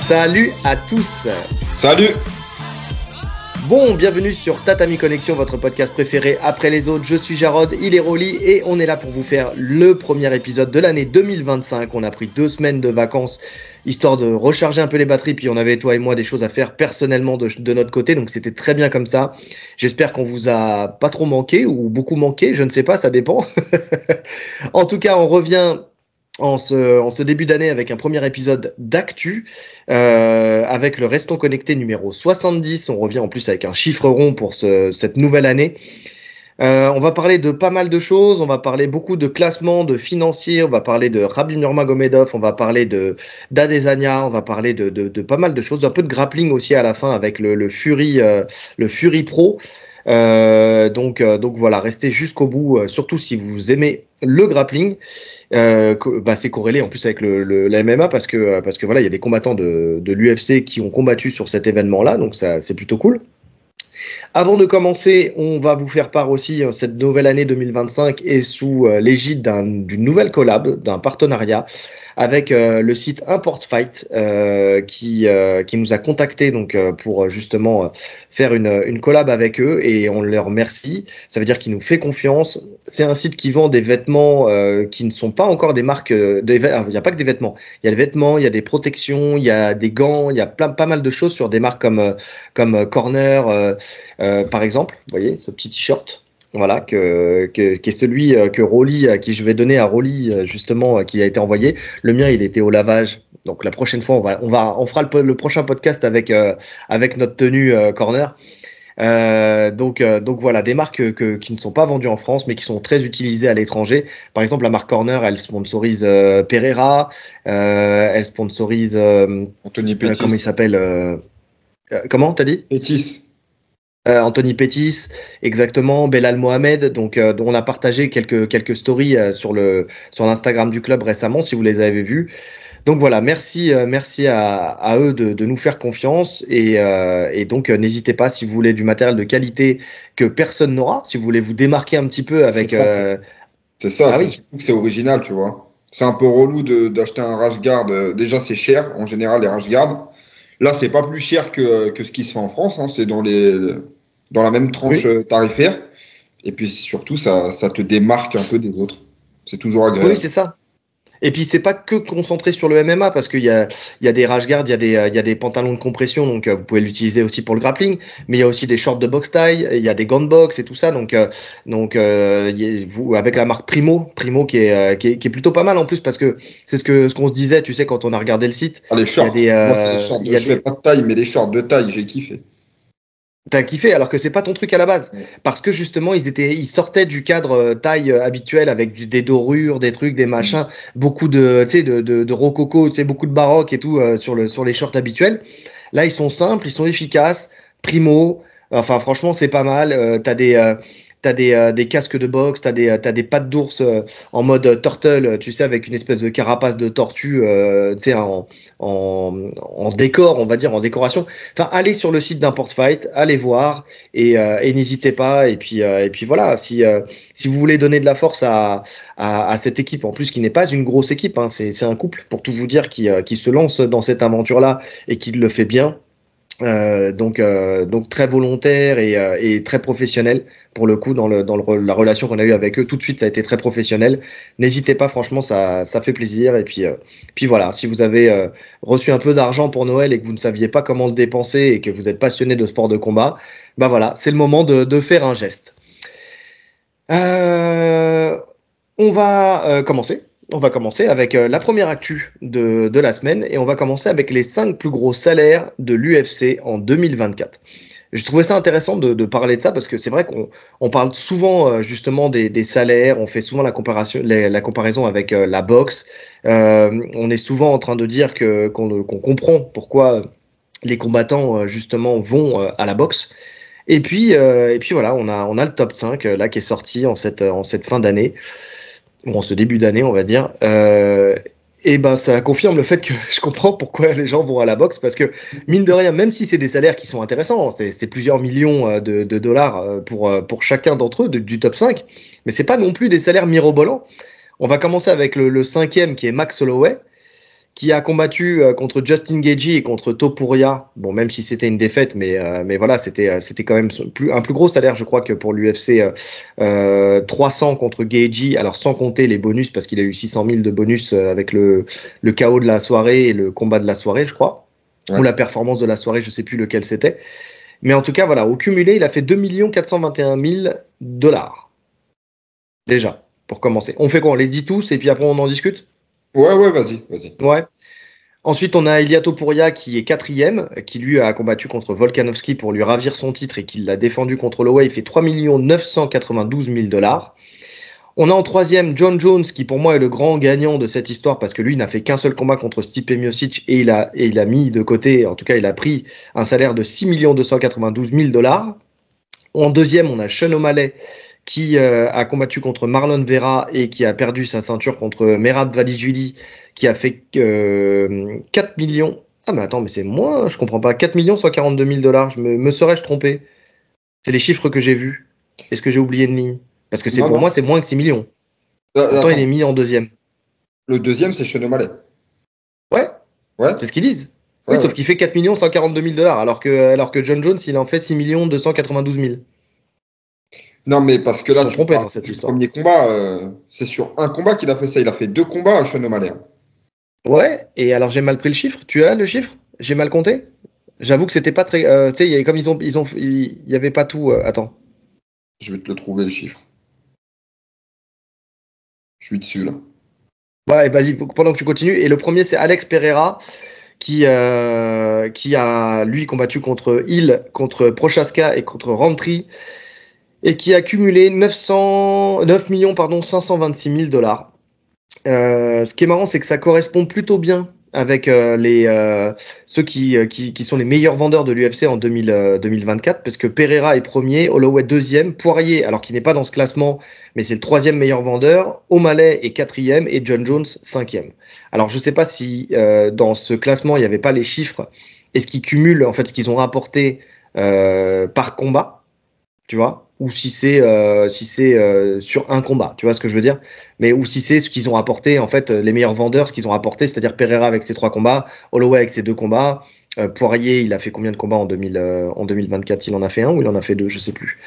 Salut à tous. Salut. Bon, bienvenue sur Tatami Connexion, votre podcast préféré après les autres. Je suis Jarod, il est Rolly et on est là pour vous faire le premier épisode de l'année 2025. On a pris 2 semaines de vacances histoire de recharger un peu les batteries, puis on avait, toi et moi, des choses à faire personnellement de notre côté, donc c'était très bien comme ça. J'espère qu'on vous a pas trop manqué ou beaucoup manqué, je ne sais pas, ça dépend. En tout cas, on revient en ce début d'année avec un premier épisode d'actu, avec le Restons Connectés numéro 70. On revient en plus avec un chiffre rond pour cette nouvelle année. On va parler de pas mal de choses, on va parler beaucoup de classements, de financiers, on va parler de Khabib Nurmagomedov, on va parler d'Adesanya, on va parler de pas mal de choses, un peu de grappling aussi à la fin avec le Fury Pro. Donc voilà, restez jusqu'au bout, surtout si vous aimez le grappling. C'est corrélé en plus avec la MMA parce que voilà, il y a des combattants de l'UFC qui ont combattu sur cet événement-là, donc ça c'est plutôt cool. Avant de commencer, on va vous faire part aussi, cette nouvelle année 2025 est sous l'égide d'une nouvelle collab, d'un partenariat avec le site Import Fight qui nous a contacté donc pour justement faire une collab avec eux et on leur remercie. Ça veut dire qu'il nous fait confiance. C'est un site qui vend des vêtements qui ne sont pas encore des marques. Il n'y a pas que des vêtements. Il y a des vêtements, il y a des protections, il y a des gants, il y a pas mal de choses sur des marques comme Corner par exemple. Vous voyez ce petit t-shirt. Voilà, qui est celui que Rolly, qui je vais donner à Rolly justement, qui a été envoyé. Le mien, il était au lavage. Donc la prochaine fois, on fera le prochain podcast avec notre tenue Corner. Donc voilà, des marques qui ne sont pas vendues en France, mais qui sont très utilisées à l'étranger. Par exemple, la marque Corner, elle sponsorise Pereira, elle sponsorise Anthony Pettis. comment il s'appelle comment t'as dit? Pettis. Anthony Pettis, exactement, Belal Mohamed, donc on a partagé quelques stories sur l'Instagram du club récemment, si vous les avez vues. Donc voilà, merci à eux de nous faire confiance et donc n'hésitez pas si vous voulez du matériel de qualité que personne n'aura, si vous voulez vous démarquer un petit peu avec. C'est ça, Ah c'est oui. surtout que c'est original, tu vois. C'est un peu relou d'acheter un rash guard. Déjà, c'est cher en général les rash guards. Là, c'est pas plus cher que ce qui se fait en France, hein. C'est dans la même tranche Oui. tarifaire. Et puis surtout, ça te démarque un peu des autres. C'est toujours Oui, agréable. c'est ça. Et puis c'est pas que concentré sur le MMA parce qu'il y a des rash guards, il y a des pantalons de compression, donc vous pouvez l'utiliser aussi pour le grappling, mais il y a aussi des shorts de boxe taille, il y a des gants de boxe et tout ça, donc vous avec la marque Primo qui est plutôt pas mal en plus parce que c'est ce qu'on se disait, tu sais, quand on a regardé le site, Ah, les il y a shorts. des Moi, c'est les shorts. Je fais pas de taille, mais les shorts de taille, j'ai kiffé. T'as kiffé alors que c'est pas ton truc à la base parce que justement ils sortaient du cadre taille habituel avec des dorures, des trucs, des machins, beaucoup de tu sais de rococo, tu sais, beaucoup de baroque et tout sur les shorts habituels. Là ils sont simples, ils sont efficaces, primo. Enfin franchement c'est pas mal. T'as des casques de boxe, t'as des pattes d'ours en mode turtle, tu sais, avec une espèce de carapace de tortue, tu sais, en décor, on va dire, en décoration. Enfin, allez sur le site d'Import Fight, allez voir et n'hésitez pas. Et puis voilà, si vous voulez donner de la force à cette équipe, en plus qui n'est pas une grosse équipe, hein, c'est un couple, pour tout vous dire, qui se lance dans cette aventure-là et qui le fait bien. Donc très volontaire et très professionnel pour le coup la relation qu'on a eue avec eux tout de suite ça a été très professionnel. N'hésitez pas, franchement ça fait plaisir et puis voilà, si vous avez reçu un peu d'argent pour Noël et que vous ne saviez pas comment le dépenser et que vous êtes passionné de sport de combat, bah voilà, c'est le moment de faire un geste. On va commencer. On va commencer avec la première actu de la semaine et on va commencer avec les 5 plus gros salaires de l'UFC en 2024. Je trouvais ça intéressant de parler de ça parce que c'est vrai qu'on parle souvent justement des salaires, on fait souvent la comparaison avec la boxe. On est souvent en train de dire qu'on comprend pourquoi les combattants justement vont à la boxe. Et puis voilà, on a le top 5 là qui est sorti en cette fin d'année. Bon, ce début d'année, on va dire. Et ben, ça confirme le fait que je comprends pourquoi les gens vont à la boxe, parce que mine de rien, même si c'est des salaires qui sont intéressants, c'est plusieurs millions de dollars pour chacun d'entre eux du top 5, mais c'est pas non plus des salaires mirobolants. On va commencer avec le cinquième qui est Max Holloway. qui a combattu contre Justin Gaethje et contre Topuria. Bon, même si c'était une défaite, mais voilà, c'était quand même un plus gros salaire, je crois, que pour l'UFC 300 contre Gaethje. Alors, sans compter les bonus, parce qu'il a eu 600 000 de bonus avec le KO de la soirée et le combat de la soirée, je crois. Ouais. Ou la performance de la soirée, je sais plus lequel c'était. Mais en tout cas, voilà, au cumulé, il a fait 2 421 000 $. Déjà, pour commencer. On fait quoi? On les dit tous et puis après on en discute? Ouais, vas-y. Ouais. Ensuite, on a Ilia Topuria qui est 4e, qui lui a combattu contre Volkanovski pour lui ravir son titre et qui l'a défendu contre Holloway. Il fait 3 992 000 $. On a en 3e John Jones, qui pour moi est le grand gagnant de cette histoire parce que lui n'a fait qu'un seul combat contre Stipe Miocic et il a mis de côté, en tout cas il a pris un salaire de 6 292 000 $. En 2e, on a Sean O'Malley qui a combattu contre Marlon Vera et qui a perdu sa ceinture contre Merab Dvalishvili, qui a fait 4 millions. Ah mais attends, mais c'est moins, je comprends pas. 4 142 000 $. Me serais-je trompé? C'est les chiffres que j'ai vus. Est-ce que j'ai oublié une ligne? Parce que pour moi, c'est moins que 6 millions. Pourtant, il est mis en 2e. Le 2e, c'est Sean O'Malley. Ouais. C'est ce qu'ils disent. Oui, sauf qu'il fait 4 142 000 $, alors que John Jones, il en fait 6 292 000. Non, mais parce que là, tu parles dans cette histoire. Premier combat, c'est sur un combat qu'il a fait ça. Il a fait 2 combats à Sean O'Malley. Ouais, et alors j'ai mal pris le chiffre. Tu as le chiffre? J'ai mal compté? J'avoue que c'était pas très. Tu sais, comme il y avait pas tout. Attends. Je vais te le trouver, le chiffre. Je suis dessus, là. Ouais, vas-y, pendant que tu continues. Et le premier, c'est Alex Pereira, qui a, lui, combattu contre Hill, contre Prochaska et contre Rountree, et qui a cumulé 9 526 000 $. Ce qui est marrant, c'est que ça correspond plutôt bien avec ceux qui sont les meilleurs vendeurs de l'UFC en 2024, parce que Pereira est premier, Holloway deuxième, Poirier, alors qu'il n'est pas dans ce classement, mais c'est le 3e meilleur vendeur, O'Malley est 4e et John Jones 5e. Alors je ne sais pas si dans ce classement, il n'y avait pas les chiffres et ce qu'ils cumulent, en fait, ce qu'ils ont rapporté par combat, tu vois, ou si c'est sur un combat, tu vois ce que je veux dire, mais ou si c'est ce qu'ils ont apporté, en fait, les meilleurs vendeurs, ce qu'ils ont apporté, c'est-à-dire Pereira avec ses 3 combats, Holloway avec ses 2 combats, Poirier, il a fait combien de combats en 2024? Il en a fait 1 ou il en a fait 2? Je sais plus.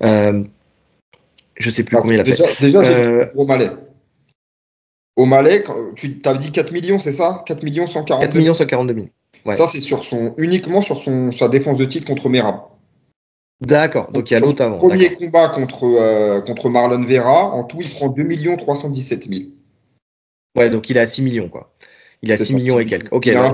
Je sais plus combien il a fait. Déjà, j'ai O'Malley. O'Malley, tu t'avais dit 4 millions, c'est ça? 4 142 000. 142 000. Ouais. Ça, c'est uniquement sur sa défense de titre contre Merab. D'accord, donc il y a l'autre avant. Premier combat contre Marlon Vera, en tout, il prend 2 317 000. Ouais, donc il est à 6 millions, quoi. Il a 6 millions et quelques. Ok, il a un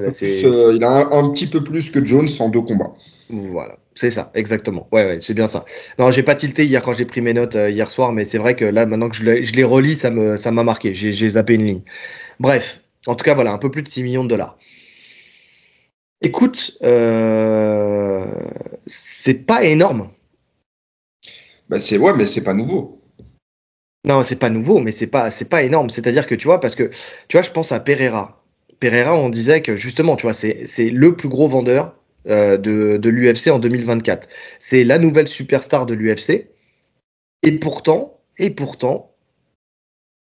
petit peu plus que Jones en 2 combats. Voilà, c'est ça, exactement. Ouais, c'est bien ça. Non, j'ai pas tilté hier quand j'ai pris mes notes hier soir, mais c'est vrai que là, maintenant que je les relis, ça m'a marqué. J'ai zappé une ligne. Bref, en tout cas, voilà, un peu plus de 6 millions de $. Écoute, c'est pas énorme. Bah mais c'est pas nouveau. Non, c'est pas nouveau, mais c'est pas énorme. C'est-à-dire que tu vois, parce que tu vois, je pense à Pereira. Pereira, on disait que justement, tu vois, c'est le plus gros vendeur de l'UFC en 2024. C'est la nouvelle superstar de l'UFC. Et pourtant,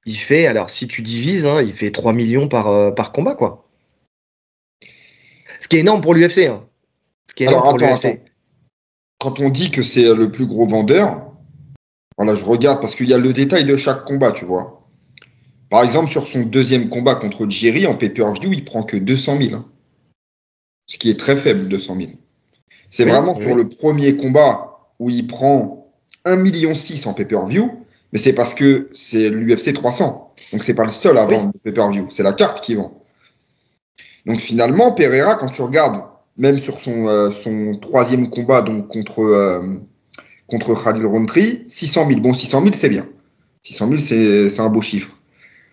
il fait, alors si tu divises, hein, il fait 3 millions par combat, quoi. Ce qui est énorme pour l'UFC. Hein. Attends. Quand on dit que c'est le plus gros vendeur, voilà, je regarde parce qu'il y a le détail de chaque combat, tu vois. Par exemple, sur son 2e combat contre Jiri, en pay-per-view, il prend que 200 000. Hein. Ce qui est très faible, 200 000. C'est vraiment sur le premier combat où il prend 1,6 million en pay-per-view, mais c'est parce que c'est l'UFC 300. Donc, c'est pas le seul à vendre le pay-per-view. C'est la carte qui vend. Donc, finalement, Pereira, quand tu regardes, même sur son 3e combat donc contre Khalil Rountree, 600 000. Bon, 600 000, c'est bien. 600 000, c'est un beau chiffre.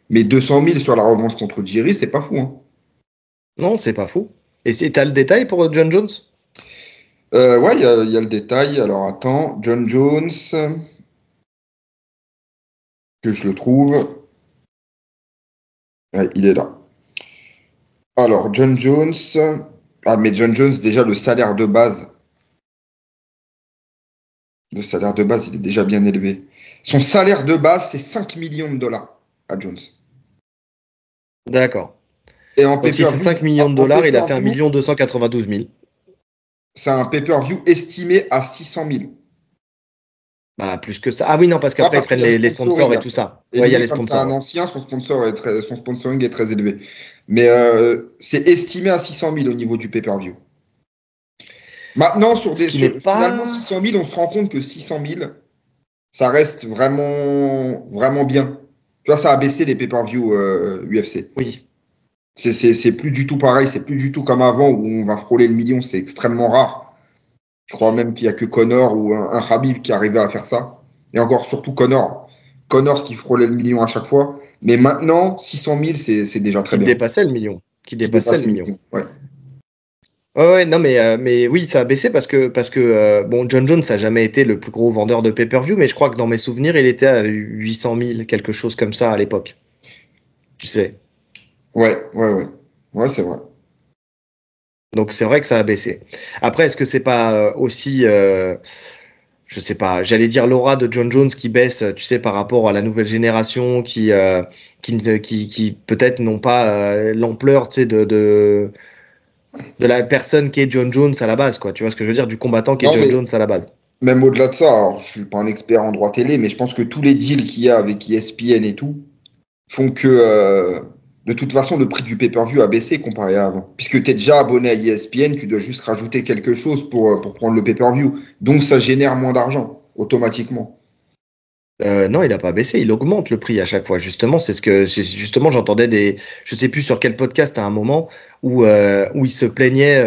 Mais 200 000 sur la revanche contre Jiri, c'est pas fou. Hein. Non, c'est pas fou. Et t'as le détail pour John Jones? Ouais, il y a le détail. Alors, attends. John Jones, que je le trouve. Ouais, il est là. Alors, John Jones. Ah, mais John Jones, déjà, le salaire de base. Le salaire de base, il est déjà bien élevé. Son salaire de base, c'est 5 millions de $ à Jones. D'accord. Et en Donc si c'est 5 millions de dollars, il a fait 1 292 000. C'est un pay-per-view estimé à 600 000. Bah, plus que ça. Ah oui, non, parce qu'après, ils prennent les sponsors et tout ça. Et ouais, lui, il y a les comme sponsors. C'est un ancien, son sponsoring est très élevé. Mais c'est estimé à 600 000 au niveau du pay-per-view. Maintenant, finalement, 600 000, on se rend compte que 600 000, ça reste vraiment, vraiment bien. Tu vois, ça a baissé les pay-per-view UFC. Oui. C'est plus du tout pareil, c'est plus du tout comme avant où on va frôler le million, c'est extrêmement rare. Je crois même qu'il n'y a que Conor ou un Khabib qui arrivait à faire ça. Et encore surtout Conor. Conor qui frôlait le million à chaque fois. Mais maintenant, 600 000, c'est déjà très bien. Qui dépassait le million. Ouais. Ouais, non, mais oui, ça a baissé parce que bon, John Jones n'a jamais été le plus gros vendeur de pay-per-view, mais je crois que dans mes souvenirs, il était à 800 000, quelque chose comme ça à l'époque. Tu sais. Ouais, c'est vrai. Donc c'est vrai que ça a baissé. Après, est-ce que c'est pas aussi, je sais pas, j'allais dire l'aura de John Jones qui baisse, tu sais, par rapport à la nouvelle génération qui peut-être n'ont pas l'ampleur, tu sais, de la personne qui est John Jones à la base, quoi. Tu vois ce que je veux dire, du combattant qui est John Jones à la base. Même au-delà de ça, alors, je suis pas un expert en droit télé, mais je pense que tous les deals qu'il y a avec ESPN et tout font que de toute façon, le prix du pay-per-view a baissé comparé à avant. Puisque tu es déjà abonné à ESPN, tu dois juste rajouter quelque chose pour prendre le pay-per-view. Donc, ça génère moins d'argent, automatiquement. Non, il n'a pas baissé, il augmente le prix à chaque fois. Justement, justement, j'entendais je sais plus sur quel podcast à un moment où il se plaignait,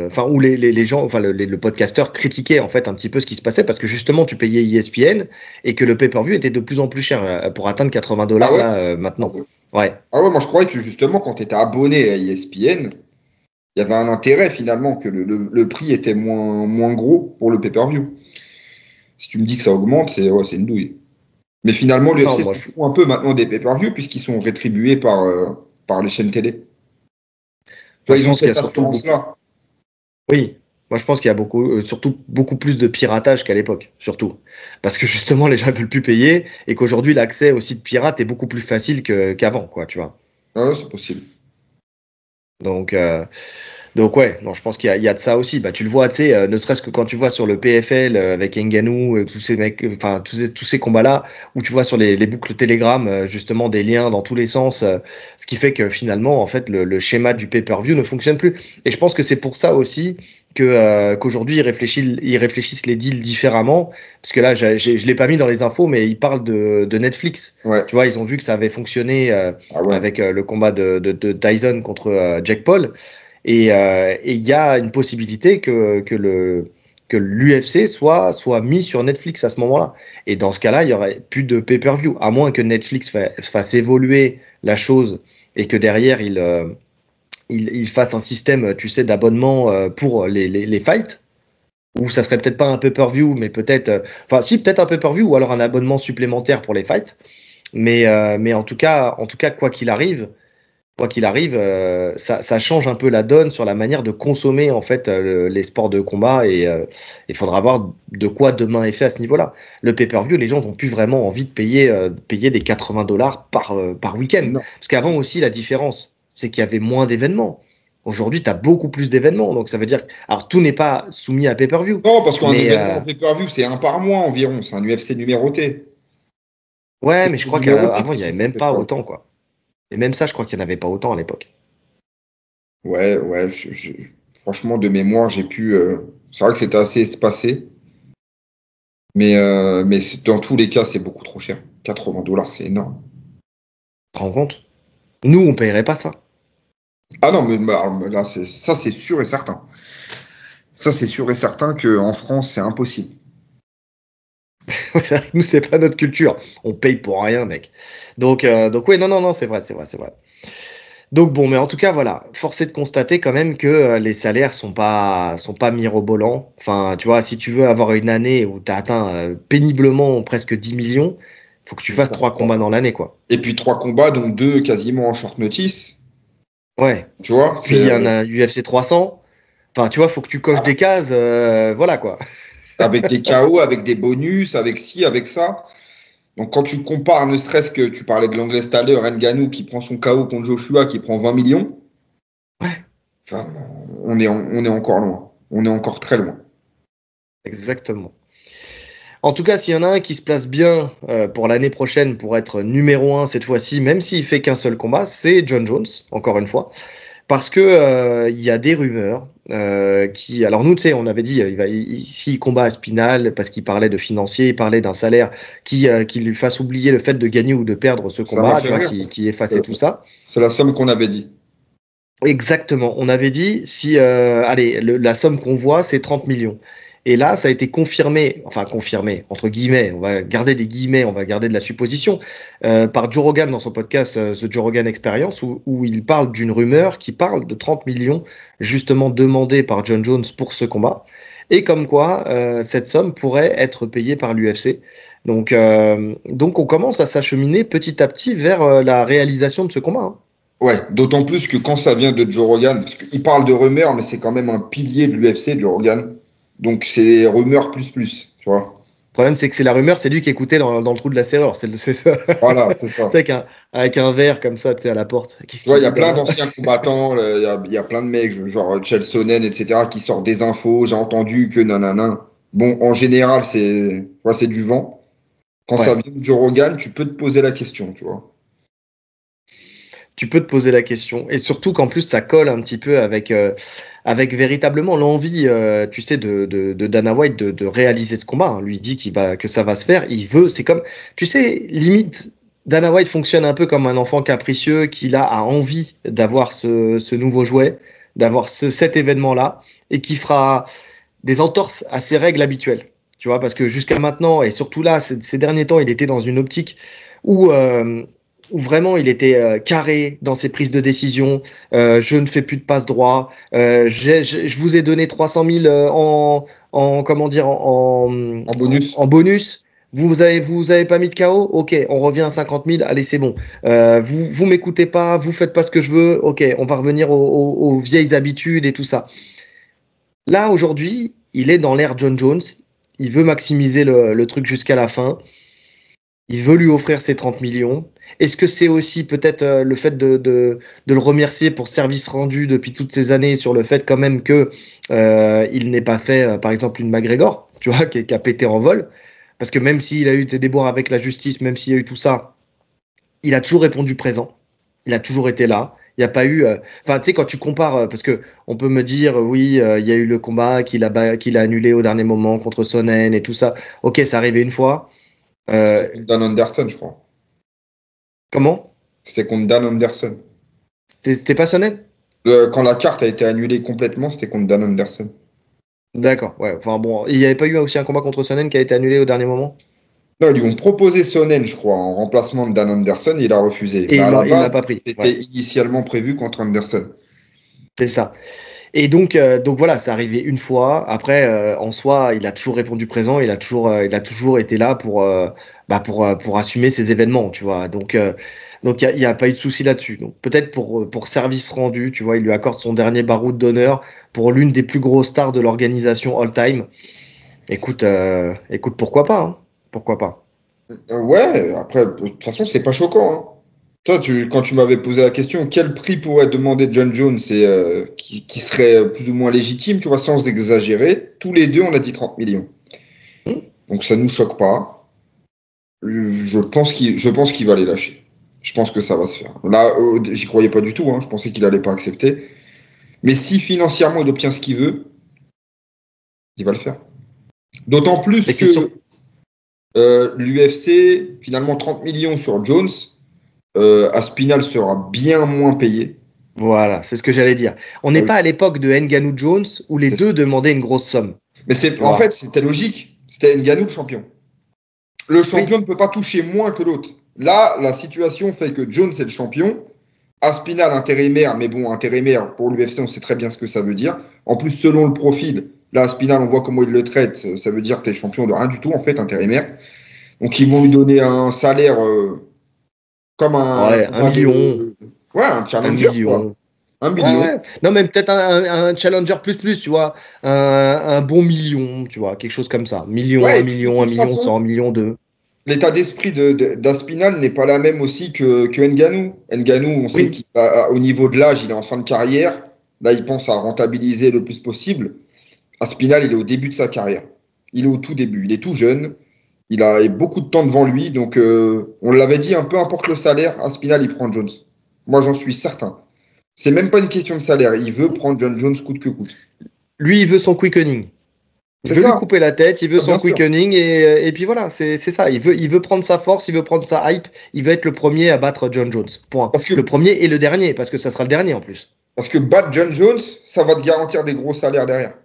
enfin où les gens, enfin le podcasteur critiquait en fait un petit peu ce qui se passait parce que justement tu payais ESPN et que le pay-per-view était de plus en plus cher pour atteindre $80 là maintenant. Ouais. Ah ouais, moi je croyais que justement quand tu étais abonné à ESPN, il y avait un intérêt finalement que le prix était moins gros pour le pay-per-view. Si tu me dis que ça augmente, c'est une douille. Mais finalement, l'UFC s'en fout un peu maintenant des pay-per-view puisqu'ils sont rétribués par les chaînes télé. Enfin, ils ont cette assurance-là. Oui, moi je pense qu'il y a surtout beaucoup plus de piratage qu'à l'époque, surtout. Parce que justement, les gens ne veulent plus payer et qu'aujourd'hui, l'accès aux sites pirates est beaucoup plus facile qu'avant, quoi, tu vois. Ah ouais, c'est possible. Donc ouais, non, je pense qu'il y a de ça aussi. Bah, tu le vois, tu sais, ne serait-ce que quand tu vois sur le PFL avec Ngannou, tous ces mecs, enfin tous ces combats-là, où tu vois sur les boucles Telegram justement des liens dans tous les sens, ce qui fait que finalement, en fait, le schéma du pay-per-view ne fonctionne plus. Et je pense que c'est pour ça aussi qu'aujourd'hui ils réfléchissent les deals différemment, parce que là, je l'ai pas mis dans les infos, mais ils parlent de Netflix. Ouais. Tu vois, ils ont vu que ça avait fonctionné avec le combat de Tyson contre Jake Paul. Et il y a une possibilité que l'UFC soit mis sur Netflix à ce moment-là. Et dans ce cas-là, il y aurait plus de pay-per-view, à moins que Netflix fasse évoluer la chose et que derrière il fasse un système, tu sais, d'abonnement pour les fights. Ou ça serait peut-être pas un pay-per-view, mais peut-être, enfin si peut-être un pay-per-view ou alors un abonnement supplémentaire pour les fights. Mais en tout cas, quoi qu'il arrive, ça change un peu la donne sur la manière de consommer en fait les sports de combat et il faudra voir de quoi demain est fait à ce niveau-là. Le pay-per-view, les gens n'ont plus vraiment envie de payer des $80 par week-end. Parce qu'avant aussi, la différence, c'est qu'il y avait moins d'événements. Aujourd'hui, tu as beaucoup plus d'événements. Donc ça veut dire. Alors tout n'est pas soumis à pay-per-view. Non, parce qu'un événement pay-per-view, c'est un par mois environ. C'est un UFC numéroté. Ouais, mais je crois qu'avant, il n'y avait même pas autant, quoi. Et même ça, je crois qu'il n'y en avait pas autant à l'époque. Ouais, franchement, de mémoire, j'ai pu. C'est vrai que c'était assez espacé. Mais dans tous les cas, c'est beaucoup trop cher. $80, c'est énorme. Tu te rends compte? Nous, on ne paierait pas ça. Ah non, mais là, ça, c'est sûr et certain. Ça, c'est sûr et certain qu'en France, c'est impossible. Nous, c'est pas notre culture. On paye pour rien, mec. Donc oui, non, c'est vrai. Donc bon, mais en tout cas, voilà, force est de constater quand même que les salaires sont pas mirobolants. Enfin, tu vois, si tu veux avoir une année où tu as atteint péniblement presque 10 millions, faut que tu fasses 3 combats dans l'année, quoi. Et puis 3 combats, donc 2 quasiment en short notice. Ouais. Tu vois, puis il y en a UFC 300. Enfin, tu vois, faut que tu coches des cases, voilà, quoi. Avec des KO, avec des bonus, avec ci, avec ça. Donc quand tu compares, ne serait-ce que tu parlais de l'anglais tout à l'heure, Ngannou qui prend son KO contre Joshua qui prend 20 millions, enfin, on est encore loin. On est encore très loin. Exactement. En tout cas, s'il y en a un qui se place bien pour l'année prochaine pour être numéro 1 cette fois-ci, même s'il fait qu'un seul combat, c'est John Jones, encore une fois. Parce que il y a des rumeurs qui. Alors nous, tu sais, on avait dit, s'il combat à Spinal, parce qu'il parlait de financier, il parlait d'un salaire qui lui fasse oublier le fait de gagner ou de perdre ce combat, tu vois, qui effaçait tout ça. C'est la somme qu'on avait dit. Exactement. On avait dit, si, la somme qu'on voit, c'est 30 millions. Et là, ça a été confirmé, enfin confirmé, entre guillemets, on va garder des guillemets, on va garder de la supposition, par Joe Rogan dans son podcast The Joe Rogan Experience, où il parle d'une rumeur qui parle de 30 millions, justement demandés par John Jones pour ce combat, et comme quoi cette somme pourrait être payée par l'UFC. Donc on commence à s'acheminer petit à petit vers la réalisation de ce combat. Hein. Ouais, d'autant plus que quand ça vient de Joe Rogan, parce qu'il parle de rumeurs, mais c'est quand même un pilier de l'UFC, Joe Rogan. Donc c'est rumeurs plus, tu vois. Le problème, c'est que c'est la rumeur, c'est lui qui écoutait dans le trou de la serrure. C'est ça. Voilà, c'est ça. avec un verre comme ça, tu sais, à la porte. Tu vois, il y a plein d'anciens combattants, il y a plein de mecs, genre Chael Sonnen, etc., qui sortent des infos. J'ai entendu que nanana. Bon, en général, c'est du vent. Quand ça vient de Joe Rogan, tu peux te poser la question, tu vois. Tu peux te poser la question. Et surtout qu'en plus, ça colle un petit peu avec véritablement l'envie, tu sais, de Dana White de réaliser ce combat. Hein. Lui dit que ça va se faire. Il veut. C'est comme, tu sais, limite, Dana White fonctionne un peu comme un enfant capricieux qui là a envie d'avoir ce nouveau jouet, d'avoir cet événement-là, et qui fera des entorses à ses règles habituelles. Tu vois, parce que jusqu'à maintenant, et surtout là, ces derniers temps, il était dans une optique où vraiment il était carré dans ses prises de décision. Je ne fais plus de passe droit. Je vous ai donné 300 000 en bonus. En bonus. Vous avez pas mis de KO. Ok, on revient à 50 000. Allez, c'est bon. Vous m'écoutez pas. Vous faites pas ce que je veux. Ok, on va revenir aux vieilles habitudes et tout ça. Là aujourd'hui, il est dans l'ère John Jones. Il veut maximiser le truc jusqu'à la fin. Il veut lui offrir ses 30 millions. Est-ce que c'est aussi peut-être le fait de le remercier pour service rendu depuis toutes ces années sur le fait quand même que il n'ait pas fait, par exemple, une McGregor, tu vois, qui a pété en vol. Parce que même s'il a eu des déboires avec la justice, même s'il y a eu tout ça, il a toujours répondu présent. Il a toujours été là. Il n'y a pas eu. Enfin, tu sais, quand tu compares, parce que on peut me dire, oui, il y a eu le combat qu'il a annulé au dernier moment contre Sonnen et tout ça. Ok, ça arrivait une fois. C'était contre Dan Anderson, je crois. Comment? C'était contre Dan Anderson. C'était pas Sonnen? Quand la carte a été annulée complètement, c'était contre Dan Anderson. D'accord, ouais. Enfin bon, il n'y avait pas eu aussi un combat contre Sonnen qui a été annulé au dernier moment? Non, ils lui ont proposé Sonnen, je crois, en remplacement de Dan Anderson, il a refusé. Et mais à la il base, l'a pas pris. c'était initialement prévu contre Anderson. C'est ça. Et donc voilà, c'est arrivé une fois. Après, en soi, il a toujours répondu présent. Il a toujours été là pour assumer ces événements, tu vois. Donc il y a pas eu de souci là-dessus. Donc peut-être pour service rendu, tu vois, il lui accorde son dernier baroud d'honneur pour l'une des plus grosses stars de l'organisation all-time. Écoute, pourquoi pas, hein. Pourquoi pas. Ouais, après, de toute façon, c'est pas choquant. Hein. Toi, quand tu m'avais posé la question, quel prix pourrait demander John Jones et qui serait plus ou moins légitime, tu vois, sans exagérer, tous les deux, on a dit 30 millions. Donc ça nous choque pas. Je pense qu'il va les lâcher. Je pense que ça va se faire. Là, j'y croyais pas du tout. Hein. Je pensais qu'il allait pas accepter. Mais si financièrement il obtient ce qu'il veut, il va le faire. D'autant plus que l'UFC, finalement, 30 millions sur Jones, Aspinall sera bien moins payé. Voilà, c'est ce que j'allais dire. On n'est pas à l'époque de Ngannou Jones où les deux demandaient une grosse somme. Mais en fait, c'était logique. C'était Ngannou le champion. Le champion ne peut pas toucher moins que l'autre. Là, la situation fait que Jones est le champion. Aspinall intérimaire, mais bon, intérimaire pour l'UFC, on sait très bien ce que ça veut dire. En plus, selon le profil, là, Aspinall, on voit comment il le traite. Ça veut dire que tu es champion de rien du tout, en fait, intérimaire. Donc, ils vont lui donner un salaire comme un million. Ouais, un challenger, un million. Quoi. 1 million. Ouais. Non, mais peut-être un challenger plus, tu vois. Un bon million, tu vois, quelque chose comme ça. Million, ouais, 1 million, 1 million 100, 1 million 2. l'état d'esprit d'Aspinal n'est pas la même aussi que Ngannou. Ngannou, on sait qu'au niveau de l'âge, il est en fin de carrière. Là, il pense à rentabiliser le plus possible. Aspinal, il est au début de sa carrière. Il est au tout début. Il est tout jeune. Il a beaucoup de temps devant lui. Donc, on l'avait dit, peu importe le salaire, Aspinal, il prend Jones. Moi, j'en suis certain. C'est même pas une question de salaire. Il veut prendre John Jones coûte que coûte. Lui, il veut son quickening. Il veut lui couper la tête, il veut son quickening et puis voilà, c'est ça. Il veut prendre sa force, il veut prendre sa hype, il veut être le premier à battre John Jones. Point. Le premier et le dernier, parce que ça sera le dernier en plus. Parce que battre John Jones, ça va te garantir des gros salaires derrière,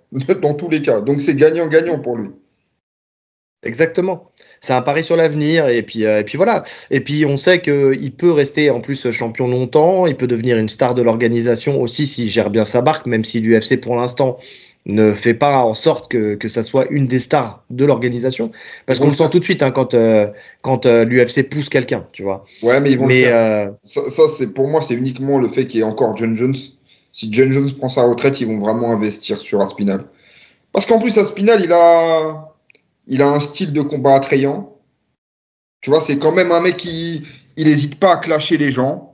dans tous les cas. Donc c'est gagnant-gagnant pour lui. Exactement. C'est un pari sur l'avenir et puis voilà. Et puis on sait qu'il peut rester en plus champion longtemps, il peut devenir une star de l'organisation aussi s'il gère bien sa barque, même si l'UFC pour l'instant ne fait pas en sorte que ça soit une des stars de l'organisation. Parce qu'on le sent tout de suite quand l'UFC pousse quelqu'un, tu vois. Ouais, mais ils vont le faire. Ça c'est, pour moi, c'est uniquement le fait qu'il y ait encore John Jones. Si John Jones prend sa retraite, ils vont vraiment investir sur Aspinal. Parce qu'en plus, Aspinal, il a un style de combat attrayant. Tu vois, c'est quand même un mec il n'hésite pas à clasher les gens.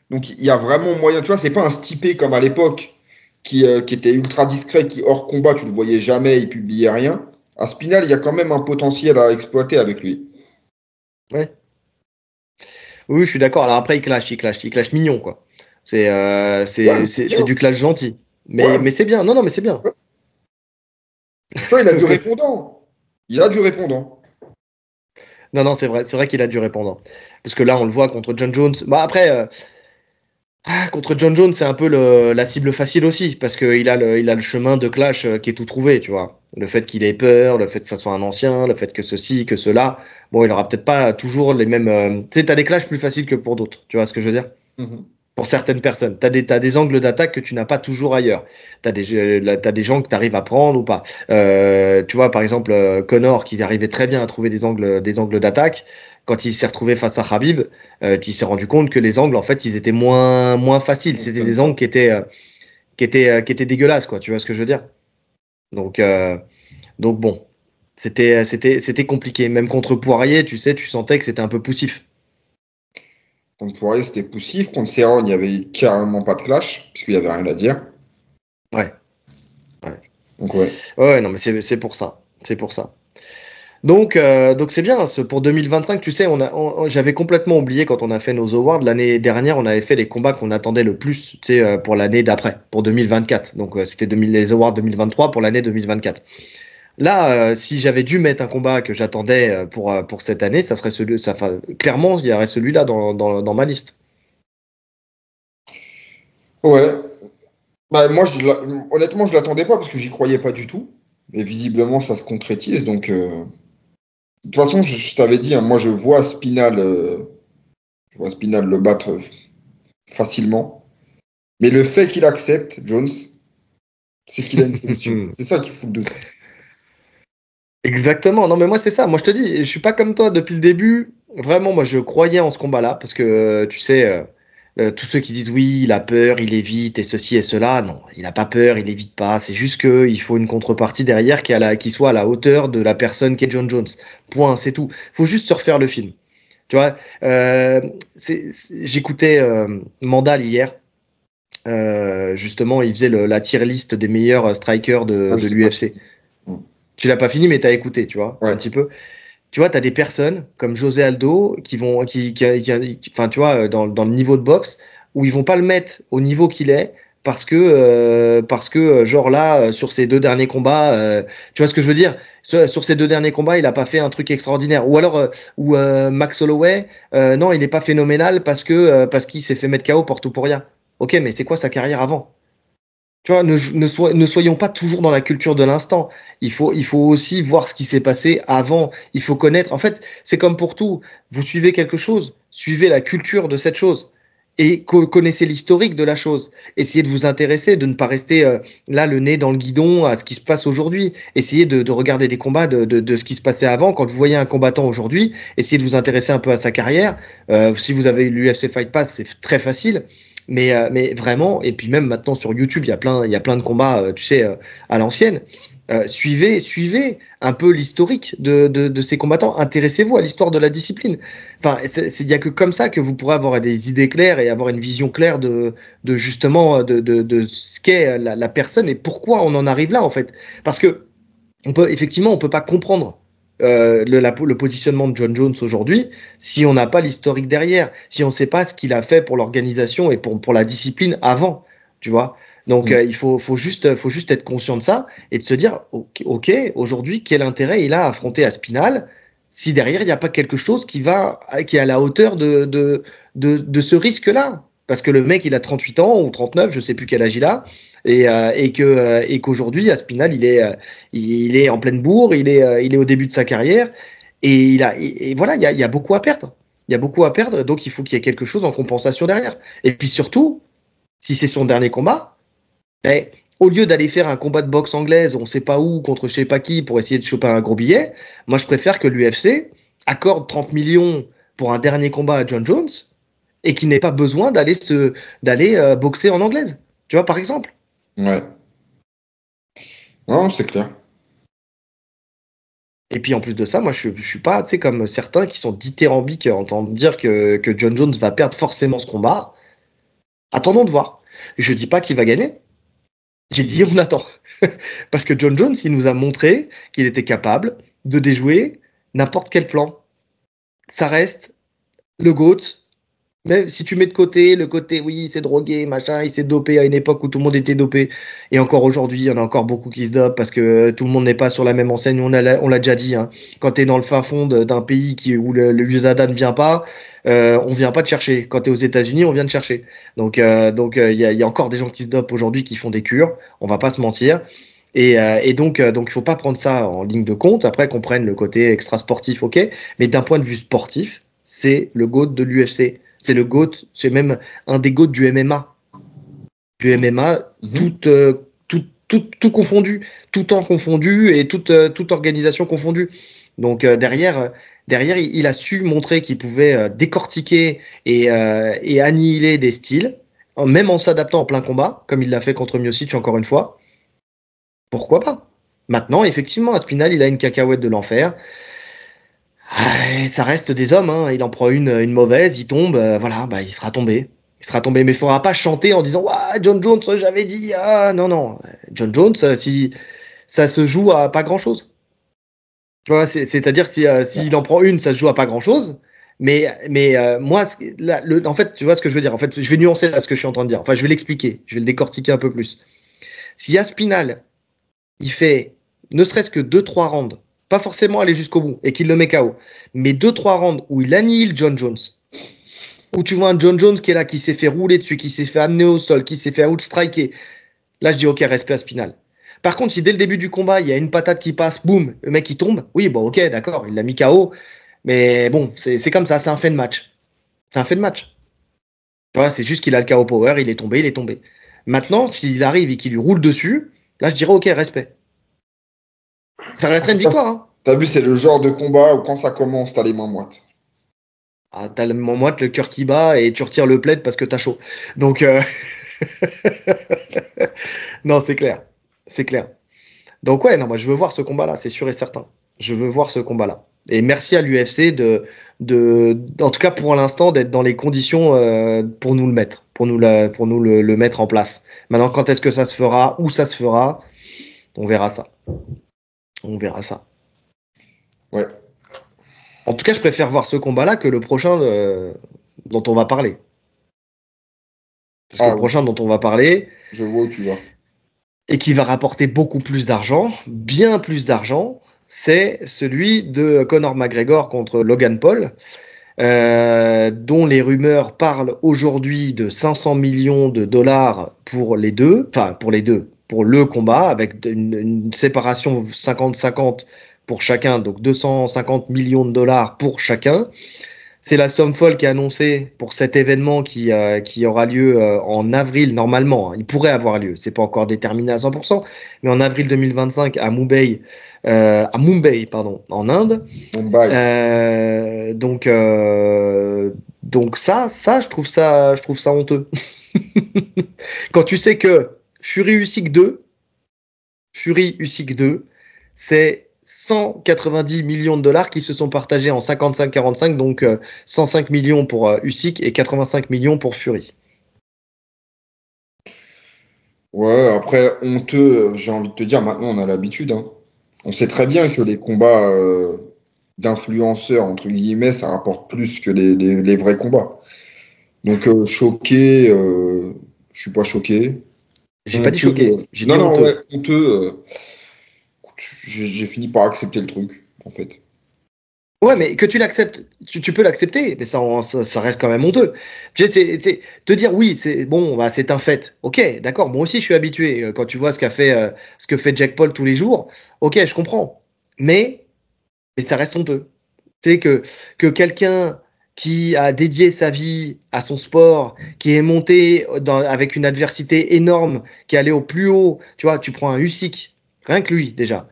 Donc, il y a vraiment moyen. Tu vois, c'est pas un stipé comme à l'époque qui était ultra discret, qui hors combat, tu le voyais jamais, il publiait rien. Aspinal, il y a quand même un potentiel à exploiter avec lui. Ouais. Oui, je suis d'accord. Alors après, il clash mignon, quoi. C'est du clash gentil. Mais c'est bien. Non, mais c'est bien. Tu vois, il a du répondant. Non, c'est vrai qu'il a du répondant. Parce que là, on le voit contre John Jones. Bah après, contre John Jones, c'est un peu la cible facile aussi, parce qu'il a le chemin de clash qui est tout trouvé, tu vois. Le fait qu'il ait peur, le fait que ça soit un ancien, le fait que ceci, que cela. Bon, il aura peut-être pas toujours les mêmes. Tu sais, t'as des clashs plus faciles que pour d'autres. Tu vois ce que je veux dire? Pour certaines personnes. T'as des angles d'attaque que tu n'as pas toujours ailleurs. T'as des gens que tu arrives à prendre ou pas. Tu vois, par exemple, Conor, qui arrivait très bien à trouver des angles d'attaque. Quand il s'est retrouvé face à Khabib, il s'est rendu compte que les angles, en fait, ils étaient moins faciles. C'était des angles qui étaient dégueulasses, quoi. Tu vois ce que je veux dire? Donc bon, c'était compliqué. Même contre Poirier, tu sais, tu sentais que c'était un peu poussif. Contre Poirier, c'était poussif. Contre Cerrone, il n'y avait carrément pas de clash, puisqu'il n'y avait rien à dire. Ouais. Donc, ouais. Ouais, non, mais c'est pour ça. C'est pour ça. Donc c'est bien. Pour 2025, tu sais, j'avais complètement oublié quand on a fait nos awards. L'année dernière, on avait fait les combats qu'on attendait le plus, tu sais, pour l'année d'après, pour 2024. Donc c'était les awards 2023 pour l'année 2024. Là, si j'avais dû mettre un combat que j'attendais pour cette année, ça serait clairement, il y aurait celui-là dans ma liste. Ouais. Bah, moi, honnêtement, je l'attendais pas parce que j'y croyais pas du tout. Et visiblement, ça se concrétise. Donc, de toute façon, je t'avais dit, moi, je vois Spinal le battre facilement. Mais le fait qu'il accepte, Jones, c'est qu'il a une solution. C'est ça qui fout le doute. Exactement. Non, mais moi, c'est ça. Moi, je te dis, je suis pas comme toi depuis le début. Vraiment, moi, je croyais en ce combat-là parce que, tu sais, tous ceux qui disent oui, il a peur, il évite et ceci et cela, non, il n'a pas peur, il évite pas. C'est juste qu'il faut une contrepartie derrière qui soit à la hauteur de la personne qui est John Jones. Point, c'est tout. Faut juste se refaire le film. Tu vois, j'écoutais Mandal hier. Justement, il faisait la tier list des meilleurs strikers de l'UFC. Tu l'as pas fini, mais tu as écouté, tu vois, un petit peu. Tu vois, tu as des personnes comme José Aldo enfin, tu vois, dans le niveau de boxe, où ils vont pas le mettre au niveau qu'il est, parce que genre là, sur ces 2 derniers combats, tu vois ce que je veux dire? Sur ces 2 derniers combats, il a pas fait un truc extraordinaire. Ou alors, Max Holloway, non, il est pas phénoménal parce qu'il s'est fait mettre KO pour tout pour rien. Ok, mais c'est quoi sa carrière avant? Tu vois, ne soyons pas toujours dans la culture de l'instant. Il faut aussi voir ce qui s'est passé avant. Il faut connaître. En fait, c'est comme pour tout. Vous suivez quelque chose, suivez la culture de cette chose et connaissez l'historique de la chose. Essayez de vous intéresser, de ne pas rester là le nez dans le guidon à ce qui se passe aujourd'hui. Essayez de regarder des combats de ce qui se passait avant. Quand vous voyez un combattant aujourd'hui, essayez de vous intéresser un peu à sa carrière. Si vous avez l'UFC Fight Pass, c'est très facile. Mais vraiment, et puis même maintenant sur YouTube, il y a plein de combats, tu sais, à l'ancienne. Suivez un peu l'historique de ces combattants. Intéressez-vous à l'histoire de la discipline. Enfin, il n'y a que comme ça que vous pourrez avoir des idées claires et avoir une vision claire de justement de ce qu'est la personne et pourquoi on en arrive là en fait. Parce que on peut pas comprendre le positionnement de John Jones aujourd'hui si on n'a pas l'historique derrière, si on ne sait pas ce qu'il a fait pour l'organisation et pour la discipline avant, tu vois. Donc il faut juste être conscient de ça et de se dire ok, aujourd'hui quel intérêt il a à affronter Aspinall si derrière il n'y a pas quelque chose qui est à la hauteur de ce risque-là. Parce que le mec il a 38 ans ou 39, je sais plus quel âge il a, et qu'aujourd'hui Aspinall il est en pleine bourre, il est au début de sa carrière et voilà, il y a beaucoup à perdre. Il y a beaucoup à perdre, donc il faut qu'il y ait quelque chose en compensation derrière. Et puis surtout, si c'est son dernier combat, eh, au lieu d'aller faire un combat de boxe anglaise, on ne sait pas où, contre je sais pas qui, pour essayer de choper un gros billet, moi je préfère que l'UFC accorde 30 millions pour un dernier combat à John Jones et qu'il n'ait pas besoin d'aller boxer en anglaise. Tu vois, par exemple. Ouais. Non, c'est clair. Et puis en plus de ça, moi je suis pas, tu sais, comme certains qui sont dithyrambiques en entendant dire que John Jones va perdre forcément ce combat. Attendons de voir. Je dis pas qu'il va gagner. J'ai dit on attend. Parce que John Jones, il nous a montré qu'il était capable de déjouer n'importe quel plan. Ça reste le GOAT. Même si tu mets de côté le côté, oui, il s'est drogué, machin, il s'est dopé à une époque où tout le monde était dopé. Et encore aujourd'hui, il y en a encore beaucoup qui se dopent parce que tout le monde n'est pas sur la même enseigne. On l'a déjà dit. Hein. Quand tu es dans le fin fond d'un pays où le USADA ne vient pas, on vient pas te chercher. Quand tu es aux États-Unis, on vient te chercher. Donc, il y a encore des gens qui se dopent aujourd'hui qui font des cures. On va pas se mentir. Et donc, il faut pas prendre ça en ligne de compte. Après, qu'on prenne le côté extra sportif, ok. Mais d'un point de vue sportif, c'est le GOAT de l'UFC. C'est le GOAT, c'est même un des GOAT du MMA. Du MMA, tout confondu, tout temps confondu et toute organisation confondue. Donc derrière, il a su montrer qu'il pouvait décortiquer et annihiler des styles, même en s'adaptant en plein combat, comme il l'a fait contre Miocic encore une fois. Pourquoi pas? Maintenant, effectivement, Aspinall, il a une cacahuète de l'enfer. Ça reste des hommes, hein. Il en prend une mauvaise, il tombe, voilà, bah, il sera tombé. Il sera tombé, mais il ne faudra pas chanter en disant ouah, John Jones, j'avais dit, ah non, non. John Jones, si ça se joue à pas grand chose. Tu vois, c'est-à-dire s'il en prend une, ça se joue à pas grand chose. Mais moi, en fait, tu vois ce que je veux dire. En fait, je vais nuancer là ce que je suis en train de dire. Enfin, je vais l'expliquer, je vais le décortiquer un peu plus. Si Aspinall, il fait ne serait-ce que 2-3 rounds, pas forcément aller jusqu'au bout et qu'il le met KO, mais 2-3 rounds où il annihile John Jones, où tu vois un John Jones qui est là, qui s'est fait rouler dessus, qui s'est fait amener au sol, qui s'est fait outstriker, là je dis ok, respect à Spinal. Par contre, si dès le début du combat, il y a une patate qui passe, boum, le mec il tombe, oui, bon ok, d'accord, il l'a mis KO, mais bon, c'est comme ça, c'est un fait de match. C'est un fait de match. Tu vois, c'est juste qu'il a le KO power, il est tombé, il est tombé. Maintenant, s'il arrive et qu'il lui roule dessus, là je dirais ok, respect. Ça resterait une victoire. Hein. T'as vu, c'est le genre de combat où quand ça commence, t'as les mains moites. Ah, t'as le moment moite, le cœur qui bat et tu retires le plaid parce que t'as chaud. Donc, non, c'est clair. C'est clair. Donc, ouais, non, moi, je veux voir ce combat-là, c'est sûr et certain. Je veux voir ce combat-là. Et merci à l'UFC en tout cas pour l'instant, d'être dans les conditions pour nous le mettre, pour nous le mettre en place. Maintenant, quand est-ce que ça se fera, où ça se fera, on verra ça. On verra ça. Ouais. En tout cas, je préfère voir ce combat-là que le prochain dont on va parler. Parce que le prochain dont on va parler, je vois où tu vas. Et qui va rapporter beaucoup plus d'argent, bien plus d'argent, c'est celui de Conor McGregor contre Logan Paul, dont les rumeurs parlent aujourd'hui de 500 millions de dollars pour les deux, enfin pour les deux, pour le combat, avec une séparation 50-50 pour chacun, donc 250 millions de dollars pour chacun. C'est la somme folle qui est annoncée pour cet événement qui aura lieu en avril normalement. Hein. Il pourrait avoir lieu, c'est pas encore déterminé à 100%, mais en avril 2025 à Mumbai, en Inde. Donc ça, je trouve ça honteux. Quand tu sais que Fury Usyk 2, Fury Usyk 2, c'est 190 millions de dollars qui se sont partagés en 55-45, donc 105 millions pour Usyk et 85 millions pour Fury. Ouais, après, honteux, j'ai envie de te dire, maintenant on a l'habitude. Hein. On sait très bien que les combats d'influenceurs, entre guillemets, ça rapporte plus que les vrais combats. Donc, choqué, je suis pas choqué. J'ai pas dit Honteux, choqué, j'ai dit non, non, honteux. ouais, honteux. J'ai fini par accepter le truc, en fait. Ouais, mais que tu l'acceptes, tu peux l'accepter, mais ça reste quand même honteux. Tu sais, te dire oui, c'est bon, bah, c'est un fait. Ok, d'accord, moi aussi je suis habitué. Quand tu vois ce que fait Jack Paul tous les jours, ok, je comprends. Mais ça reste honteux. Tu sais que quelqu'un qui a dédié sa vie à son sport, qui est monté avec une adversité énorme, qui est allé au plus haut, tu vois, tu prends un Usyk, rien que lui déjà,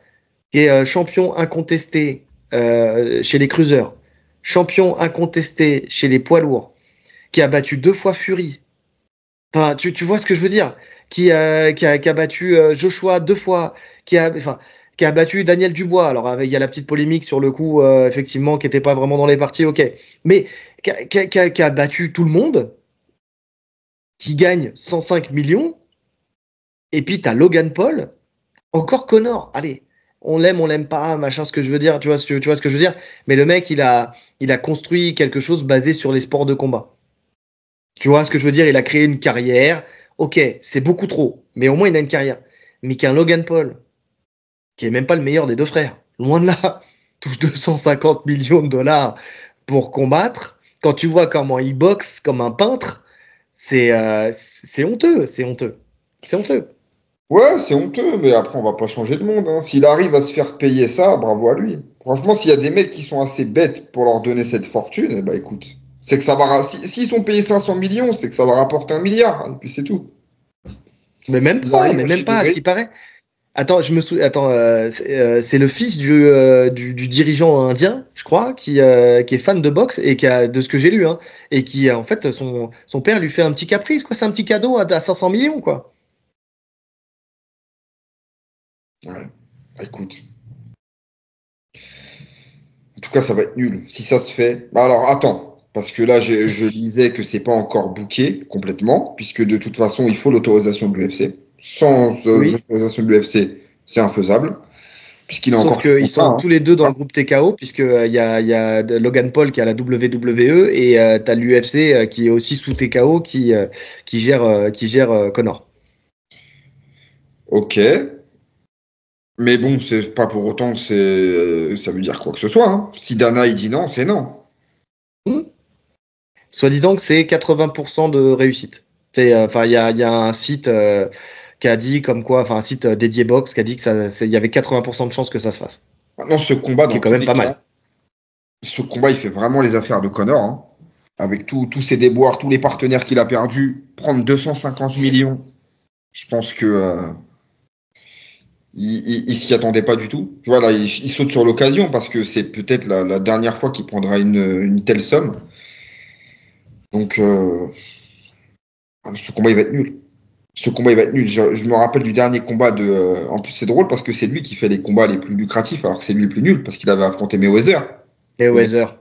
qui est champion incontesté chez les cruisers, champion incontesté chez les poids lourds, qui a battu 2 fois Fury. Enfin, tu vois ce que je veux dire? Qui a battu Joshua 2 fois, qui a battu Daniel Dubois. Alors, il y a la petite polémique sur le coup, effectivement, qui n'était pas vraiment dans les parties, ok. Mais qui a battu tout le monde, qui gagne 105 millions, et puis tu as Logan Paul, encore Connor. Allez, on l'aime pas, machin, ce que je veux dire, tu vois ce que je veux dire. Mais le mec, il a construit quelque chose basé sur les sports de combat. Tu vois ce que je veux dire? Il a créé une carrière. Ok, c'est beaucoup trop, mais au moins il a une carrière. Mais qu'un Logan Paul, qui est même pas le meilleur des deux frères, loin de là, touche 250 millions de dollars pour combattre. Quand tu vois comment il boxe comme un peintre, c'est honteux, c'est honteux, c'est honteux. Ouais, c'est honteux, mais après, on va pas changer le monde. Hein. S'il arrive à se faire payer ça, bravo à lui. Franchement, s'il y a des mecs qui sont assez bêtes pour leur donner cette fortune, eh ben, écoute, c'est que ça va. S'ils sont payés 500 millions, c'est que ça va rapporter 1 milliard. Et puis c'est tout. Ils arrivent Mais à même pas, à ce générer. qui paraît. Attends, je me souviens. Attends, c'est le fils du dirigeant indien, je crois, qui est fan de boxe et qui a, de ce que j'ai lu, hein, et qui en fait son père lui fait un petit caprice, quoi. C'est un petit cadeau à 500 millions, quoi. Ouais, bah, écoute. En tout cas, ça va être nul. Si ça se fait. Bah, alors, attends. Parce que là, je lisais que c'est pas encore booké complètement, puisque de toute façon, il faut l'autorisation de l'UFC. Sans Oui. l'autorisation de l'UFC, c'est infaisable, puisqu'il est Sauf encore sous qu'ils contrat. sont Hein. tous les deux dans le groupe TKO, puisque il y a Logan Paul qui a la WWE et t'as l'UFC qui est aussi sous TKO qui gère Connor. Ok, mais bon, c'est pas pour autant que ça veut dire quoi que ce soit. Hein. Si Dana il dit non, c'est non. Hmm. Soi-disant que c'est 80% de réussite. Enfin, il y a un site qui a dit comme quoi, enfin un site dédié box qui a dit que il y avait 80% de chances que ça se fasse. Maintenant, ce combat, Ce qui dans est quand tous même les pas cas, mal. ce combat, il fait vraiment les affaires de Connor. Hein. Avec tous ses déboires, tous les partenaires qu'il a perdus, prendre 250 millions, je pense que il s'y attendait pas du tout. Tu vois, là, il saute sur l'occasion parce que c'est peut-être la dernière fois qu'il prendra une telle somme. Donc, ce combat, il va être nul. Ce combat, il va être nul. Je me rappelle du dernier combat de. En plus, c'est drôle parce que c'est lui qui fait les combats les plus lucratifs, alors que c'est lui le plus nul parce qu'il avait affronté Mayweather. Et Mais- Weather,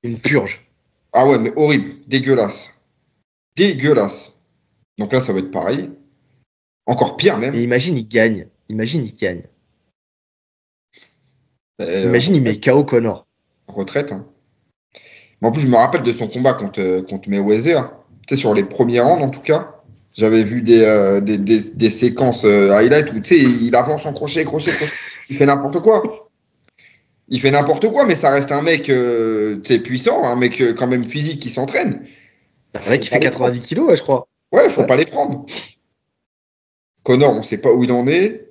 une purge. Ah ouais, mais horrible, dégueulasse, dégueulasse. Donc là, ça va être pareil, encore pire Et même. imagine, il gagne. Imagine, il gagne. Imagine, il met Retraite, KO Connor. retraite. Hein. Mais en plus, je me rappelle de son combat contre Mayweather. Tu sais, sur les premiers rounds en tout cas. J'avais vu des séquences highlight où tu sais, il avance en crochet, crochet, crochet. Il fait n'importe quoi. Il fait n'importe quoi, mais ça reste un mec puissant, un mec quand même physique qui s'entraîne. Un mec Faut qui pas fait les 90 prendre. kilos, ouais, je crois. Ouais, faut Ouais. pas les prendre. Connor, on sait pas où il en est.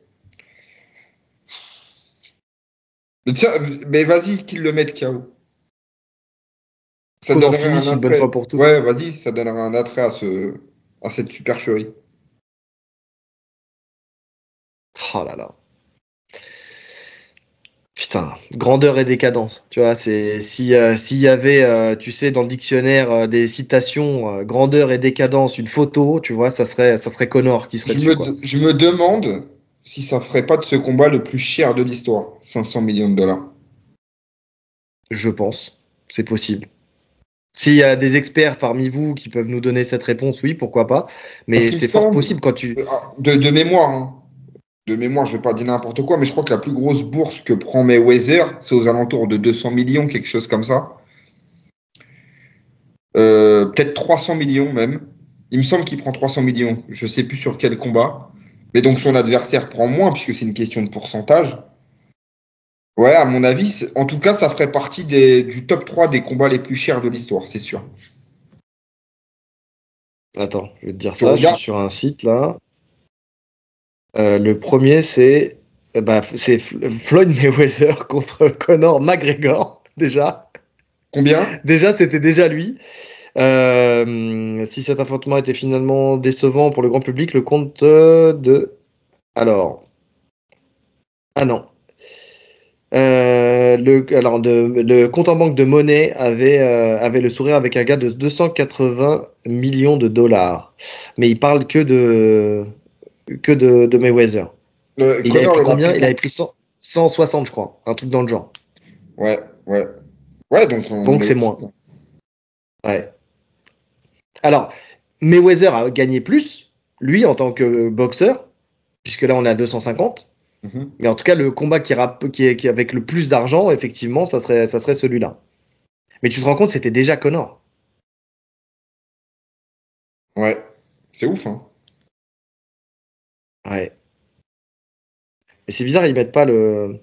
Mais tiens, mais vas-y, qu'il le mette KO. Ça Connor donnerait un finisse une bonne fois attrait. pour toutes. Ouais, vas-y, ça donnerait un attrait à cette supercherie. Oh là là. Putain, grandeur et décadence. Tu vois, c'est si s'il y avait, tu sais, dans le dictionnaire des citations grandeur et décadence, une photo, tu vois, ça serait Connor qui serait dessus, quoi. Je me demande. si ça ferait pas de ce combat le plus cher de l'histoire, 500 millions de dollars. Je pense, c'est possible. S'il y a des experts parmi vous qui peuvent nous donner cette réponse, oui, pourquoi pas. Mais c'est fort possible quand tu... De mémoire, hein. De mémoire, je ne vais pas dire n'importe quoi, mais je crois que la plus grosse bourse que prend Mayweather, c'est aux alentours de 200 millions, quelque chose comme ça. Peut-être 300 millions même. Il me semble qu'il prend 300 millions. Je ne sais plus sur quel combat. Mais donc son adversaire prend moins, puisque c'est une question de pourcentage. Ouais, à mon avis, en tout cas, ça ferait partie du top 3 des combats les plus chers de l'histoire, c'est sûr. Attends, je vais te dire ça, je suis sur un site là. Le premier, c'est Floyd Mayweather contre Conor McGregor, déjà. Combien ? Déjà, c'était déjà lui. Si cet affrontement était finalement décevant pour le grand public, le compte de... Alors... Ah non. Le compte en banque de monnaie avait le sourire avec un gars de 280 millions de dollars. Mais il parle que de Mayweather. Il avait pris combien ? Il avait pris 160, je crois. Un truc dans le genre. Ouais. Ouais, donc c'est moins. Ouais. Alors, Mayweather a gagné plus, lui, en tant que boxeur, puisque là, on est à 250. Mais en tout cas, le combat qui est avec le plus d'argent, effectivement, ça serait celui-là. Mais tu te rends compte, c'était déjà Conor. Ouais, c'est ouf, hein. Ouais. Mais c'est bizarre, ils mettent pas le...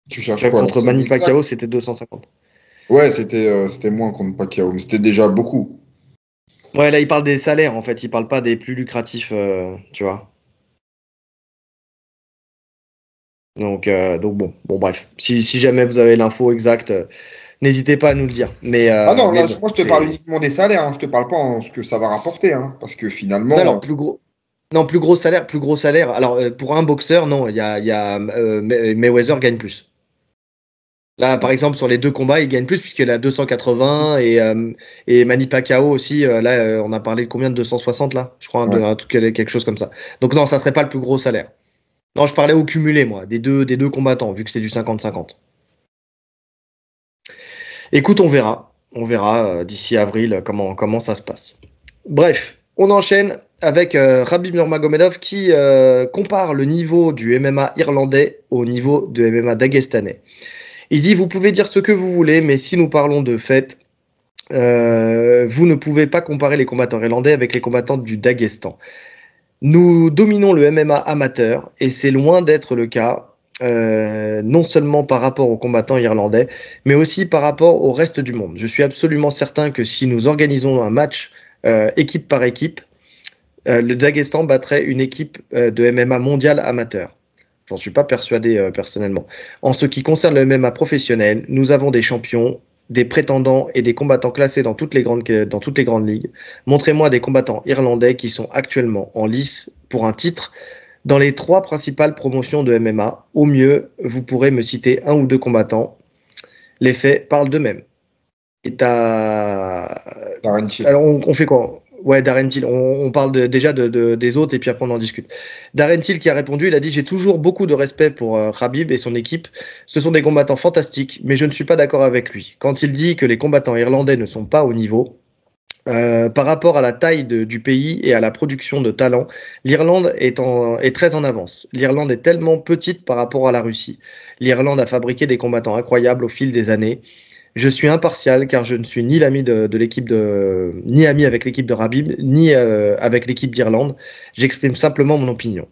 Tu cherches quoi ? Contre Manny Pacquiao, c'était 250. Ouais, c'était moins contre Pacquiao, mais c'était déjà beaucoup. Ouais, là, il parle des salaires, en fait. Il parle pas des plus lucratifs, tu vois. Donc bon, bref. Si jamais vous avez l'info exacte, n'hésitez pas à nous le dire. Mais, non, mais là, bon, moi, je te parle uniquement des salaires. Hein. Je te parle pas en ce que ça va rapporter. Hein, parce que finalement... plus gros salaire. Alors, pour un boxeur, non, Mayweather gagne plus. Là, par exemple, sur les deux combats, il gagne plus puisqu'il a 280 et Manny Pacquiao aussi. Là, on a parlé de combien de 260 là ? Je crois quelque chose comme ça. Donc non, ça serait pas le plus gros salaire. Non, je parlais au cumulé, moi, des deux combattants, vu que c'est du 50-50. Écoute, on verra d'ici avril comment ça se passe. Bref, on enchaîne avec Khabib Nurmagomedov qui compare le niveau du MMA irlandais au niveau du MMA daguestanais. Il dit, vous pouvez dire ce que vous voulez, mais si nous parlons de fait, vous ne pouvez pas comparer les combattants irlandais avec les combattants du Daghestan. Nous dominons le MMA amateur, et c'est loin d'être le cas, non seulement par rapport aux combattants irlandais, mais aussi par rapport au reste du monde. Je suis absolument certain que si nous organisons un match équipe par équipe, le Daghestan battrait une équipe de MMA mondiale amateur. J'en suis pas persuadé personnellement. En ce qui concerne le MMA professionnel, nous avons des champions, des prétendants et des combattants classés dans toutes les grandes ligues. Montrez-moi des combattants irlandais qui sont actuellement en lice pour un titre dans les 3 principales promotions de MMA. Au mieux, vous pourrez me citer 1 ou 2 combattants. Les faits parlent d'eux-mêmes. Et alors, on fait quoi ? Ouais, Darren Till. On parle déjà des autres et puis après on en discute. Darren Till qui a répondu, il a dit « J'ai toujours beaucoup de respect pour Khabib et son équipe. Ce sont des combattants fantastiques, mais je ne suis pas d'accord avec lui. Quand il dit que les combattants irlandais ne sont pas au niveau, par rapport à la taille du pays et à la production de talent, l'Irlande est très en avance. L'Irlande est tellement petite par rapport à la Russie. L'Irlande a fabriqué des combattants incroyables au fil des années. Je suis impartial car je ne suis ni l'ami ni ami avec l'équipe de Khabib, ni avec l'équipe d'Irlande. J'exprime simplement mon opinion. »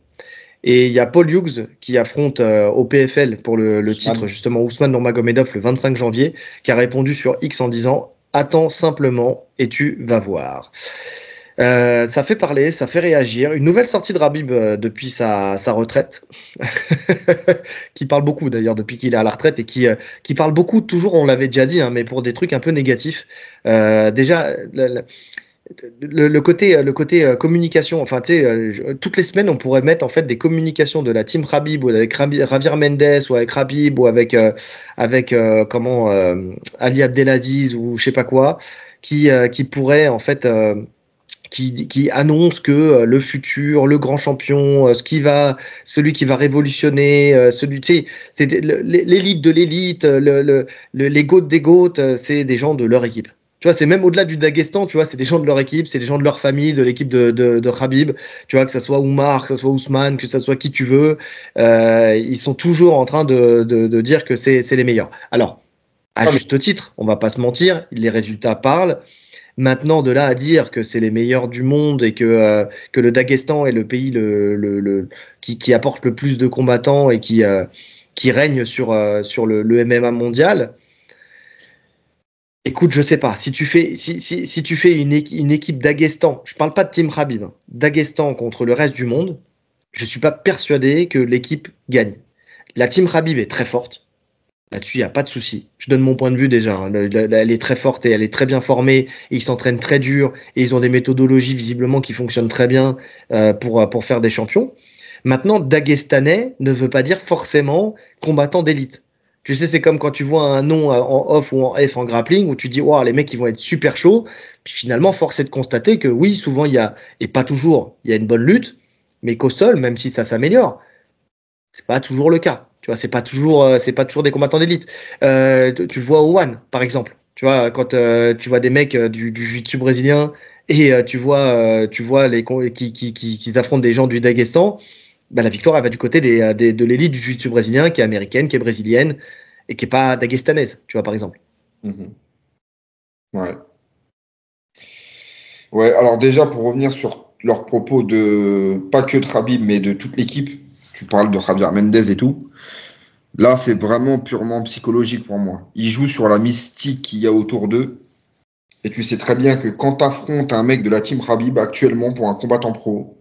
Et il y a Paul Hughes qui affronte au PFL pour le titre justement Ousmane Nurmagomedov le 25 janvier, qui a répondu sur X en disant « Attends simplement et tu vas voir ». Ça fait parler, ça fait réagir. Une nouvelle sortie de Khabib depuis sa retraite, qui parle beaucoup d'ailleurs depuis qu'il est à la retraite et qui parle beaucoup, toujours, on l'avait déjà dit, hein, mais pour des trucs un peu négatifs. Déjà, le côté communication, enfin, tu sais, toutes les semaines, on pourrait mettre en fait des communications de la team Khabib ou avec Javier Mendes ou avec Khabib ou avec Ali Abdelaziz ou je sais pas quoi, qui pourrait en fait qui annonce que le futur, le grand champion, celui qui va révolutionner, c'est l'élite de l'élite, les goats des goats, c'est des gens de leur équipe. Tu vois, c'est même au-delà du Daghestan, tu vois, c'est des gens de leur équipe, c'est des gens de leur famille, de l'équipe de Khabib, tu vois, que ça soit Oumar, que ça soit Ousmane, que ça soit qui tu veux, ils sont toujours en train de dire que c'est les meilleurs. Alors, à juste titre, on va pas se mentir, les résultats parlent. Maintenant, de là à dire que c'est les meilleurs du monde et que le Daghestan est le pays qui apporte le plus de combattants et qui règne sur le MMA mondial, écoute, je sais pas. Si tu fais une équipe Daghestan, je parle pas de Team Khabib, hein, Daghestan contre le reste du monde, je suis pas persuadé que l'équipe gagne. La Team Khabib est très forte. Là-dessus, il n'y a pas de souci. Je donne mon point de vue déjà. Hein. Elle est très forte et elle est très bien formée. Et ils s'entraînent très dur. Et ils ont des méthodologies visiblement qui fonctionnent très bien pour faire des champions. Maintenant, Dagestanais ne veut pas dire forcément combattant d'élite. Tu sais, c'est comme quand tu vois un nom en off ou en F en grappling où tu dis, wow, les mecs, ils vont être super chauds. Puis finalement, force est de constater que oui, souvent, il y a, et pas toujours, il y a une bonne lutte, mais qu'au sol, même si ça s'améliore, c'est pas toujours le cas. Tu vois, c'est pas toujours des combattants d'élite. Tu le vois au One, par exemple. Tu vois, quand tu vois des mecs du jiu-jitsu brésilien et tu vois qui affrontent des gens du Daghestan, bah, la victoire elle va du côté de l'élite du jiu-jitsu brésilien qui est américaine, qui est brésilienne et qui est pas daghestanaise. Tu vois, par exemple. Mmh. Ouais. Ouais. Alors déjà pour revenir sur leurs propos de pas que de Khabib mais de toute l'équipe. Tu parles de Javier Mendez et tout. Là, c'est vraiment purement psychologique pour moi. Ils jouent sur la mystique qu'il y a autour d'eux. Et tu sais très bien que quand tu affrontes un mec de la team Khabib actuellement pour un combattant pro,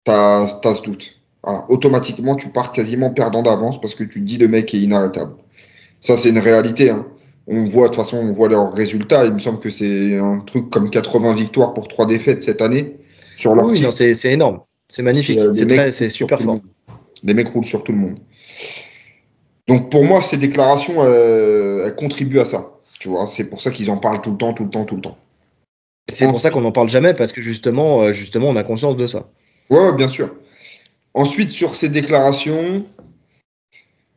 t'as ce doute. Voilà. Automatiquement, tu pars quasiment perdant d'avance parce que tu te dis le mec est inarrêtable. Ça, c'est une réalité. Hein. De toute façon, on voit leurs résultats. Il me semble que c'est un truc comme 80 victoires pour 3 défaites cette année sur leur Oui, team. non, c'est énorme. C'est magnifique. C'est super fort. Les mecs roulent sur tout le monde. Donc pour moi, ces déclarations, elles contribuent à ça. Tu vois, c'est pour ça qu'ils en parlent tout le temps. C'est pour ça qu'on n'en parle jamais, parce que justement, on a conscience de ça. Ouais, bien sûr. Ensuite, sur ces déclarations,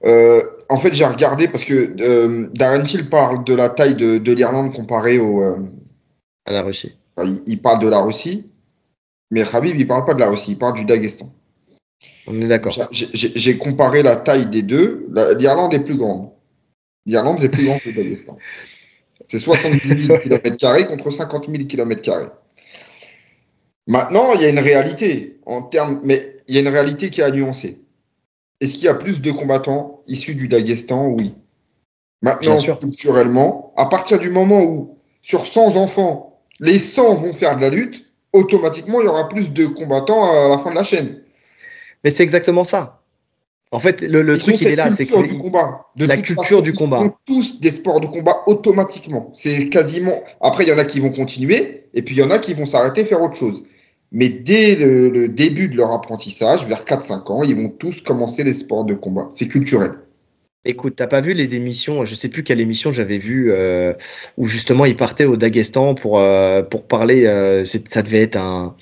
en fait, j'ai regardé parce que Darren Till parle de la taille de l'Irlande comparée à la Russie. Il parle de la Russie, mais Khabib, il parle pas de la Russie, il parle du Daghestan. On est d'accord. J'ai comparé la taille des deux. L'Irlande est plus grande. L'Irlande est plus grande que le Daghestan. C'est 70 000 km² contre 50 000 km². Maintenant, il y a une réalité mais il y a une réalité qui est à nuancer. Est-ce qu'il y a plus de combattants issus du Daghestan? Oui. Maintenant, culturellement, à partir du moment où, sur 100 enfants, les 100 vont faire de la lutte, automatiquement, il y aura plus de combattants à la fin de la chaîne. Mais c'est exactement ça. En fait, le truc, il est là. C'est du combat. La culture du combat. Ils font tous des sports de combat automatiquement. C'est quasiment. Après, il y en a qui vont continuer, et puis il y en a qui vont s'arrêter, faire autre chose. Mais dès le début de leur apprentissage, vers 4-5 ans, ils vont tous commencer les sports de combat. C'est culturel. Écoute, t'as pas vu les émissions, je sais plus quelle émission j'avais vu, où justement ils partaient au Daghestan pour parler, ça devait être un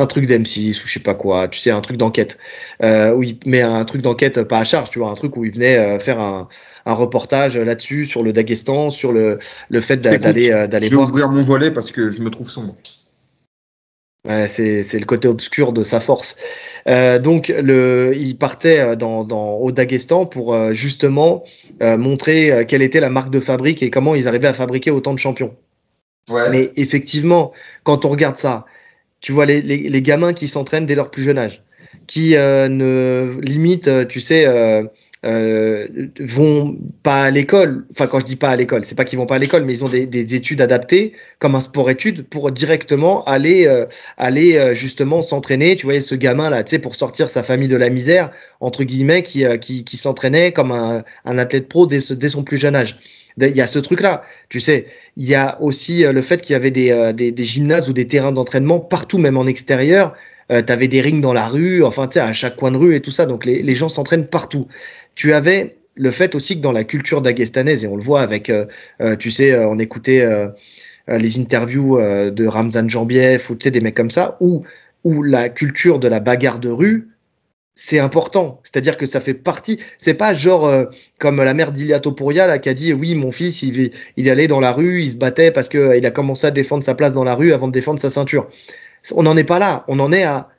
truc d'M6 ou je sais pas quoi, tu sais, un truc d'enquête. Oui, mais un truc d'enquête pas à charge, tu vois, un truc où ils venaient faire un reportage là-dessus, sur le Daghestan, sur le fait d'aller voir. Je vais ouvrir mon volet parce que je me trouve sombre. Ouais, c'est le côté obscur de sa force. Donc, il partait au Daghestan pour justement montrer quelle était la marque de fabrique et comment ils arrivaient à fabriquer autant de champions. Ouais. Mais effectivement, quand on regarde ça, tu vois les gamins qui s'entraînent dès leur plus jeune âge, qui ne limite, tu sais, vont pas à l'école. Enfin, quand je dis pas à l'école, c'est pas qu'ils vont pas à l'école, mais ils ont des études adaptées comme un sport-études pour directement aller justement s'entraîner. Tu vois, ce gamin là, tu sais, pour sortir sa famille de la misère entre guillemets, qui s'entraînait comme un athlète pro dès son plus jeune âge. Il y a ce truc-là, tu sais. Il y a aussi le fait qu'il y avait des gymnases ou des terrains d'entraînement partout, même en extérieur. Tu avais des rings dans la rue, enfin, tu sais, à chaque coin de rue et tout ça. Donc, les gens s'entraînent partout. Tu avais le fait aussi que dans la culture daghestanaise, et on le voit avec, tu sais, on écoutait les interviews de Ramzan Jambiev ou des mecs comme ça, où la culture de la bagarre de rue, c'est important. C'est-à-dire que ça fait partie. C'est pas genre comme la mère d'Ilia Topuria là, qui a dit oui, mon fils, il allait dans la rue, il se battait parce qu'il a commencé à défendre sa place dans la rue avant de défendre sa ceinture. On n'en est pas là. On en est à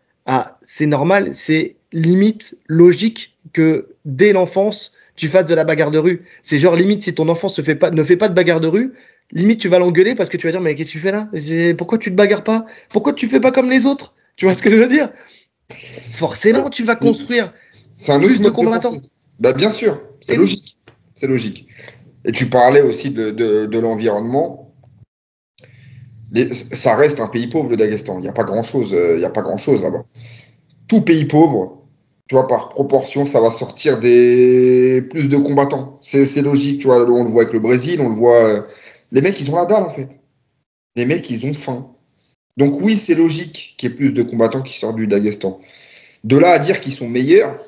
c'est normal, c'est limite logique que dès l'enfance, tu fasses de la bagarre de rue. C'est genre limite si ton enfant ne fait pas de bagarre de rue, limite tu vas l'engueuler parce que tu vas dire mais qu'est-ce que tu fais là? Pourquoi tu te bagarres pas? Pourquoi tu fais pas comme les autres? Tu vois ce que je veux dire? Forcément, tu vas construire plus de combattants. Bah, bien sûr, c'est logique. C'est logique. Et tu parlais aussi de l'environnement. Ça reste un pays pauvre, le Daghestan. Il n'y a pas grand-chose là-bas. Tout pays pauvre, tu vois, par proportion, ça va sortir plus de combattants. C'est logique, tu vois. On le voit avec le Brésil, on le voit. Les mecs, ils ont la dalle, en fait. Les mecs, ils ont faim. Donc oui, c'est logique qu'il y ait plus de combattants qui sortent du Daghestan. De là à dire qu'ils sont meilleurs,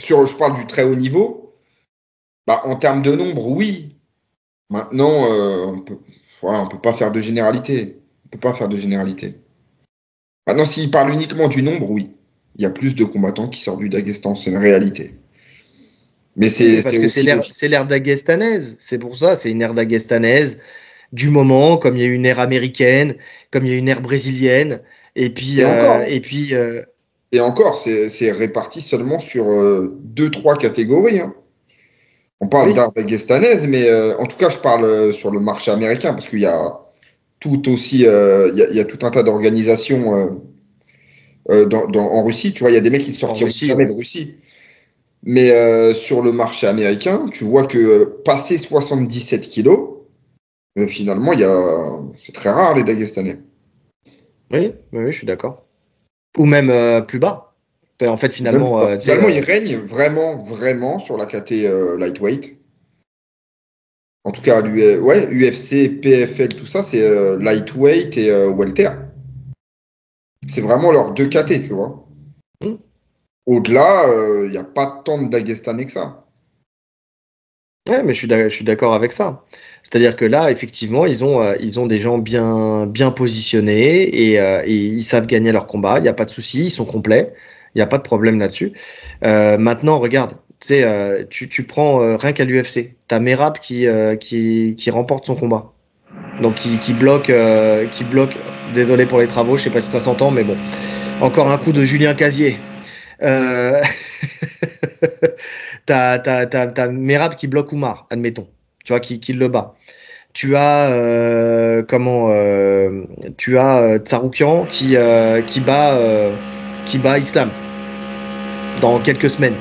je parle du très haut niveau, bah, en termes de nombre, oui. Maintenant, on peut pas faire de généralité. On peut pas faire de généralité. Maintenant, s'il parle uniquement du nombre, oui. Il y a plus de combattants qui sortent du Daghestan, c'est une réalité. Mais parce que c'est l'ère daghestanaise. C'est pour ça, c'est une ère daghestanaise du moment, comme il y a eu une ère américaine, comme il y a eu une ère brésilienne, et puis et encore, c'est réparti seulement sur 2-3 catégories. Hein. On parle d'art daghestanaise, mais en tout cas, je parle sur le marché américain parce qu'il y a tout aussi, il y a tout un tas d'organisations en Russie. Tu vois, il y a des mecs qui ne sortiront jamais de Russie. Mais sur le marché américain, tu vois que passer 77 kilos, finalement, c'est très rare les Dagestanais. Oui, je suis d'accord. Ou même plus bas. En fait, finalement, ils règnent vraiment, vraiment sur la KT lightweight. En tout cas, UFC, PFL, tout ça, c'est lightweight et welter. C'est vraiment leurs 2 KT, tu vois. Au-delà, il n'y a pas tant de Dagestanais que ça. Ouais, mais je suis d'accord avec ça. C'est-à-dire que là, effectivement, ils ont des gens bien positionnés et ils savent gagner leur combat. Il n'y a pas de souci, ils sont complets. Il n'y a pas de problème là-dessus. Maintenant, regarde, tu prends rien qu'à l'UFC. T'as Merab qui remporte son combat. Donc qui bloque. Désolé pour les travaux, je sais pas si ça s'entend, mais bon. Encore un coup de Julien Casier. T'as Merab qui bloque Oumar, admettons. Tu vois, qui le bat. Tu as Tsaroukian qui bat Islam dans quelques semaines.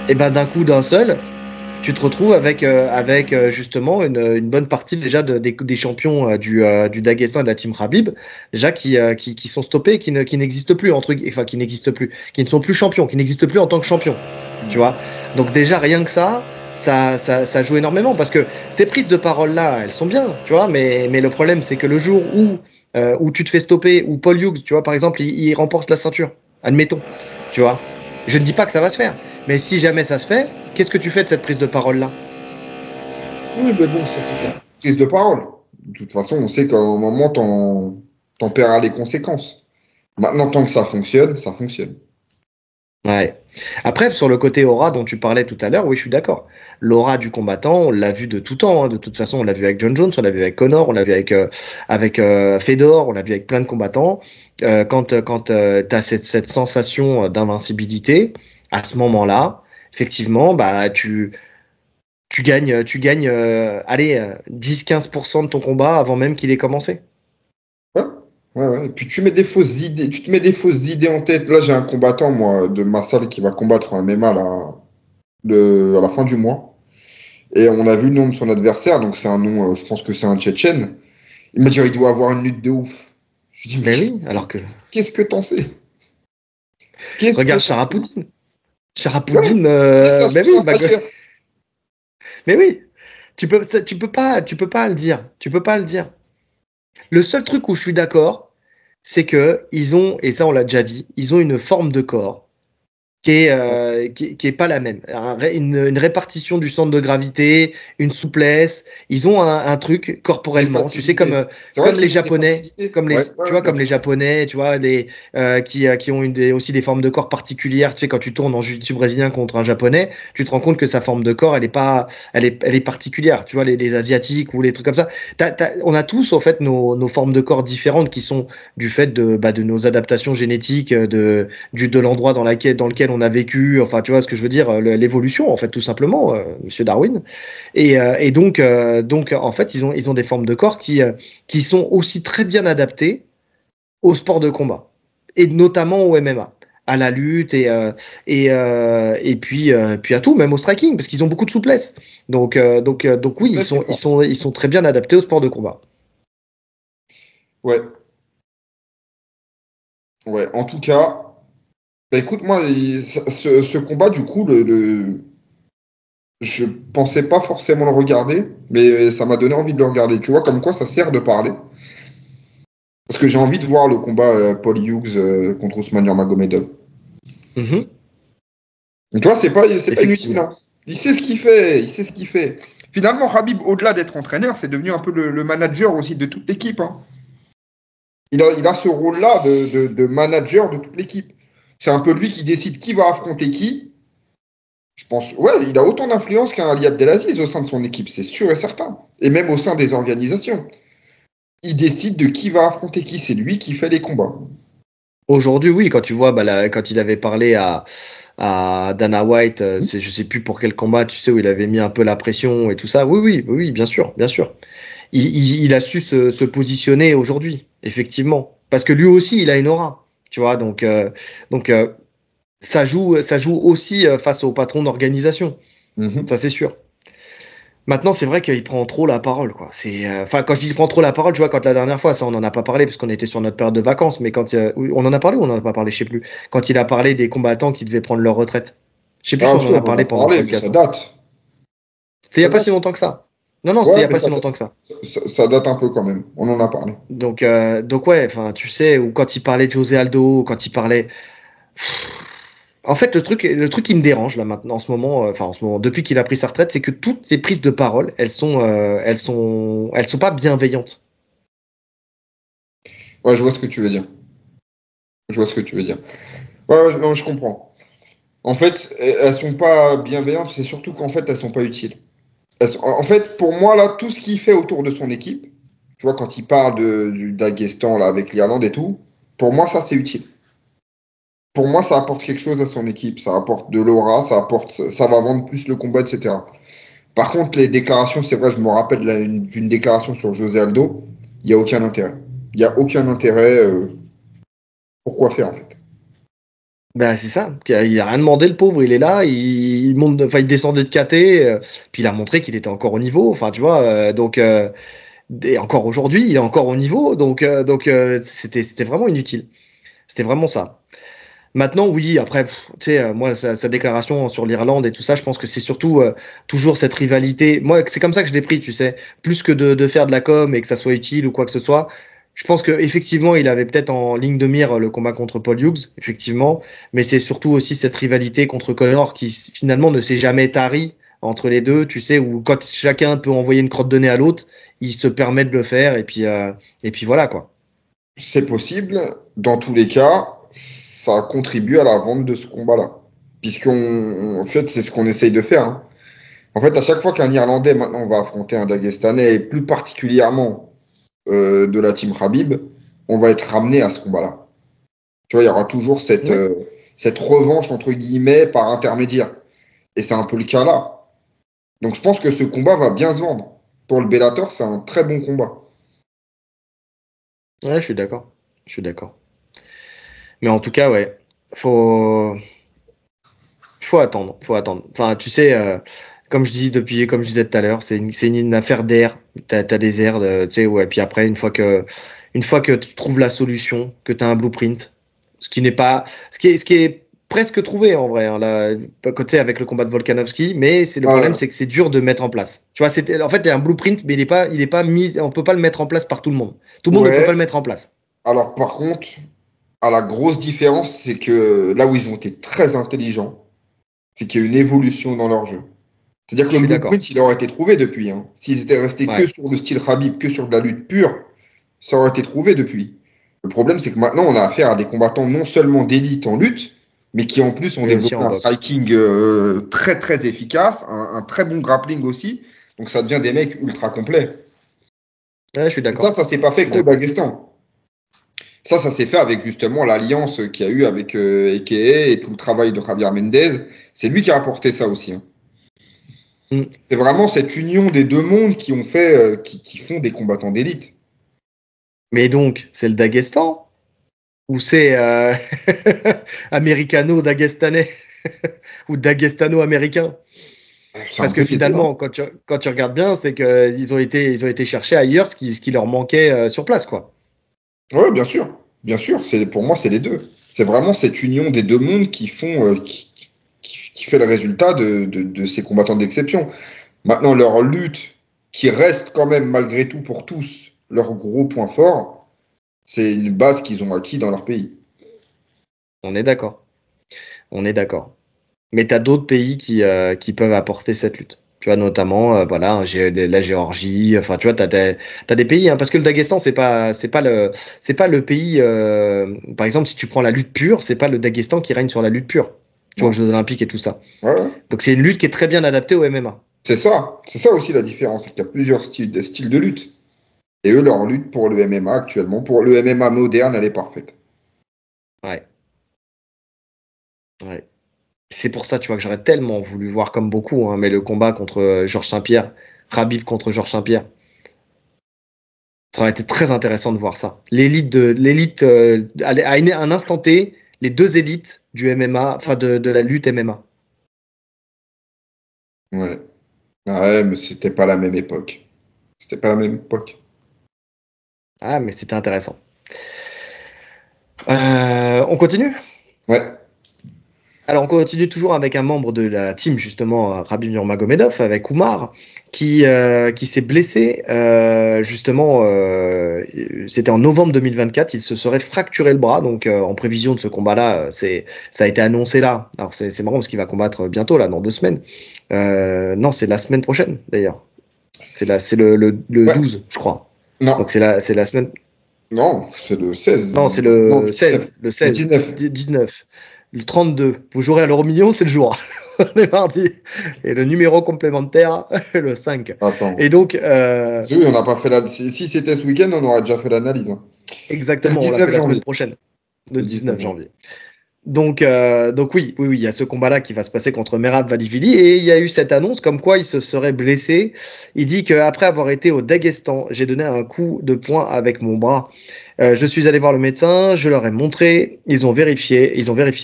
Et ben d'un coup d'un seul, tu te retrouves avec justement une bonne partie déjà des champions du Daghestan et de la team Khabib, déjà qui sont stoppés, qui n'existent plus qui ne sont plus champions, qui n'existent plus en tant que champions. Tu vois. Donc déjà rien que ça joue énormément parce que ces prises de parole là, elles sont bien, tu vois. Mais le problème c'est que le jour où tu te fais stopper, où Paul Hughes, tu vois, par exemple, il remporte la ceinture, admettons, tu vois. Je ne dis pas que ça va se faire, mais si jamais ça se fait, qu'est-ce que tu fais de cette prise de parole-là? Oui, mais bon, ça c'est une prise de parole. De toute façon, on sait qu'à un moment, t'en paieras les conséquences. Maintenant, tant que ça fonctionne, ça fonctionne. Ouais. Après, sur le côté aura dont tu parlais tout à l'heure, oui, je suis d'accord. L'aura du combattant, on l'a vu de tout temps. Hein. De toute façon, on l'a vu avec John Jones, on l'a vu avec Conor, on l'a vu avec Fedor, on l'a vu avec plein de combattants. Quand tu as cette sensation d'invincibilité, à ce moment-là, effectivement, bah, tu gagnes, allez, 10-15% de ton combat avant même qu'il ait commencé. Ouais. Et puis tu te mets des fausses idées en tête. Là, j'ai un combattant, moi, de ma salle qui va combattre un MMA à la fin du mois. Et on a vu le nom de son adversaire, donc c'est un nom, je pense que c'est un Tchétchène. Il m'a dit, il doit avoir une lutte de ouf. Je dis, mais oui, alors que. Qu'est-ce que t'en sais? Regarde Charapoutine. Charapoutine, mais oui, mais oui, tu peux pas le dire. Tu peux pas le dire. Le seul truc où je suis d'accord, c'est que ils ont, et ça on l'a déjà dit, ils ont une forme de corps qui est pas la même. Une répartition du centre de gravité, une souplesse. Ils ont un truc corporellement. Tu sais, comme les Japonais, comme les Japonais, tu vois, qui ont aussi des formes de corps particulières. Tu sais, quand tu tournes en jiu-jitsu brésilien contre un Japonais, tu te rends compte que sa forme de corps, elle est particulière. Tu vois, les Asiatiques ou les trucs comme ça. On a tous, en fait, nos formes de corps différentes qui sont du fait de nos adaptations génétiques, de l'endroit dans lequel on a vécu, enfin tu vois ce que je veux dire, l'évolution en fait tout simplement, Monsieur Darwin. Et donc en fait ils ont des formes de corps qui sont aussi très bien adaptées au sport de combat et notamment au MMA, à la lutte et puis à tout, même au striking parce qu'ils ont beaucoup de souplesse. Donc oui ils sont très bien adaptés au sport de combat. Ouais. Ouais. En tout cas. Bah écoute, moi, ce combat, du coup, je pensais pas forcément le regarder, mais ça m'a donné envie de le regarder. Tu vois, comme quoi ça sert de parler. Parce que j'ai envie de voir le combat Paul Hughes contre Ousmane Nurmagomedov. Mm-hmm. Tu vois, c'est pas inutile. Hein. Il sait ce qu'il fait, il sait ce qu'il fait. Finalement, Khabib, au-delà d'être entraîneur, c'est devenu un peu le manager aussi de toute l'équipe. Hein. Il a ce rôle-là de manager de toute l'équipe. C'est un peu lui qui décide qui va affronter qui. Je pense, ouais, il a autant d'influence qu'un Ali Abdelaziz au sein de son équipe, c'est sûr et certain. Et même au sein des organisations. Il décide de qui va affronter qui, c'est lui qui fait les combats. Aujourd'hui, oui, quand tu vois, quand il avait parlé à Dana White, je sais plus pour quel combat, tu sais, où il avait mis un peu la pression et tout ça. Oui, bien sûr, bien sûr. Il a su se positionner aujourd'hui, effectivement. Parce que lui aussi, il a une aura, tu vois, donc ça joue aussi face au patron d'organisation. Ça, c'est sûr. Maintenant, c'est vrai qu'il prend trop la parole, quoi. Enfin, quand je dis il prend trop la parole, tu vois, quand la dernière fois, ça, on n'en a pas parlé parce qu'on était sur notre période de vacances, mais on en a parlé ou on n'en a pas parlé, je sais plus. Quand il a parlé des combattants qui devaient prendre leur retraite. Je sais plus si on en a parlé pendant le podcast. Ça date. C'était il n'y a pas si longtemps que ça. Non, c'était il n'y a pas si longtemps que ça. Ça date un peu quand même. On en a parlé. Donc ouais, enfin, tu sais, ou quand il parlait de José Aldo, ou quand il parlait. En fait, le truc qui me dérange là maintenant, en ce moment, depuis qu'il a pris sa retraite, c'est que toutes ses prises de parole, elles sont pas bienveillantes. Ouais, je vois ce que tu veux dire. Ouais, non, je comprends. En fait, elles sont pas bienveillantes, c'est surtout qu'en fait, elles sont pas utiles. En fait, pour moi, là, tout ce qu'il fait autour de son équipe, tu vois, quand il parle du Daghestan là, avec l'Irlande et tout, pour moi, ça, c'est utile. Pour moi, ça apporte quelque chose à son équipe. Ça apporte de l'aura, ça va vendre plus le combat, etc. Par contre, les déclarations, c'est vrai, je me rappelle d'une déclaration sur José Aldo, il n'y a aucun intérêt. Il n'y a aucun intérêt. Pourquoi faire, en fait? Ben, c'est ça. Il a rien demandé, le pauvre. Il est là, il monte, enfin, il descendait de KT, puis il a montré qu'il était encore au niveau. Enfin, tu vois, et encore aujourd'hui, il est encore au niveau. C'était vraiment inutile. C'était vraiment ça. Maintenant, oui, après, tu sais, moi, sa déclaration sur l'Irlande et tout ça, je pense que c'est surtout toujours cette rivalité. Moi, c'est comme ça que je l'ai pris, tu sais. Plus que de faire de la com et que ça soit utile ou quoi que ce soit. Je pense qu'effectivement, il avait peut-être en ligne de mire le combat contre Paul Hughes, effectivement. Mais c'est surtout aussi cette rivalité contre Conor qui finalement ne s'est jamais tarie entre les deux, tu sais, où quand chacun peut envoyer une crotte de nez à l'autre, il se permet de le faire et puis voilà, quoi. C'est possible. Dans tous les cas, ça contribue à la vente de ce combat-là. En fait, c'est ce qu'on essaye de faire. Hein. En fait, à chaque fois qu'un Irlandais maintenant va affronter un Dagestanais, et plus particulièrement de la team Khabib, on va être ramené à ce combat-là. Tu vois, il y aura toujours cette revanche, entre guillemets, par intermédiaire. Et c'est un peu le cas là. Donc je pense que ce combat va bien se vendre. Pour le Bellator, c'est un très bon combat. Ouais, je suis d'accord. Je suis d'accord. Mais en tout cas, ouais, faut, faut attendre, faut attendre. Enfin, tu sais, comme je disais tout à l'heure, c'est une affaire d'air. T'as des airs, tu sais, ouais. Puis après, une fois que tu trouves la solution, que tu as un blueprint, ce qui est presque trouvé en vrai, hein, là, côté avec le combat de Volkanovski, mais le problème, c'est que c'est dur de mettre en place. Tu vois, en fait, il y a un blueprint, mais il est pas mis, on peut pas le mettre en place par tout le monde. Tout le monde ne peut pas le mettre en place. Alors par contre, à la grosse différence, c'est que là où ils ont été très intelligents, c'est qu'il y a une évolution dans leur jeu. C'est-à-dire que Je le suis d'accord. blueprint, il aurait été trouvé depuis. Hein. S'ils étaient restés que Ouais. sur le style Khabib, que sur de la lutte pure, ça aurait été trouvé depuis. Le problème, c'est que maintenant, on a affaire à des combattants non seulement d'élite en lutte, mais qui en plus ont Mais aussi développé en un boxe. striking très très efficace, un très bon grappling aussi. Donc ça devient des mecs ultra complets. Ouais, je suis Et ça d'accord. s'est pas Je fait suis qu'au d'accord. Daghestan. Ça s'est fait avec justement l'alliance qu'il y a eu avec Eke et tout le travail de Javier Mendez. C'est lui qui a apporté ça aussi. Hein. Mm. C'est vraiment cette union des deux mondes qui ont fait, qui font des combattants d'élite. Mais donc, c'est le Daghestan ou c'est américano-dagestanais ou daghestano-américain? C'est un Parce que peu les deux. Hein. finalement, quand tu regardes bien, c'est qu'ils ils ont été chercher ailleurs ce qui leur manquait sur place, quoi. Oui, bien sûr. Bien sûr, pour moi, c'est les deux. C'est vraiment cette union des deux mondes qui font, qui fait le résultat de ces combattants d'exception. Maintenant, leur lutte, qui reste quand même malgré tout pour tous leur gros point fort, c'est une base qu'ils ont acquis dans leur pays. On est d'accord. On est d'accord. Mais tu as d'autres pays qui peuvent apporter cette lutte. Tu vois, notamment, voilà, la Géorgie, enfin, tu vois, t'as des pays, hein, parce que le Daghestan, c'est pas le pays, par exemple, si tu prends la lutte pure, c'est pas le Daghestan qui règne sur la lutte pure, tu vois, aux Non? Jeux Olympiques et tout ça. Ouais, ouais. Donc, c'est une lutte qui est très bien adaptée au MMA. C'est ça aussi la différence, c'est qu'il y a plusieurs styles, des styles de lutte. Et eux, leur lutte pour le MMA actuellement, pour le MMA moderne, elle est parfaite. Ouais, ouais. C'est pour ça, tu vois, que j'aurais tellement voulu voir comme beaucoup, hein, mais le combat contre Georges Saint-Pierre, Khabib contre Georges Saint-Pierre. Ça aurait été très intéressant de voir ça. L'élite un instant T, les deux élites du MMA, enfin de la lutte MMA. Ouais. Ouais, mais c'était pas la même époque. C'était pas la même époque. Ah, mais c'était intéressant. On continue? Ouais. Alors, on continue toujours avec un membre de la team, justement, Rabib Nurmagomedov, avec Oumar, qui s'est blessé, justement, c'était en novembre 2024, il se serait fracturé le bras, donc en prévision de ce combat-là, ça a été annoncé là. Alors, c'est marrant parce qu'il va combattre bientôt, là, dans 2 semaines. Non, c'est la semaine prochaine, d'ailleurs. C'est le Ouais. 12, je crois. Donc, Non. c'est la semaine. Non, c'est le Non, c'est 16. Non, le le 19. 16, le Le 16, 19. 19, le 32. Vous jouerez à l'euro million, c'est le jour. On est mardi. Et le numéro complémentaire, le 5. Et Attends. donc, Oui, on n'a pas fait la. Si c'était ce week-end, on aurait déjà fait l'analyse. Hein. C'est le exactement, on l'a 19 fait la semaine janvier. prochaine, le Le 19 19 janvier. janvier. Donc oui, il y a ce combat-là qui va se passer contre Merab Valivili et il y a eu cette annonce comme quoi il se serait blessé. Il dit qu'après avoir été au Daghestan, j'ai donné un coup de poing avec mon bras. Je suis allé voir le médecin, je leur ai montré, ils ont vérifié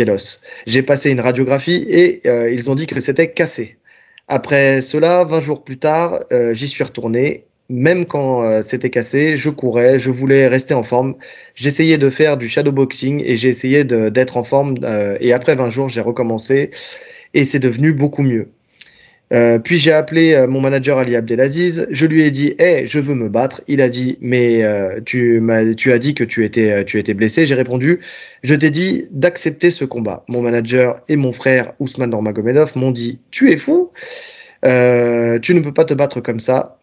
l'os. J'ai passé une radiographie et ils ont dit que c'était cassé. Après cela, 20 jours plus tard, j'y suis retourné. Même quand c'était cassé, je courais, je voulais rester en forme. J'essayais de faire du shadowboxing et j'ai essayé d'être en forme. Et après 20 jours, j'ai recommencé et c'est devenu beaucoup mieux. Puis j'ai appelé mon manager Ali Abdelaziz. Je lui ai dit, hey, je veux me battre. Il a dit, mais tu as dit que tu étais blessé. J'ai répondu, je t'ai dit d'accepter ce combat. Mon manager et mon frère Ousmane Nurmagomedov m'ont dit, tu es fou, tu ne peux pas te battre comme ça.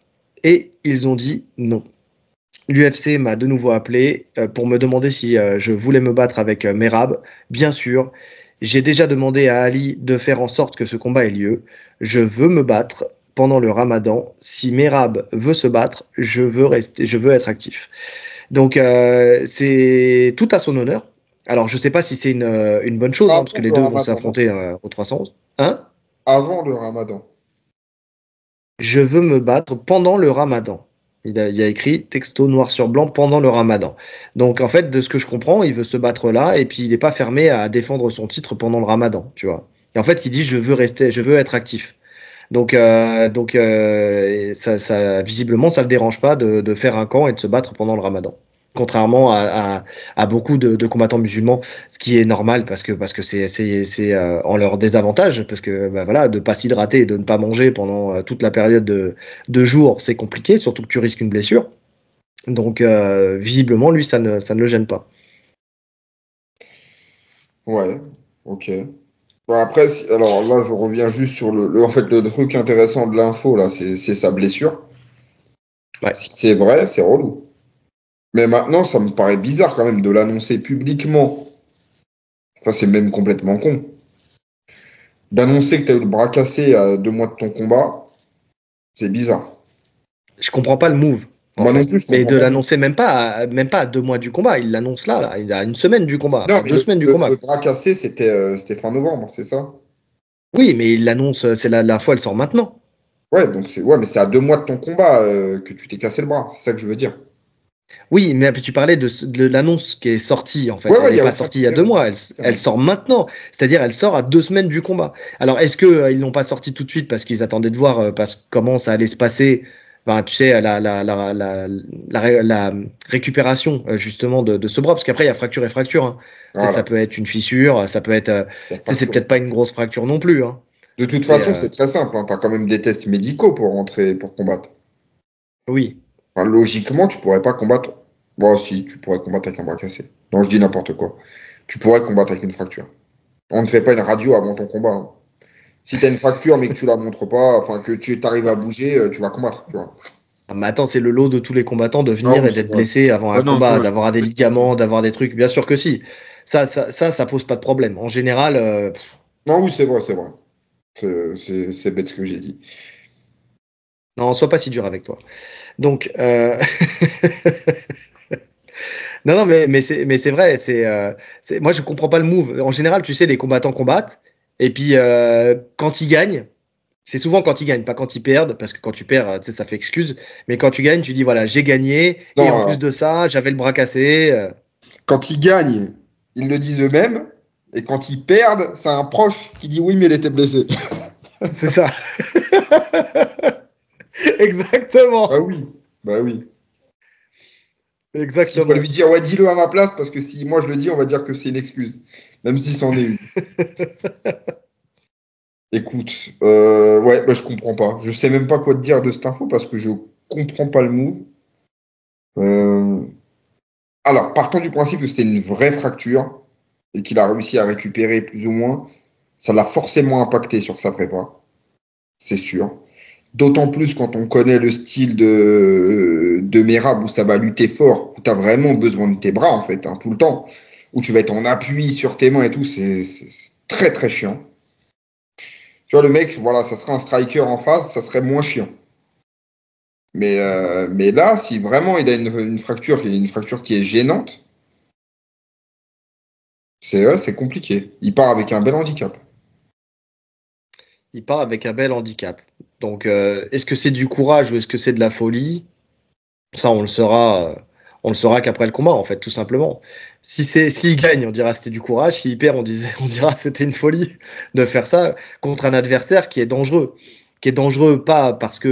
Et ils ont dit non. L'UFC m'a de nouveau appelé pour me demander si je voulais me battre avec Merab. Bien sûr, j'ai déjà demandé à Ali de faire en sorte que ce combat ait lieu. Je veux me battre pendant le Ramadan. Si Merab veut se battre, je veux être actif. Donc c'est tout à son honneur. Alors je sais pas si c'est une bonne chose, hein, parce que Avant les le deux vont ramadan, non? s'affronter au 311. Hein? Avant le ramadan. Je veux me battre pendant le Ramadan. Il a écrit texto noir sur blanc pendant le Ramadan. Donc en fait, de ce que je comprends, il veut se battre là et puis il n'est pas fermé à défendre son titre pendant le Ramadan, tu vois. Et en fait, il dit je veux être actif. Visiblement, ça ne le dérange pas de faire un camp et de se battre pendant le Ramadan. Contrairement à beaucoup de combattants musulmans, ce qui est normal parce que c'est en leur désavantage, parce que bah, voilà, de ne pas s'hydrater et de ne pas manger pendant toute la période de jours, c'est compliqué, surtout que tu risques une blessure. Donc visiblement, lui, ça ne le gêne pas. Ouais, ok. Bon, après, alors là, je reviens juste sur en fait, le truc intéressant de l'info, là, c'est sa blessure. Ouais. Si c'est vrai, c'est relou. Mais maintenant, ça me paraît bizarre quand même de l'annoncer publiquement. Enfin, c'est même complètement con. D'annoncer que tu as eu le bras cassé à 2 mois de ton combat, c'est bizarre. Je comprends pas le move, en Moi non plus, fait. je Mais comprends de pas. l'annoncer même pas à 2 mois du combat. Il l'annonce là. Il a une semaine du combat. Non, Enfin, mais 2 semaines du le combat. bras cassé, c'était fin novembre, c'est ça? Oui, mais il l'annonce, c'est l'info, elle sort maintenant. Ouais, donc ouais, mais c'est à 2 mois de ton combat que tu t'es cassé le bras. C'est ça que je veux dire. Oui, mais tu parlais de l'annonce qui est sortie, en Ouais, fait. Elle ouais, il n'est y a pas aucune sortie il y a deux raison. mois, elle sort maintenant. C'est-à-dire, elle sort à 2 semaines du combat. Alors, est-ce que ils l'ont pas sortie tout de suite parce qu'ils attendaient de voir comment ça allait se passer, enfin, tu sais, la récupération, justement, de ce bras. Parce qu'après, il y a fracture et fracture, hein. Tu sais, ça Voilà, peut être une fissure, ça peut être. la Tu sais, c'est fracture. peut-être pas une grosse fracture non plus, hein. De toute C'est, façon, c'est très simple. Tu as quand même des tests médicaux pour rentrer, pour combattre. oui. Enfin, logiquement, tu pourrais pas combattre. Bon, si, tu pourrais combattre avec un bras cassé. Non, je dis n'importe quoi. Tu pourrais combattre avec une fracture. On ne fait pas une radio avant ton combat, hein. Si tu as une fracture mais que tu la montres pas, enfin que tu arrives à bouger, tu vas combattre, tu vois. Ah, mais attends, c'est le lot de tous les combattants de Ah venir oui, et c'est d'être vrai. blessés avant un Ah non, combat, ça, d'avoir des ligaments, d'avoir des trucs. Bien sûr que si. Ça pose pas de problème. En général, non, oui, c'est vrai, c'est vrai. C'est bête ce que j'ai dit. non, sois pas si dur avec toi. Donc, non, non, mais c'est vrai. Moi, je comprends pas le move. En général, tu sais, les combattants combattent. Et puis, quand ils gagnent, c'est souvent quand ils gagnent, pas quand ils perdent, parce que quand tu perds, tu sais, ça fait excuse. Mais quand tu gagnes, tu dis, voilà, j'ai gagné. Et en Non, plus de ça, j'avais le bras cassé. quand ils gagnent, ils le disent eux-mêmes. Et quand ils perdent, c'est un proche qui dit oui, mais il était blessé. C'est ça. Bah Exactement. oui, bah oui. Parce qu'il doit lui Exactement. dire, ouais, dis-le à ma place, parce que si moi je le dis, on va dire que c'est une excuse. Même si c'en est une. Écoute, ouais, bah, je comprends pas. Je sais même pas quoi te dire de cette info parce que je comprends pas le move. Euh, Alors, partons du principe que c'était une vraie fracture et qu'il a réussi à récupérer plus ou moins, ça l'a forcément impacté sur sa prépa, c'est sûr. D'autant plus quand on connaît le style de Merab où ça va lutter fort, où tu as vraiment besoin de tes bras en fait, hein, tout le temps, où tu vas être en appui sur tes mains et tout, c'est très très chiant. Tu vois, le mec, voilà, ça serait un striker en face, ça serait moins chiant. Mais là, si vraiment il a une fracture, une fracture qui est gênante, c'est compliqué. Il part avec un bel handicap. Il part avec un bel handicap. Donc, est-ce que c'est du courage ou est-ce que c'est de la folie? Ça, on le saura qu'après le combat, en fait, tout simplement. S'il gagne, on dira c'était du courage. S'il perd, on dira c'était une folie de faire ça contre un adversaire qui est dangereux. Qui est dangereux pas parce qu'il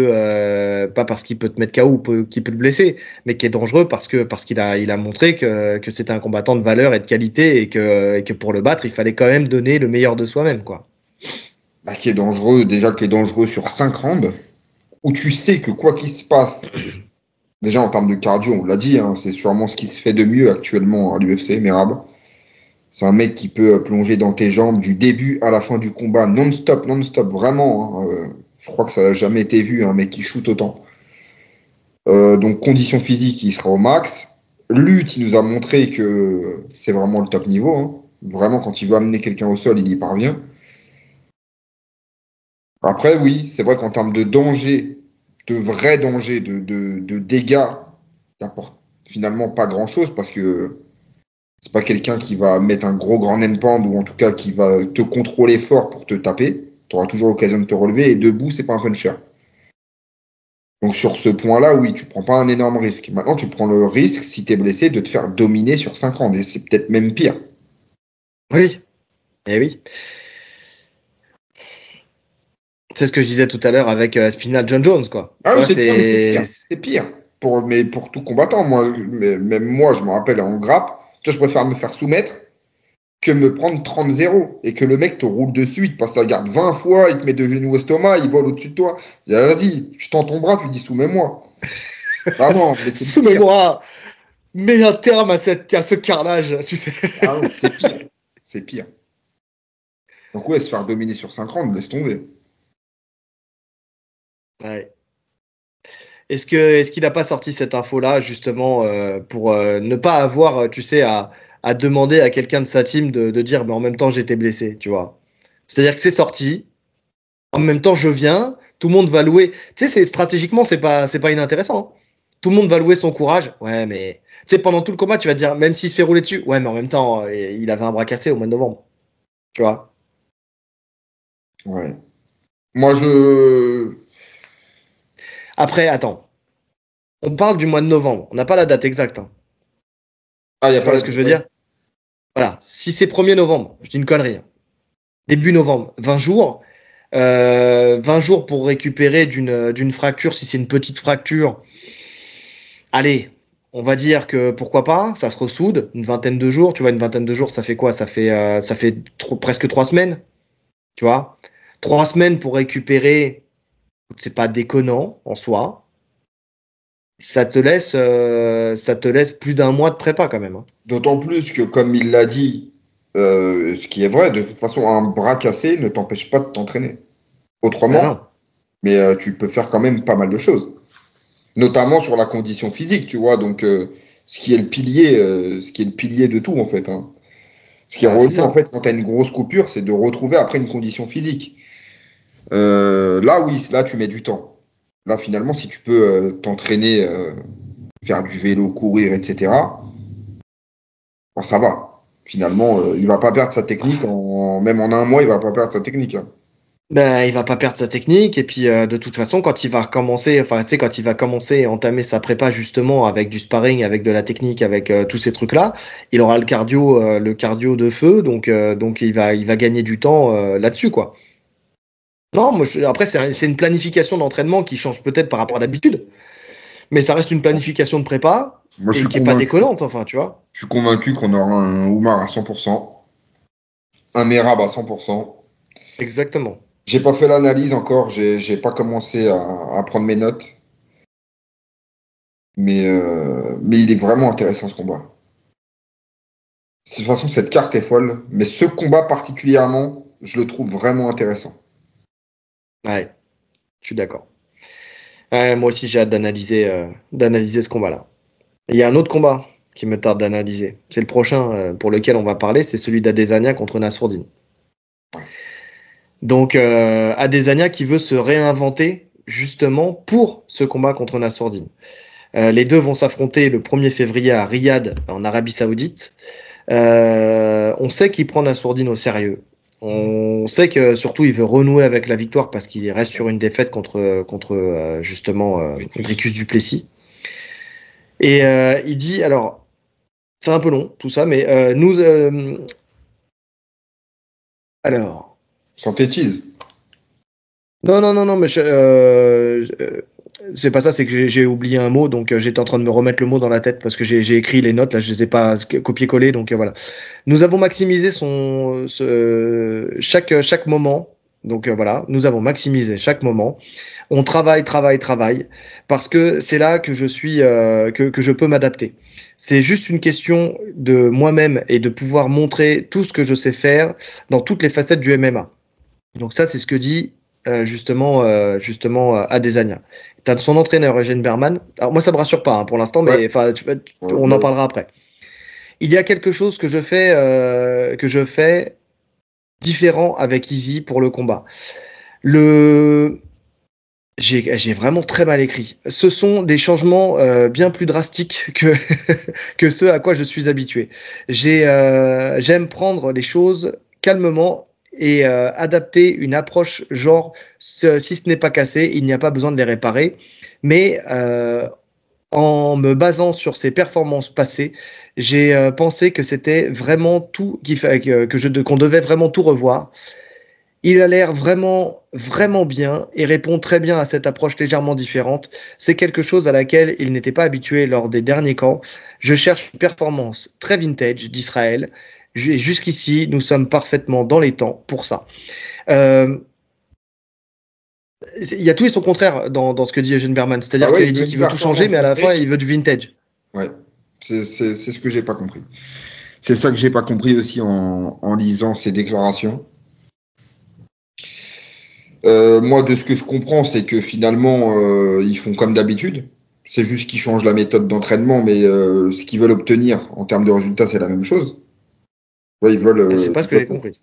peut te mettre KO ou qu'il peut te blesser, mais qui est dangereux parce qu'il a montré que c'était un combattant de valeur et de qualité et que pour le battre, il fallait quand même donner le meilleur de soi-même, quoi. Bah, qui est dangereux, déjà qui est dangereux sur 5 rounds, où tu sais que quoi qu'il se passe, déjà en termes de cardio, on l'a dit, hein, c'est sûrement ce qui se fait de mieux actuellement à l'UFC, Merab. C'est un mec qui peut plonger dans tes jambes du début à la fin du combat, non-stop, non-stop, vraiment, hein. Je crois que ça n'a jamais été vu, un mec qui shoot autant. Donc, condition physique, il sera au max. Lutte, il nous a montré que c'est vraiment le top niveau, hein. Vraiment, quand il veut amener quelqu'un au sol, il y parvient. Après, oui, c'est vrai qu'en termes de danger, de vrai danger, de dégâts, t'apporte finalement pas grand-chose parce que c'est pas quelqu'un qui va mettre un gros grand endpoint ou en tout cas qui va te contrôler fort pour te taper. Tu auras toujours l'occasion de te relever et debout, c'est pas un puncher. Donc sur ce point-là, oui, tu prends pas un énorme risque. Maintenant, tu prends le risque, si tu es blessé, de te faire dominer sur 5 rounds. Et c'est peut-être même pire. Oui, eh oui. C'est ce que je disais tout à l'heure avec Spinal John Jones, quoi. Tu Ah oui, vois, non, mais c'est c'est. pire. C'est pire. Mais pour tout combattant, moi, même moi, je me rappelle en grappe, tu vois, je préfère me faire soumettre que me prendre 30-0 et que le mec te roule dessus, il te passe la garde 20 fois, il te met de genoux au estomac, il vole au-dessus de toi. Il dit, ah, vas-y, tu tends ton bras, tu dis soumets-moi. Vraiment, mais c'est pire. Soumets-moi, mets un terme à ce carnage, tu sais. Ah non, c'est pire. c'est pire. Donc ouais, se faire dominer sur 5 rounds, laisse tomber. Ouais. Est-ce qu'il n'a pas sorti cette info-là, justement, pour ne pas avoir, tu sais, à demander à quelqu'un de sa team de dire, mais en même temps, j'étais blessé, tu vois. C'est-à-dire que c'est sorti, en même temps, je viens, tout le monde va louer. Tu sais, stratégiquement, c'est pas inintéressant, hein. Tout le monde va louer son courage. Ouais, mais tu sais, pendant tout le combat, tu vas te dire, même s'il se fait rouler dessus, ouais, mais en même temps, il avait un bras cassé au mois de novembre, tu vois. Ouais. Moi, je... Après, attends, on parle du mois de novembre, on n'a pas la date exacte, hein. Ah, il n'y a Tu pas vois la... ce que je veux ouais. dire? Voilà, si c'est 1er novembre, je dis une connerie, hein. Début novembre, 20 jours. 20 jours pour récupérer d'une fracture, si c'est une petite fracture. Allez, on va dire que pourquoi pas, ça se ressoude, une vingtaine de jours. Tu vois, une vingtaine de jours, ça fait quoi? Ça fait presque 3 semaines, tu vois. 3 semaines pour récupérer, c'est pas déconnant en soi. Ça te laisse plus d'un mois de prépa quand même, hein. D'autant plus que, comme il l'a dit, ce qui est vrai, de toute façon, un bras cassé ne t'empêche pas de t'entraîner. Ben Autrement, non. mais tu peux faire quand même pas mal de choses. Notamment sur la condition physique, tu vois. Donc, ce qui est le pilier de tout, en fait, hein. Ce qui est Ben, c'est relou, en ça. fait, quand tu as une grosse coupure, c'est de retrouver après une condition physique. Là, oui, là, tu mets du temps. Là, finalement, si tu peux t'entraîner, faire du vélo, courir, etc., bon, ça va. Finalement, il va pas perdre sa technique. Même en un mois, il va pas perdre sa technique, hein. Ben, il va pas perdre sa technique et puis de toute façon quand il va recommencer, enfin tu sais quand il va commencer à entamer sa prépa justement avec du sparring, avec de la technique, avec tous ces trucs-là, il aura le cardio de feu donc il va gagner du temps là-dessus quoi. Non, après c'est une planification d'entraînement qui change peut-être par rapport à d'habitude, mais ça reste une planification de prépa Moi, et qui est pas déconnante enfin tu vois. je suis convaincu qu'on aura un Oumar à 100%, un Merab à 100%. Exactement. J'ai pas fait l'analyse encore, j'ai pas commencé à prendre mes notes, mais il est vraiment intéressant ce combat. De toute façon, cette carte est folle, mais ce combat particulièrement, je le trouve vraiment intéressant. Ouais, je suis d'accord. Ouais, moi aussi j'ai hâte d'analyser ce combat-là. Il y a un autre combat qui me tarde d'analyser. C'est le prochain pour lequel on va parler, c'est celui d'Adesanya contre Nassourdine. Donc Adesanya qui veut se réinventer justement pour ce combat contre Nassourdine. Les deux vont s'affronter le 1er février à Riyad, en Arabie Saoudite. On sait qu'il prend Nassourdine au sérieux. On sait que surtout il veut renouer avec la victoire parce qu'il reste sur une défaite contre justement Dricus du Plessis. Et il dit, alors c'est un peu long tout ça, mais alors. Synthétise. Non, mais c'est pas ça, c'est que j'ai oublié un mot, donc j'étais en train de me remettre le mot dans la tête parce que j'ai écrit les notes, là je les ai pas copié-collé, donc voilà. Nous avons maximisé chaque moment, donc voilà, nous avons maximisé chaque moment. On travaille, parce que c'est là que je suis, que je peux m'adapter. C'est juste une question de moi-même et de pouvoir montrer tout ce que je sais faire dans toutes les facettes du MMA. Donc ça, c'est ce que dit justement Adesanya. T'as son entraîneur Eugène Berman. Alors moi, ça me rassure pas hein, pour l'instant, mais Ouais. on en parlera après. Il y a quelque chose que je fais différent avec Izzy pour le combat. J'ai vraiment très mal écrit. Ce sont des changements bien plus drastiques que ceux à quoi je suis habitué. J'aime prendre les choses calmement et adapter une approche genre si ce n'est pas cassé, il n'y a pas besoin de les réparer. Mais en me basant sur ses performances passées, j'ai pensé que c'était vraiment tout qu'on devait vraiment tout revoir. Il a l'air vraiment bien et répond très bien à cette approche légèrement différente. C'est quelque chose à laquelle il n'était pas habitué lors des derniers camps. Je cherche une performance très vintage d'Israël. Jusqu'ici, nous sommes parfaitement dans les temps pour ça. Il y a tout et son contraire dans ce que dit Eugène Berman. Ah C'est-à-dire ouais, qu'il il veut dit une qu'il veut tout changer, performance mais à la fin, vintage. il veut du vintage. Ouais, c'est ce que j'ai pas compris. C'est ça que j'ai pas compris aussi en lisant ces déclarations. Moi, de ce que je comprends, c'est que finalement, ils font comme d'habitude. C'est juste qu'ils changent la méthode d'entraînement, mais ce qu'ils veulent obtenir en termes de résultats, c'est la même chose. Ouais, C'est pas ce que j'ai compris.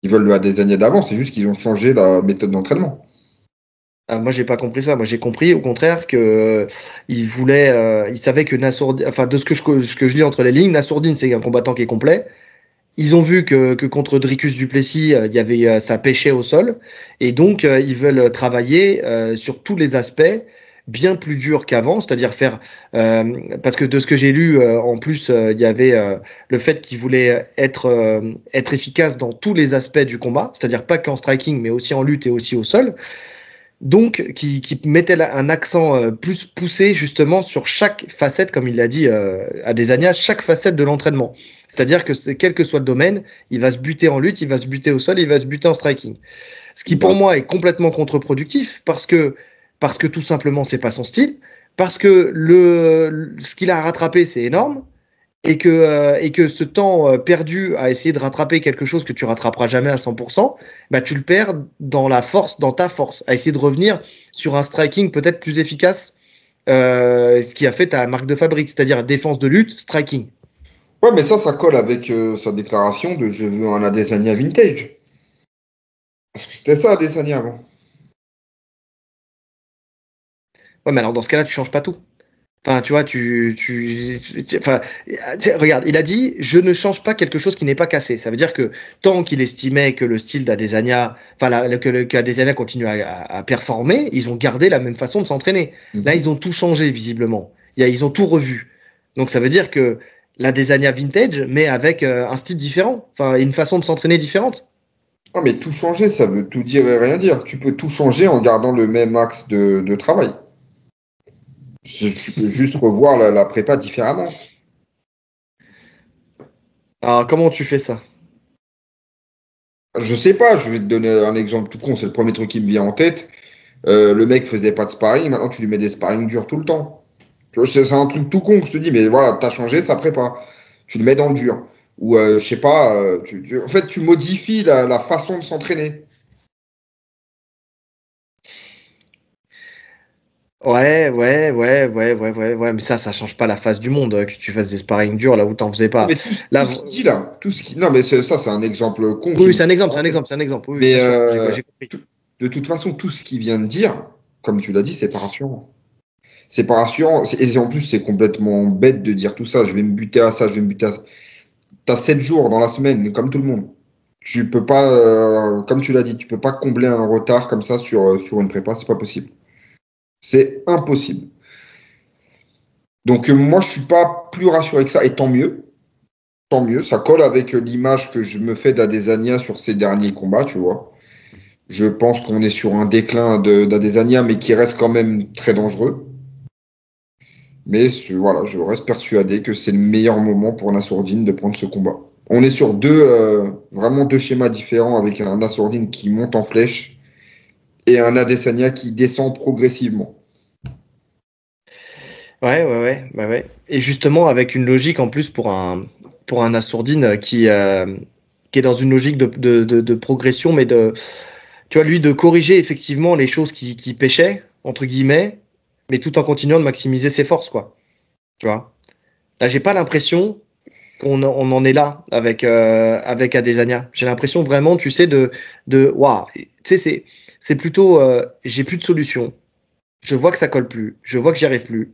ils veulent le Adesanya d'avant, c'est juste qu'ils ont changé la méthode d'entraînement. Ah, moi, j'ai pas compris ça. Moi, j'ai compris au contraire que il savait que Nassourdine, enfin, de ce que je lis entre les lignes, Nassourdine, c'est un combattant qui est complet. Ils ont vu que contre Dricus du Plessis, il y avait ça pêchait au sol, et donc ils veulent travailler sur tous les aspects bien plus durs qu'avant, c'est-à-dire faire parce que de ce que j'ai lu, en plus, il y avait le fait qu'ils voulaient être efficaces dans tous les aspects du combat, c'est-à-dire pas qu'en striking, mais aussi en lutte et aussi au sol. Donc, qui mettait un accent plus poussé justement sur chaque facette, comme il l'a dit à Desania, chaque facette de l'entraînement. C'est-à-dire que quel que soit le domaine, il va se buter en lutte, il va se buter au sol, il va se buter en striking. Ce qui pour moi est complètement contre-productif parce que tout simplement c'est pas son style, parce que ce qu'il a rattrapé c'est énorme et que ce temps perdu à essayer de rattraper quelque chose que tu rattraperas jamais à 100%, bah tu le perds dans la force, dans ta force, à essayer de revenir sur un striking peut-être plus efficace, ce qui a fait ta marque de fabrique, c'est-à-dire défense de lutte, striking. Ouais, mais ça colle avec sa déclaration de je veux un Adesanya vintage. Parce que c'était ça, Adesanya avant. Ouais, mais alors dans ce cas-là, tu changes pas tout. Enfin, tu vois, enfin, regarde, il a dit, je ne change pas quelque chose qui n'est pas cassé. Ça veut dire que tant qu'il estimait que le style d'Adesanya, enfin, qu'Adesanya continue à performer, ils ont gardé la même façon de s'entraîner. Là, ils ont tout changé, visiblement. Ils ont tout revu. Donc, ça veut dire que l'Adesanya vintage, mais avec un style différent, enfin, une façon de s'entraîner différente. Ah, mais tout changer, ça veut tout dire et rien dire. Tu peux tout changer en gardant le même axe de travail. Tu peux juste revoir la prépa différemment. Alors, comment tu fais ça? Je sais pas, je vais te donner un exemple tout con, c'est le premier truc qui me vient en tête. Le mec faisait pas de sparring, maintenant tu lui mets des sparring durs tout le temps. Tu vois, c'est un truc tout con que je te dis, mais voilà, t'as changé sa prépa. Tu le mets dans le dur. Ou je sais pas, en fait, tu modifies la façon de s'entraîner. Ouais, mais ça change pas la face du monde, que tu fasses des sparring durs là où t'en faisais pas. Mais tout Là, ce qu'il dit là, tout ce qui... Non, mais ça, c'est un exemple con. oui, c'est un exemple, c'est un exemple, c'est un exemple. Oui, Mais bien sûr, j'ai compris. de toute façon, tout ce qu'il vient de dire, comme tu l'as dit, c'est pas rassurant. C'est pas rassurant. Et en plus, c'est complètement bête de dire tout ça. Je vais me buter à ça, je vais me buter à ça. T'as 7 jours dans la semaine, comme tout le monde. Tu peux pas, comme tu l'as dit, tu peux pas combler un retard comme ça sur une prépa, c'est pas possible. C'est impossible. Donc moi, je suis pas plus rassuré que ça, et tant mieux. Tant mieux, ça colle avec l'image que je me fais d'Adesanya sur ses derniers combats, tu vois. Je pense qu'on est sur un déclin d'Adesanya, mais qui reste quand même très dangereux. Mais voilà, je reste persuadé que c'est le meilleur moment pour Nassourdine de prendre ce combat. On est sur vraiment deux schémas différents avec un Nassourdine qui monte en flèche et un Adesanya qui descend progressivement. Ouais. Et justement, avec une logique en plus pour un Assourdine qui est dans une logique de progression, mais tu vois, lui, de corriger effectivement les choses qui pêchaient, entre guillemets, mais tout en continuant de maximiser ses forces, quoi. Tu vois. Là, j'ai pas l'impression qu'on en est là avec Adesanya. J'ai l'impression vraiment, tu sais, waouh, tu sais, c'est plutôt, j'ai plus de solution. Je vois que ça colle plus. Je vois que j'y arrive plus.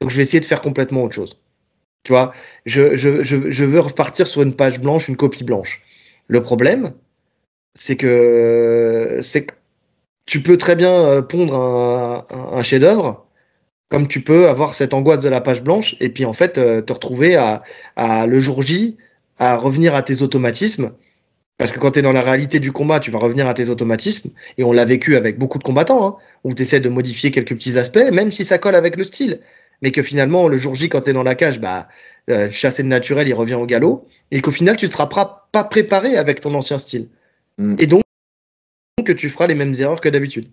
Donc, je vais essayer de faire complètement autre chose. Tu vois, je veux repartir sur une page blanche, une copie blanche. Le problème, c'est que tu peux très bien pondre un chef-d'œuvre, comme tu peux avoir cette angoisse de la page blanche, et puis en fait te retrouver à le jour J, à revenir à tes automatismes. Parce que quand tu es dans la réalité du combat, tu vas revenir à tes automatismes. Et on l'a vécu avec beaucoup de combattants, hein, où tu essaies de modifier quelques petits aspects, même si ça colle avec le style. Mais que finalement, le jour J, quand tu es dans la cage, bah, chasser le naturel, il revient au galop. Et qu'au final, tu ne seras pas préparé avec ton ancien style. Et donc, que tu feras les mêmes erreurs que d'habitude.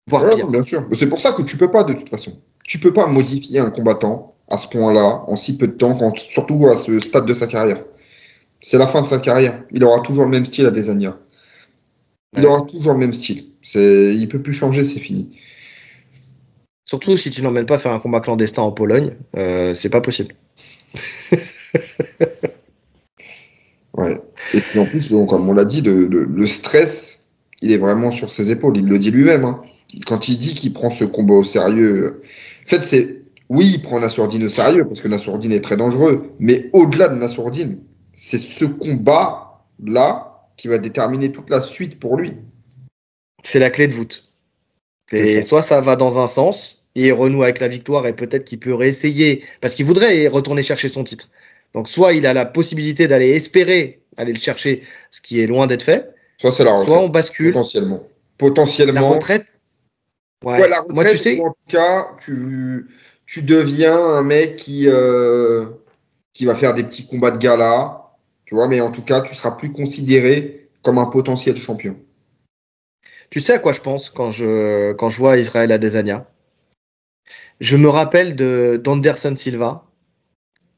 Voire pire. Bien sûr. C'est pour ça que tu peux pas, de toute façon. Tu peux pas modifier un combattant à ce point-là, en si peu de temps, surtout à ce stade de sa carrière. C'est la fin de sa carrière. Il aura toujours le même style à Adesanya. Il aura toujours le même style. Il ne peut plus changer, c'est fini. Surtout si tu l'emmènes pas faire un combat clandestin en Pologne, c'est pas possible. Ouais. Et puis en plus, donc, comme on l'a dit, le stress, il est vraiment sur ses épaules. Il le dit lui-même. Hein. Quand il dit qu'il prend ce combat au sérieux. En fait, oui, il prend Nassourdine au sérieux parce que Nassourdine est très dangereux. Mais au-delà de Nassourdine, c'est ce combat-là qui va déterminer toute la suite pour lui. C'est la clé de voûte. Soit ça va dans un sens et il renoue avec la victoire et peut-être qu'il peut réessayer parce qu'il voudrait retourner chercher son titre. Donc soit il a la possibilité d'aller espérer aller le chercher, ce qui est loin d'être fait. Soit c'est la retraite. Soit on bascule. Potentiellement. La retraite. Ouais, la retraite. Moi, tu sais. En tout cas, tu deviens un mec qui va faire des petits combats de gala. Tu vois, mais en tout cas, tu seras plus considéré comme un potentiel champion. Tu sais à quoi je pense quand je vois Israël Adesanya? Je me rappelle d'Anderson Silva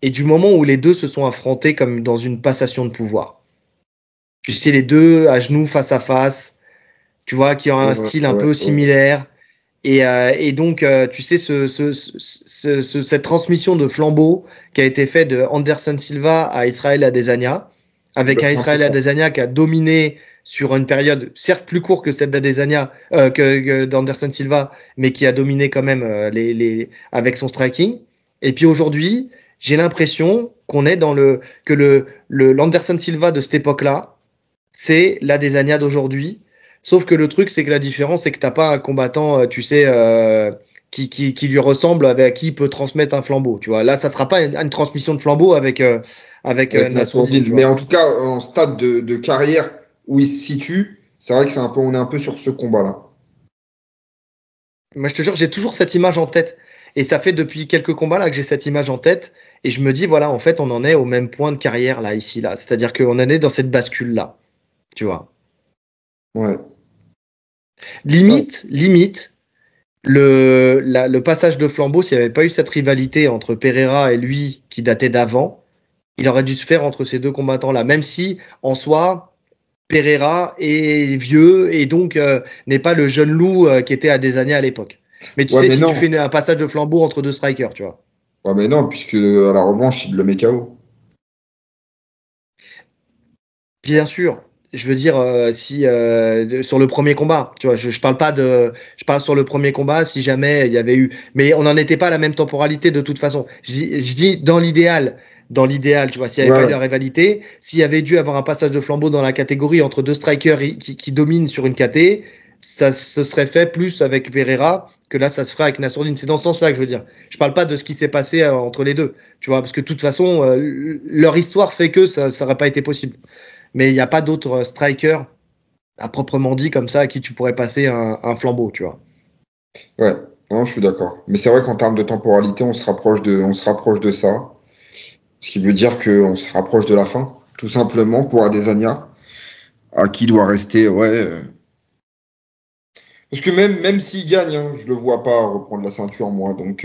et du moment où les deux se sont affrontés comme dans une passation de pouvoir. Tu sais, les deux à genoux face à face, tu vois, qui ont un style un peu similaire. Et donc, tu sais, cette transmission de flambeau qui a été faite de Anderson Silva à Israël Adesanya, avec un Israël Adesanya qui a dominé sur une période certes plus courte que celle d'Adesanya, d'Anderson Silva, mais qui a dominé quand même avec son striking. Et puis aujourd'hui, j'ai l'impression qu'on est dans l'Anderson Silva de cette époque-là, c'est l'Adesanya d'aujourd'hui. Sauf que le truc, c'est que la différence, c'est que t'as pas un combattant, tu sais, qui lui ressemble, avec qui il peut transmettre un flambeau. Tu vois, là, ça sera pas une transmission de flambeau avec Nassourdine. Mais en tout cas, en stade de carrière où il se situe, c'est vrai que on est un peu sur ce combat-là. Moi, je te jure, j'ai toujours cette image en tête. Et ça fait depuis quelques combats là que j'ai cette image en tête. Et je me dis, voilà, en fait, on en est au même point de carrière là, ici, là. C'est-à-dire qu'on en est dans cette bascule-là. Tu vois. Ouais. Limite, le passage de flambeau, s'il n'y avait pas eu cette rivalité entre Pereira et lui qui datait d'avant, il aurait dû se faire entre ces deux combattants-là. Même si, en soi, Pereira est vieux et donc n'est pas le jeune loup qui était à Adesanya à l'époque. Mais tu sais, si tu fais un passage de flambeau entre deux strikers, tu vois. Ouais, mais non, puisque à la revanche, il le met KO. Bien sûr. Je veux dire, si sur le premier combat, tu vois, je parle sur le premier combat, si jamais il y avait eu, mais on n'en était pas à la même temporalité de toute façon. Je dis dans l'idéal, tu vois, s'il n'y avait pas eu de rivalité, s'il y avait dû avoir un passage de flambeau dans la catégorie entre deux strikers qui dominent sur une KT, ça se serait fait plus avec Pereira que là, ça se ferait avec Nassourdine. C'est dans ce sens-là que je veux dire. Je parle pas de ce qui s'est passé entre les deux, tu vois, parce que de toute façon, leur histoire fait que ça n'aurait pas été possible. Mais il n'y a pas d'autres strikers à proprement dit comme ça à qui tu pourrais passer un flambeau, tu vois. Ouais, non, je suis d'accord. Mais c'est vrai qu'en termes de temporalité, on se rapproche de ça. Ce qui veut dire qu'on se rapproche de la fin, tout simplement, pour Adesanya, à qui doit rester, Parce que même s'il gagne, hein, je le vois pas reprendre la ceinture, moi. Donc,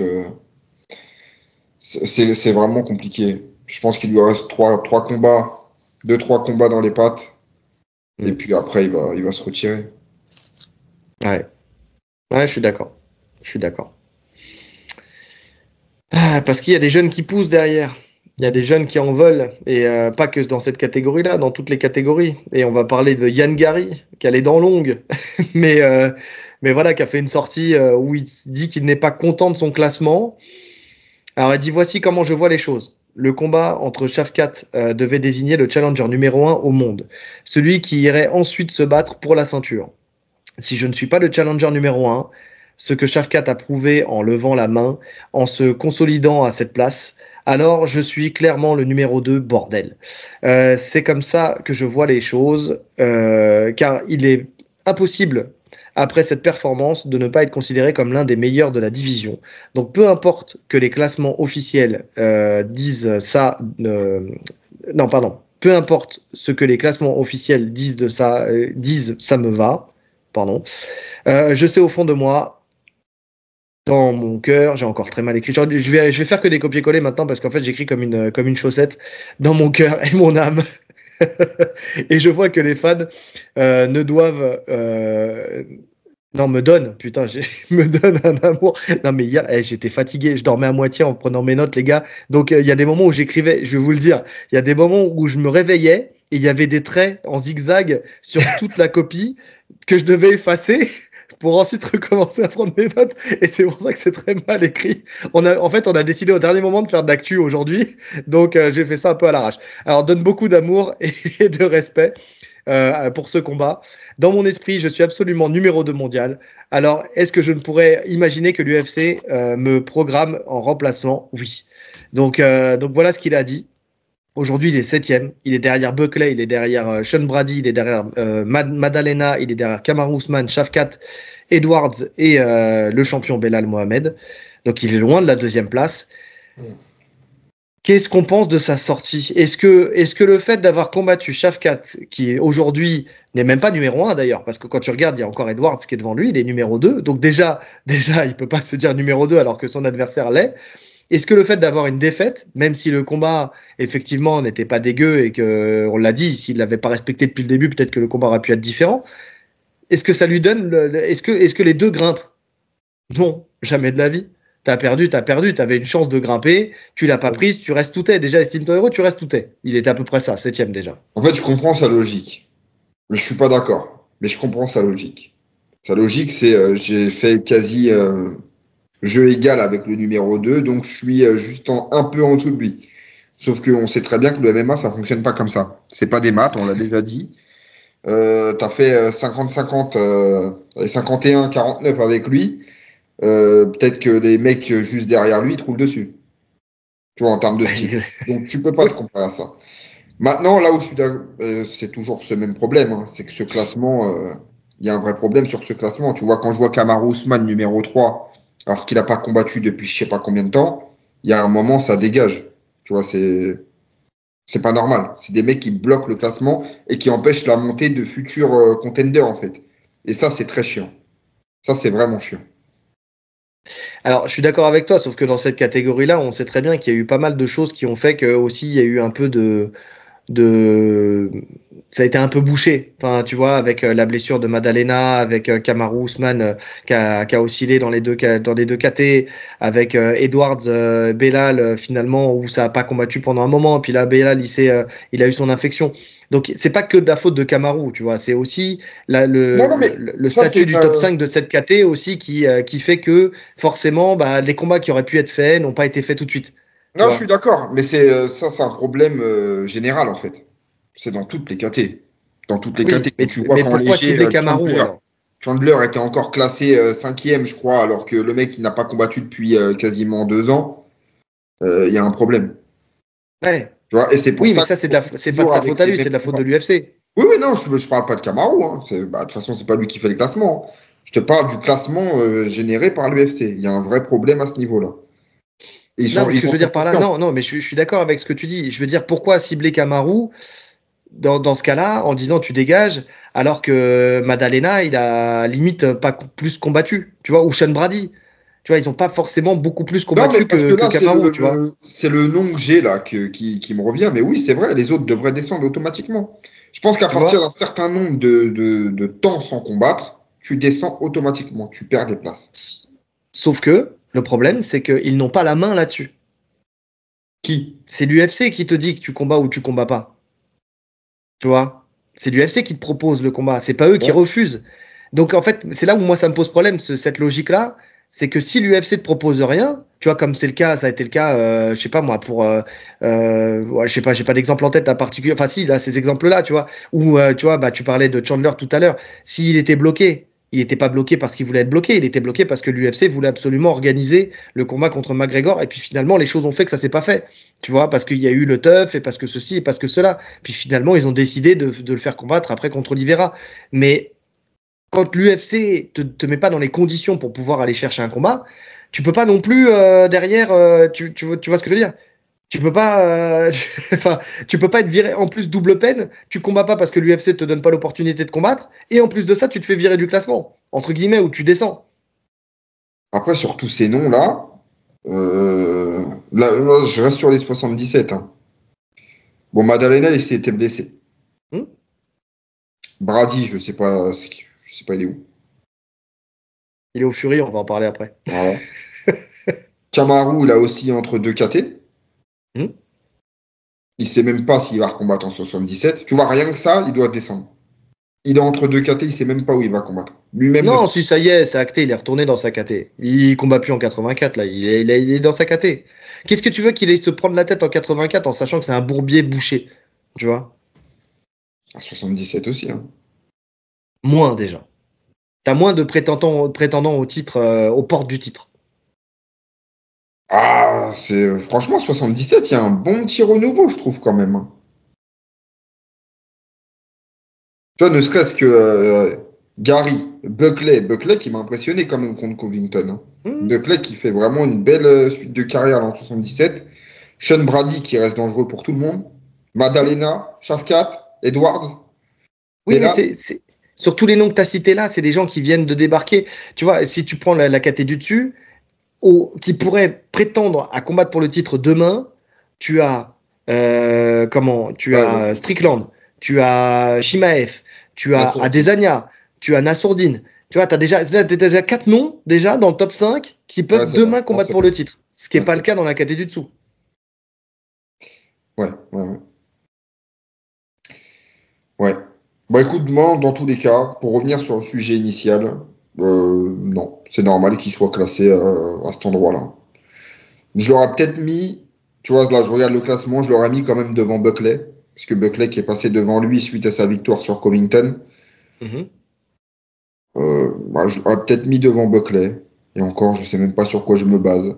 c'est vraiment compliqué. Je pense qu'il lui reste 2-3 combats dans les pattes. Et puis après, il va se retirer. Ouais, je suis d'accord. Parce qu'il y a des jeunes qui poussent derrière. Il y a des jeunes qui en veulent. Et pas que dans cette catégorie-là, dans toutes les catégories. Et on va parler de Yann Gary, qui a les dents longues. mais voilà, qui a fait une sortie où il dit qu'il n'est pas content de son classement. Alors il dit, voici comment je vois les choses. Le combat entre Shavkat devait désigner le challenger numéro 1 au monde. Celui qui irait ensuite se battre pour la ceinture. Si je ne suis pas le challenger numéro 1, ce que Shavkat a prouvé en levant la main, en se consolidant à cette place, alors je suis clairement le numéro 2, bordel. C'est comme ça que je vois les choses, car il est impossible, après cette performance, de ne pas être considéré comme l'un des meilleurs de la division. Donc peu importe que les classements officiels disent ça... non, pardon. Peu importe ce que les classements officiels disent de ça, ça me va. Pardon. Je sais au fond de moi Dans mon cœur, j'ai encore très mal écrit. Je vais faire que des copier-coller maintenant parce qu'en fait, j'écris comme une chaussette. Dans mon cœur et mon âme. Et je vois que les fans ne doivent. Non, me donne, putain, me donne un amour. Non, mais hier, j'étais fatigué, je dormais à moitié en prenant mes notes, les gars. Donc, il y a des moments où j'écrivais, je vais vous le dire, il y a des moments où je me réveillais et il y avait des traits en zigzag sur toute la copie que je devais effacer pour ensuite recommencer à prendre mes notes. Et c'est pour ça que c'est très mal écrit. En fait, on a décidé au dernier moment de faire de l'actu aujourd'hui. Donc, j'ai fait ça un peu à l'arrache. Alors, donne beaucoup d'amour et de respect pour ce combat. Dans mon esprit, je suis absolument numéro 2 mondial. Alors, est-ce que je ne pourrais imaginer que l'UFC me programme en remplacement? Oui. Donc voilà ce qu'il a dit. Aujourd'hui, il est 7e. Il est derrière Buckley, il est derrière Sean Brady, il est derrière Madalena, il est derrière Kamaru Usman, Shavkat, Edwards et le champion Belal Mohamed. Donc, il est loin de la 2e place. Qu'est-ce qu'on pense de sa sortie? Est-ce que le fait d'avoir combattu Shavkat, qui aujourd'hui n'est même pas numéro 1 d'ailleurs, parce que quand tu regardes, il y a encore Edwards qui est devant lui, il est numéro 2. Donc déjà il peut pas se dire numéro 2 alors que son adversaire l'est. Est-ce que le fait d'avoir une défaite, même si le combat effectivement n'était pas dégueu et que on l'a dit, s'il l'avait pas respecté depuis le début, peut-être que le combat aurait pu être différent. Est-ce que ça lui donne est-ce que les deux grimpent? Non, jamais de la vie. T'as perdu, t'avais une chance de grimper, tu l'as pas prise, tu restes tout est. Déjà, estime-toi héros, tu restes tout est. Il était à peu près ça, 7e déjà. En fait, je comprends sa logique. Mais je suis pas d'accord. Mais je comprends sa logique. Sa logique, c'est j'ai fait quasi jeu égal avec le numéro 2, donc je suis juste un peu en dessous de lui. Sauf qu'on sait très bien que le MMA, ça fonctionne pas comme ça. C'est pas des maths, on l'a déjà dit. T'as fait 50-50 et 51-49 avec lui. Peut-être que les mecs juste derrière lui trouvent dessus. Tu vois, en termes de style. Donc tu peux pas te comparer à ça. Maintenant, là où je suis d'accord, c'est toujours ce même problème. Hein. C'est que ce classement, il y a un vrai problème sur ce classement. Tu vois, quand je vois Kamaru Usman numéro 3, alors qu'il n'a pas combattu depuis je sais pas combien de temps, il y a un moment, ça dégage. Tu vois, c'est pas normal. C'est des mecs qui bloquent le classement et qui empêchent la montée de futurs contenders, en fait. Et ça, c'est très chiant. Ça, c'est vraiment chiant. Alors, je suis d'accord avec toi, sauf que dans cette catégorie-là, on sait très bien qu'il y a eu pas mal de choses qui ont fait que aussi il y a eu un peu de ça a été un peu bouché, enfin tu vois, avec la blessure de Madalena, avec Kamaru Usman qui a oscillé dans les deux KT, avec Edwards Belal finalement où ça a pas combattu pendant un moment, puis là Belal il a eu son infection. Donc c'est pas que de la faute de Kamaru, tu vois, c'est aussi le ça, statut du top 5 de cette KT aussi qui fait que forcément les combats qui auraient pu être faits n'ont pas été faits tout de suite. Non, je suis d'accord, mais c'est un problème général en fait. C'est dans toutes les KT. Dans toutes les KT. Mais, Tu vois mais qu'en pourquoi léger, cibler Kamaru alors? Chandler était encore classé 5e, je crois, alors que le mec il n'a pas combattu depuis quasiment 2 ans. Il y a un problème. Ouais. Tu vois, et c'est pour Oui, mais ça ça, c'est pas de sa faute à lui, c'est de la faute de l'UFC. Oui, oui, non, je parle pas de Kamaru. Hein. De toute façon, c'est pas lui qui fait le classement. Je te parle du classement généré par l'UFC. Il y a un vrai problème à ce niveau-là. Non, mais ce que je veux dire par là, conscients. non, mais je suis d'accord avec ce que tu dis. Je veux dire, pourquoi cibler Kamaru dans ce cas-là en disant tu dégages, alors que Madalena, il a limite pas plus combattu, tu vois, ou Sean Brady. Tu vois, ils ont pas forcément beaucoup plus Non, mais combattu parce que là, Kamaru, tu vois. c'est le nom que j'ai là qui me revient. Mais oui, c'est vrai, les autres devraient descendre automatiquement. Je pense qu'à Tu partir vois. d'un certain nombre de temps sans combattre, tu descends automatiquement, tu perds des places. Sauf que le problème, c'est qu'ils n'ont pas la main là-dessus. Qui? C'est l'UFC qui te dit que tu combats ou tu combats pas. Tu vois, c'est l'UFC qui te propose le combat, c'est pas eux qui Ouais. refusent. Donc en fait, c'est là où moi ça me pose problème, cette logique-là, c'est que si l'UFC te propose rien, tu vois, comme c'est le cas, ça a été le cas, je sais pas moi, pour, ouais, je sais pas, j'ai pas d'exemple en tête à particulier, enfin si, là, ces exemples-là, tu vois, où, tu vois, tu parlais de Chandler tout à l'heure, s'il était bloqué, il n'était pas bloqué parce qu'il voulait être bloqué, il était bloqué parce que l'UFC voulait absolument organiser le combat contre McGregor, et puis finalement, les choses ont fait que ça s'est pas fait, tu vois, parce qu'il y a eu le teuf, et parce que ceci, et parce que cela. Puis finalement, ils ont décidé de le faire combattre après contre Oliveira. Mais quand l'UFC te met pas dans les conditions pour pouvoir aller chercher un combat, tu peux pas non plus derrière, tu vois ce que je veux dire? Tu peux pas, enfin, tu peux pas être viré en plus double peine. Tu combats pas parce que l'UFC te donne pas l'opportunité de combattre, et en plus de ça, tu te fais virer du classement entre guillemets où tu descends. Après, sur tous ces noms-là, là, je reste sur les 77. Hein. Bon, Madalena, il s'était blessé. Brady, je sais pas il est où. Il est au Fury, on va en parler après. Voilà. Kamaru, il a aussi entre deux KT. Il sait même pas s'il va recombattre en 77. Tu vois, rien que ça, il doit descendre. Il est entre deux KT, il sait même pas où il va combattre. Lui-même. Non, si ça y est, c'est acté, il est retourné dans sa KT. Il combat plus en 84, là, il est dans sa KT. Qu'est-ce que tu veux qu'il aille se prendre la tête en 84 en sachant que c'est un bourbier bouché, tu vois? À 77 aussi. Hein. Moins déjà. T'as moins de prétendants au titre, aux portes du titre. Ah, franchement, 77, il y a un bon petit renouveau, je trouve, quand même. Hein. Tu vois, ne serait-ce que Gary, Buckley qui m'a impressionné quand même contre Covington. Hein. Buckley qui fait vraiment une belle suite de carrière en 77. Sean Brady qui reste dangereux pour tout le monde. Madalena, Shafkat, Edwards. Oui, mais c'est sur tous les noms que tu as cités là, c'est des gens qui viennent de débarquer. Tu vois, si tu prends la KT du dessus, qui pourraient prétendre à combattre pour le titre demain, tu as as Strickland, tu as Shimaev, tu as Adesanya, tu as Nassourdine. Tu vois, t'as déjà 4 noms déjà dans le top 5 qui peuvent demain combattre pour le titre. Ce qui n'est pas le cas dans la KT du dessous. Ouais. Bah écoute, moi, dans tous les cas, pour revenir sur le sujet initial, non, c'est normal qu'il soit classé à cet endroit-là. Je l'aurais peut-être mis, tu vois, là je regarde le classement, je l'aurais mis quand même devant Buckley, parce que Buckley qui est passé devant lui suite à sa victoire sur Covington. Je l'aurais peut-être mis devant Buckley. Et encore, je sais même pas sur quoi je me base.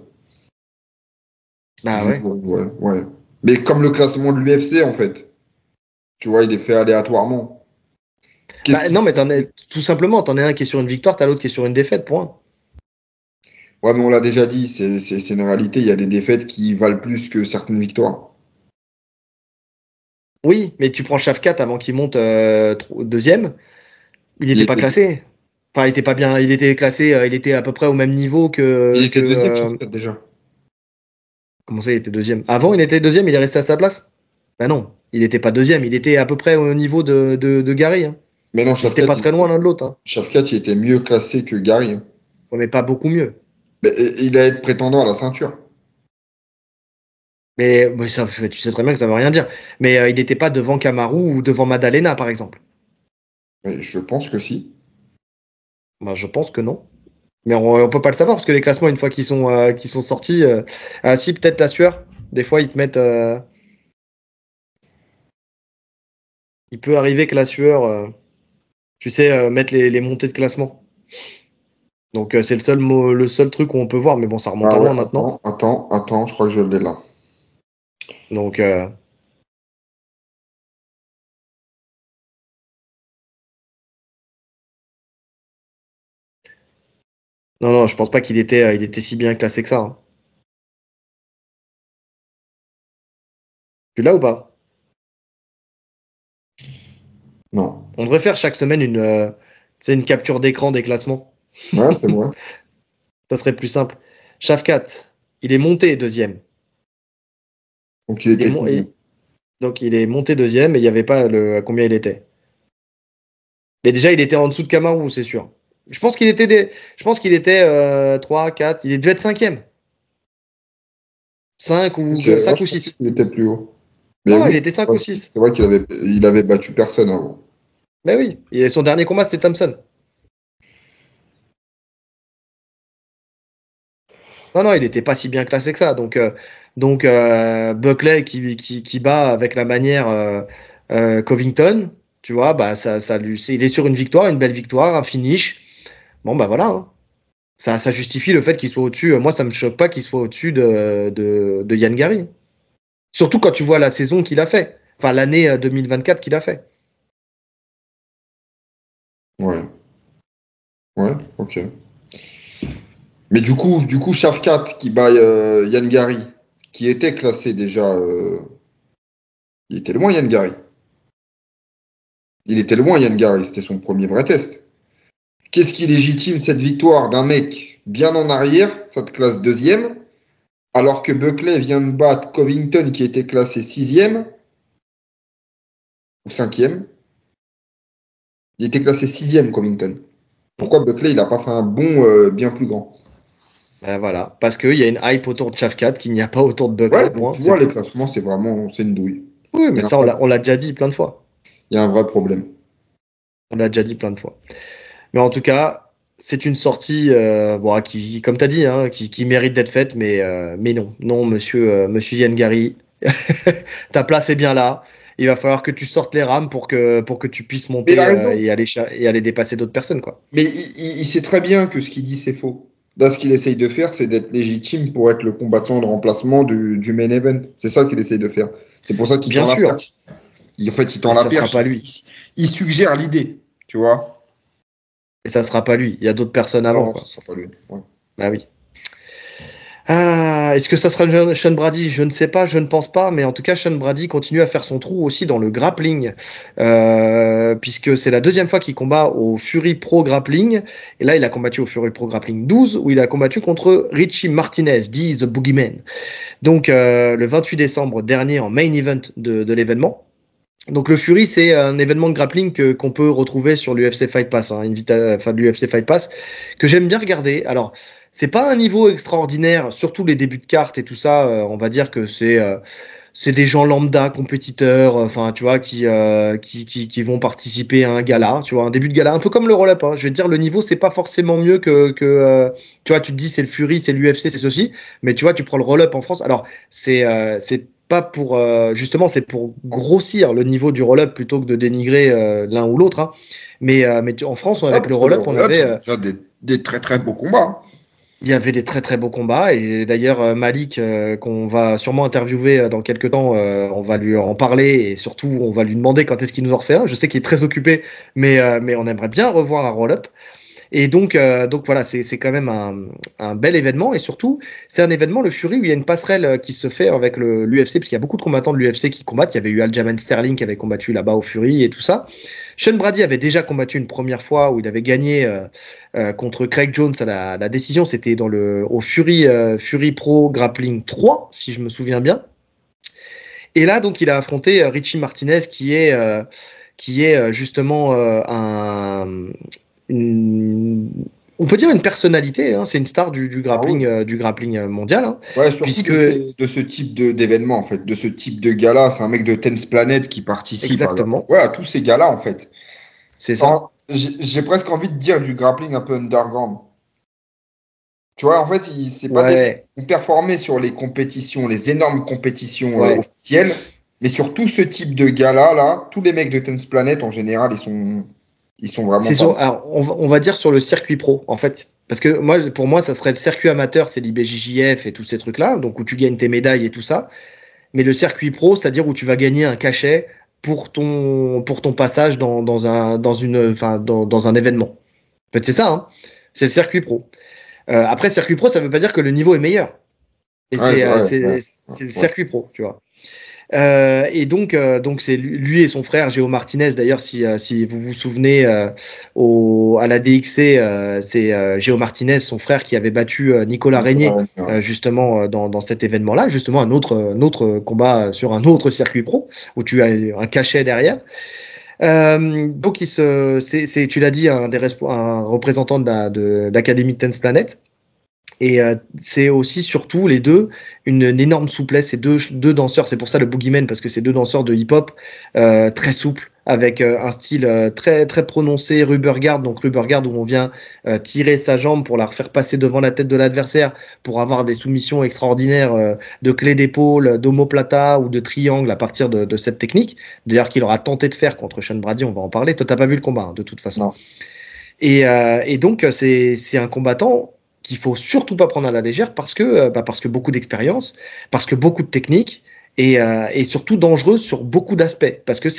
Bah ouais. Ouais. Mais comme le classement de l'UFC, en fait. Tu vois, il est fait aléatoirement. Non, mais tout simplement, t'en as un qui est sur une victoire, t'as l'autre qui est sur une défaite, point. Ouais, mais on l'a déjà dit, c'est une réalité, il y a des défaites qui valent plus que certaines victoires. Oui, mais tu prends Shafkat avant qu'il monte deuxième, il n'était pas classé. Enfin, il était pas bien, il était classé, il était à peu près au même niveau que. Il était deuxième, Shafkat, déjà. Comment ça, il était deuxième? Avant, il était deuxième, il est resté à sa place? Ben non, il n'était pas deuxième, il était à peu près au niveau de Gary. Hein. Mais non, Shafkat. C'était pas très loin l'un de l'autre. Hein. Shafkat, il était mieux classé que Gary. Hein. Ouais, mais pas beaucoup mieux. Mais, il allait être prétendant à la ceinture. Mais ça, tu sais très bien que ça veut rien dire. Mais il n'était pas devant Kamaru ou devant Madalena, par exemple. Mais je pense que si. Ben, je pense que non. Mais on peut pas le savoir parce que les classements, une fois qu'ils sont sortis, si peut-être la sueur, des fois ils te mettent. Il peut arriver que la sueur, tu sais, mettre les montées de classement. Donc c'est le seul truc où on peut voir, mais bon, ça remonte à loin maintenant. Attends, je crois que je l'ai là. Donc non, je pense pas qu'il était si bien classé que ça. Hein. Tu l'as ou pas? Non. On devrait faire chaque semaine une capture d'écran des classements. Ouais, c'est vrai. Ça serait plus simple. Shafkat, il est monté deuxième. Donc il est monté deuxième et il n'y avait pas à combien il était. Mais déjà, il était en dessous de Kamaru, c'est sûr. Je pense qu'il était 3, 4, il devait être cinquième. 5 ou 6. Il était plus haut. Mais Non, il était 5 ou 6. C'est vrai qu'il avait battu personne avant. Mais oui, et son dernier combat, c'était Thompson. Non, il n'était pas si bien classé que ça. Donc Buckley qui bat avec la manière Covington, tu vois, bah il est sur une victoire, une belle victoire, un finish. Bon, bah voilà. Hein. Ça justifie le fait qu'il soit au-dessus. Moi, ça me choque pas qu'il soit au-dessus de Yann Gary. Surtout quand tu vois la saison qu'il a fait. Enfin, l'année 2024 qu'il a fait. Ouais, ok. Mais du coup, Shafkat qui bat Yann Gary, qui était classé déjà. Il était loin, Yann Gary. Il était loin, Yann Gary. C'était son premier vrai test. Qu'est-ce qui légitime cette victoire d'un mec bien en arrière, ça te classe 2e, alors que Buckley vient de battre Covington qui était classé 6e ou 5e. Il était classé 6e, Covington. Pourquoi Buckley, il n'a pas fait un bond bien plus grand? Ben voilà, parce qu'il y a une hype autour de Shafkat qu'il n'y a pas autour de Buckley. Ouais, donc tu vois, les classements, c'est une douille. Oui, mais ça, on l'a déjà dit plein de fois. Il y a un vrai problème. On l'a déjà dit plein de fois. Mais en tout cas, c'est une sortie qui, comme tu as dit, hein, qui mérite d'être faite, mais non. Non, monsieur Yann Gary, ta place est bien là. Il va falloir que tu sortes les rames pour que tu puisses monter et aller dépasser d'autres personnes, quoi. Mais il sait très bien que ce qu'il dit, c'est faux. Là, ce qu'il essaye de faire, c'est d'être légitime pour être le combattant de remplacement du main event. C'est ça qu'il essaye de faire. C'est pour ça qu'il tend la perche. En fait, il tend la perche. Pas lui. Il suggère l'idée, tu vois. Et ça sera pas lui. Il y a d'autres personnes avant. Non, ça sera pas lui. Ouais. Bah oui. Est-ce que ça sera Sean Brady? Je ne sais pas, je ne pense pas, mais en tout cas, Sean Brady continue à faire son trou aussi dans le grappling, puisque c'est la 2e fois qu'il combat au Fury Pro Grappling, et là, il a combattu au Fury Pro Grappling 12, où il a combattu contre Richie Martinez, dit The Boogeyman. Donc, le 28 décembre dernier, en main event de l'événement. Donc le Fury, c'est un événement de grappling qu'on peut retrouver sur l'UFC Fight Pass, l'UFC Fight Pass, que j'aime bien regarder. Alors, c'est pas un niveau extraordinaire, surtout les débuts de carte et tout ça. On va dire que c'est des gens lambda, compétiteurs, enfin tu vois, qui vont participer à un gala, tu vois, un début de gala, un peu comme le roll-up. Hein. Je vais te dire, le niveau c'est pas forcément mieux que tu vois, tu te dis c'est le Fury, c'est l'UFC, c'est ceci, mais tu vois, tu prends le roll-up en France. Alors c'est pas pour justement, c'est pour grossir le niveau du roll-up plutôt que de dénigrer l'un ou l'autre. Hein. Mais en France, avec le roll-up, on avait des très très beaux combats. Il y avait des très très beaux combats et d'ailleurs Malik qu'on va sûrement interviewer dans quelques temps, on va lui en parler et surtout on va lui demander quand est-ce qu'il nous en refait un. Je sais qu'il est très occupé, mais on aimerait bien revoir un roll-up. Et donc voilà, c'est quand même un bel événement et surtout c'est un événement, le Fury, où il y a une passerelle qui se fait avec l'UFC, parce qu'il y a beaucoup de combattants de l'UFC qui combattent. Il y avait eu Aljamain Sterling qui avait combattu là-bas au Fury et tout ça. Sean Brady avait déjà combattu une première fois où il avait gagné contre Craig Jones à la décision. C'était au Fury Pro Grappling 3, si je me souviens bien. Et là, donc, il a affronté Richie Martinez, qui est justement on peut dire une personnalité, hein, c'est une star du grappling, du grappling mondial. Hein, ouais, surtout de ce type d'événement, en fait, de ce type de gala. C'est un mec de Tennis Planet qui participe exactement. À tous ces galas, en fait. C'est ça. J'ai presque envie de dire du grappling un peu underground. Tu vois, en fait, c'est pas des mecs qui ont performé sur les compétitions, les énormes compétitions officielles, mais sur tout ce type de gala, là, tous les mecs de Tennis Planet, en général, ils sont vraiment alors, on va dire sur le circuit pro, en fait. Parce que pour moi, ça serait le circuit amateur, c'est l'IBJJF et tous ces trucs-là, donc où tu gagnes tes médailles et tout ça. Mais le circuit pro, c'est-à-dire où tu vas gagner un cachet pour ton passage dans un événement. En fait, c'est ça, hein. C'est le circuit pro. Après, circuit pro, ça ne veut pas dire que le niveau est meilleur. Et c'est le circuit pro, tu vois. Et donc c'est lui et son frère Géo Martinez. D'ailleurs, si vous vous souvenez, à la DXC, c'est Géo Martinez, son frère, qui avait battu Nicolas Régnier justement dans cet événement-là, justement un autre combat sur un autre circuit pro où tu as un cachet derrière. Donc tu l'as dit, un représentant de l'Académie de Tennis Planet. Et c'est aussi surtout les deux une énorme souplesse. Ces deux danseurs, c'est pour ça le Boogeyman, parce que c'est deux danseurs de hip-hop très souples, avec un style très très prononcé, rubber guard. Donc rubber guard où on vient tirer sa jambe pour la refaire passer devant la tête de l'adversaire pour avoir des soumissions extraordinaires de clé d'épaule, d'omoplata ou de triangle à partir de cette technique. D'ailleurs qu'il aura tenté de faire contre Sean Brady, on va en parler. Toi t'as pas vu le combat hein, de toute façon. Non. Et donc c'est un combattant qu'il faut surtout pas prendre à la légère parce que beaucoup d'expérience, parce que beaucoup de technique et surtout dangereux sur beaucoup d'aspects, parce que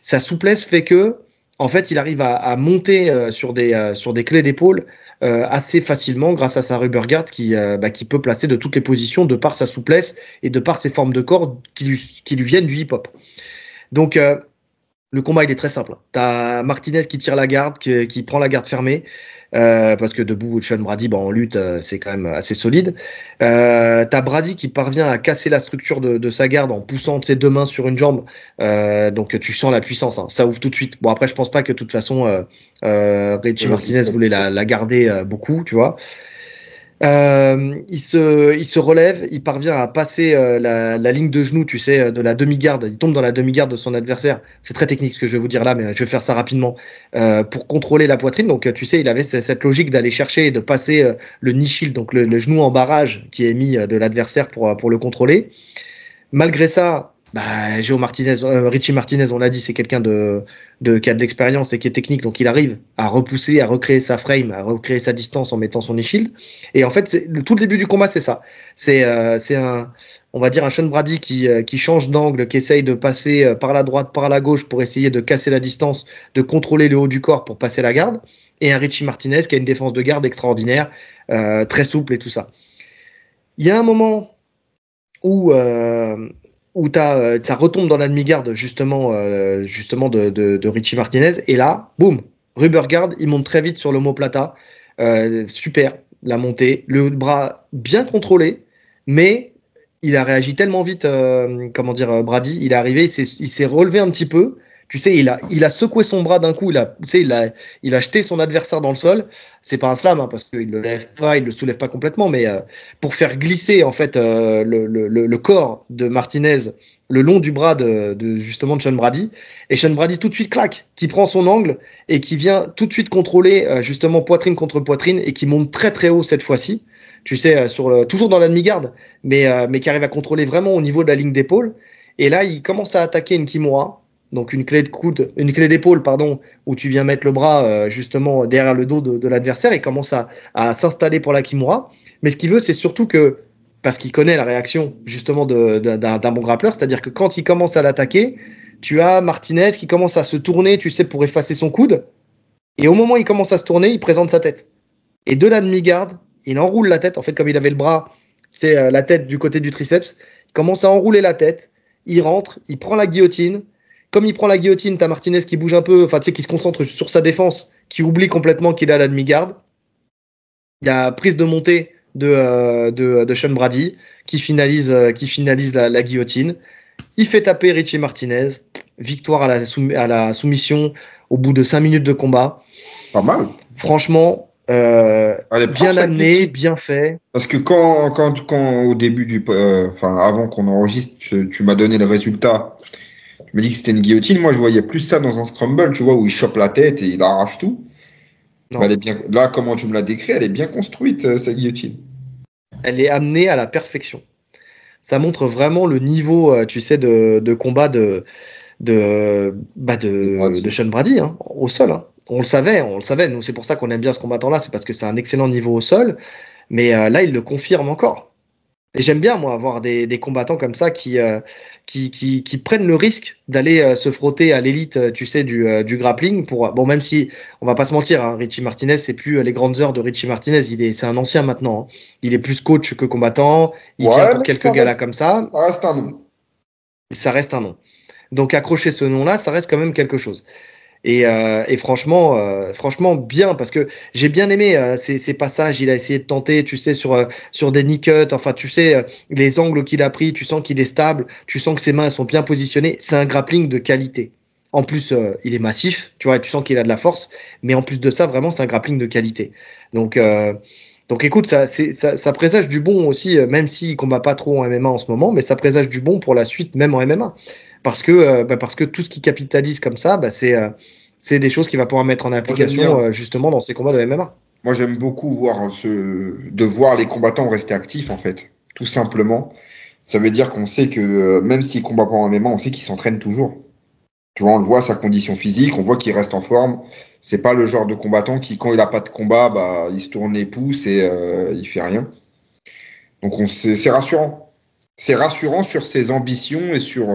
sa souplesse fait que en fait il arrive à monter sur des clés d'épaule assez facilement grâce à sa rubber guard qui peut placer de toutes les positions de par sa souplesse et de par ses formes de corps qui lui viennent du hip-hop. Donc Le combat, il est très simple. Tu as Martinez qui tire la garde, qui prend la garde fermée, parce que debout, Sean Brady, en lutte, c'est quand même assez solide. Tu as Brady qui parvient à casser la structure de sa garde en poussant ses deux mains sur une jambe. Donc tu sens la puissance, hein. Ça ouvre tout de suite. Bon, après, je pense pas que de toute façon, Richie Martinez voulait la garder beaucoup, tu vois. Il se relève, il parvient à passer la ligne de genoux, tu sais, de la demi-garde. Il tombe dans la demi-garde de son adversaire. C'est très technique ce que je vais vous dire là, mais je vais faire ça rapidement pour contrôler la poitrine. Donc, tu sais, il avait cette logique d'aller chercher et de passer le knee shield, donc le genou en barrage qui est mis de l'adversaire pour le contrôler. Malgré ça, Richie Martinez, on l'a dit, c'est quelqu'un qui a de l'expérience et qui est technique, donc il arrive à repousser, à recréer sa frame, à recréer sa distance en mettant son e-shield. Et en fait, tout le début du combat, c'est ça. C'est on va dire un Sean Brady qui change d'angle, qui essaye de passer par la droite, par la gauche pour essayer de casser la distance, de contrôler le haut du corps pour passer la garde. Et un Richie Martinez qui a une défense de garde extraordinaire, très souple et tout ça. Il y a un moment où ça retombe dans la demi-garde justement de Richie Martinez. Et là, boum, rubber guard, il monte très vite sur l'omoplata. Super, la montée. Le bras bien contrôlé, mais il a réagi tellement vite, Brady. Il est arrivé, il s'est relevé un petit peu. Tu sais, il a secoué son bras d'un coup. Il a jeté son adversaire dans le sol. C'est pas un slam, hein, parce qu'il le lève pas, il le soulève pas complètement, mais pour faire glisser en fait le corps de Martinez le long du bras justement de Sean Brady. Et Sean Brady tout de suite claque, qui prend son angle et qui vient tout de suite contrôler justement poitrine contre poitrine et qui monte très très haut cette fois-ci. Tu sais, toujours dans la demi-garde, mais qui arrive à contrôler vraiment au niveau de la ligne d'épaule. Et là, il commence à attaquer une Kimura. Donc une clé d'épaule, pardon, où tu viens mettre le bras justement derrière le dos de l'adversaire et commence à s'installer pour la Kimura. Mais ce qu'il veut, c'est surtout que, parce qu'il connaît la réaction justement d'un bon grappleur, c'est-à-dire que quand il commence à l'attaquer, tu as Martinez qui commence à se tourner, tu sais, pour effacer son coude. Et au moment où il commence à se tourner, il présente sa tête. Et de la demi-garde, il enroule la tête, en fait, comme il avait le bras, c'est la tête du côté du triceps, il commence à enrouler la tête, il rentre, il prend la guillotine. Comme il prend la guillotine, t'as Martinez qui bouge un peu, enfin, tu sais, qui se concentre sur sa défense, qui oublie complètement qu'il est à la demi-garde. Il y a prise de montée de Sean Brady qui finalise la guillotine. Il fait taper Richie Martinez. Victoire à la soumission au bout de 5 minutes de combat. Pas mal. Franchement, bien amené, bien fait. Parce que quand au début avant qu'on enregistre, tu m'as donné le résultat. Tu me dis que c'était une guillotine. Moi, je voyais plus ça dans un scramble, tu vois, où il chope la tête et il arrache tout. Elle est bien... Là, comment tu me l'as décrit, elle est bien construite, cette guillotine. Elle est amenée à la perfection. Ça montre vraiment le niveau, tu sais, de combat de Sean Brady, hein, au sol. Hein. On le savait. Nous, c'est pour ça qu'on aime bien ce combattant-là, c'est parce que c'est un excellent niveau au sol. Mais là, il le confirme encore. Et j'aime bien, moi, avoir des combattants comme ça qui prennent le risque d'aller se frotter à l'élite, tu sais, du grappling. Bon, même si, on va pas se mentir, hein, Richie Martinez, c'est plus les grandes heures de Richie Martinez. C'est un ancien maintenant. Hein. Il est plus coach que combattant. Il vient pour quelques galas comme ça. Ça reste un nom. Ça reste un nom. Donc, accrocher ce nom-là, ça reste quand même quelque chose. Et franchement, bien, parce que j'ai bien aimé ces passages. Il a essayé de tenter, tu sais, sur des knee cuts. Enfin, tu sais, les angles qu'il a pris, tu sens qu'il est stable. Tu sens que ses mains sont bien positionnées. C'est un grappling de qualité. En plus, il est massif, tu vois, et tu sens qu'il a de la force. Mais en plus de ça, vraiment, c'est un grappling de qualité. Donc écoute, ça présage du bon aussi, même s'il combat pas trop en MMA en ce moment, mais ça présage du bon pour la suite, même en MMA. Parce que tout ce qui capitalise comme ça, c'est des choses qu'il va pouvoir mettre en application justement dans ses combats de MMA. Moi, j'aime beaucoup voir les combattants rester actifs, en fait. Tout simplement. Ça veut dire qu'on sait que même s'ils ne combattent pas en MMA, on sait qu'ils s'entraînent toujours. Tu vois, on le voit, sa condition physique, on voit qu'il reste en forme. C'est pas le genre de combattant qui, quand il n'a pas de combat, il se tourne les pouces et il fait rien. Donc, c'est rassurant. C'est rassurant sur ses ambitions et sur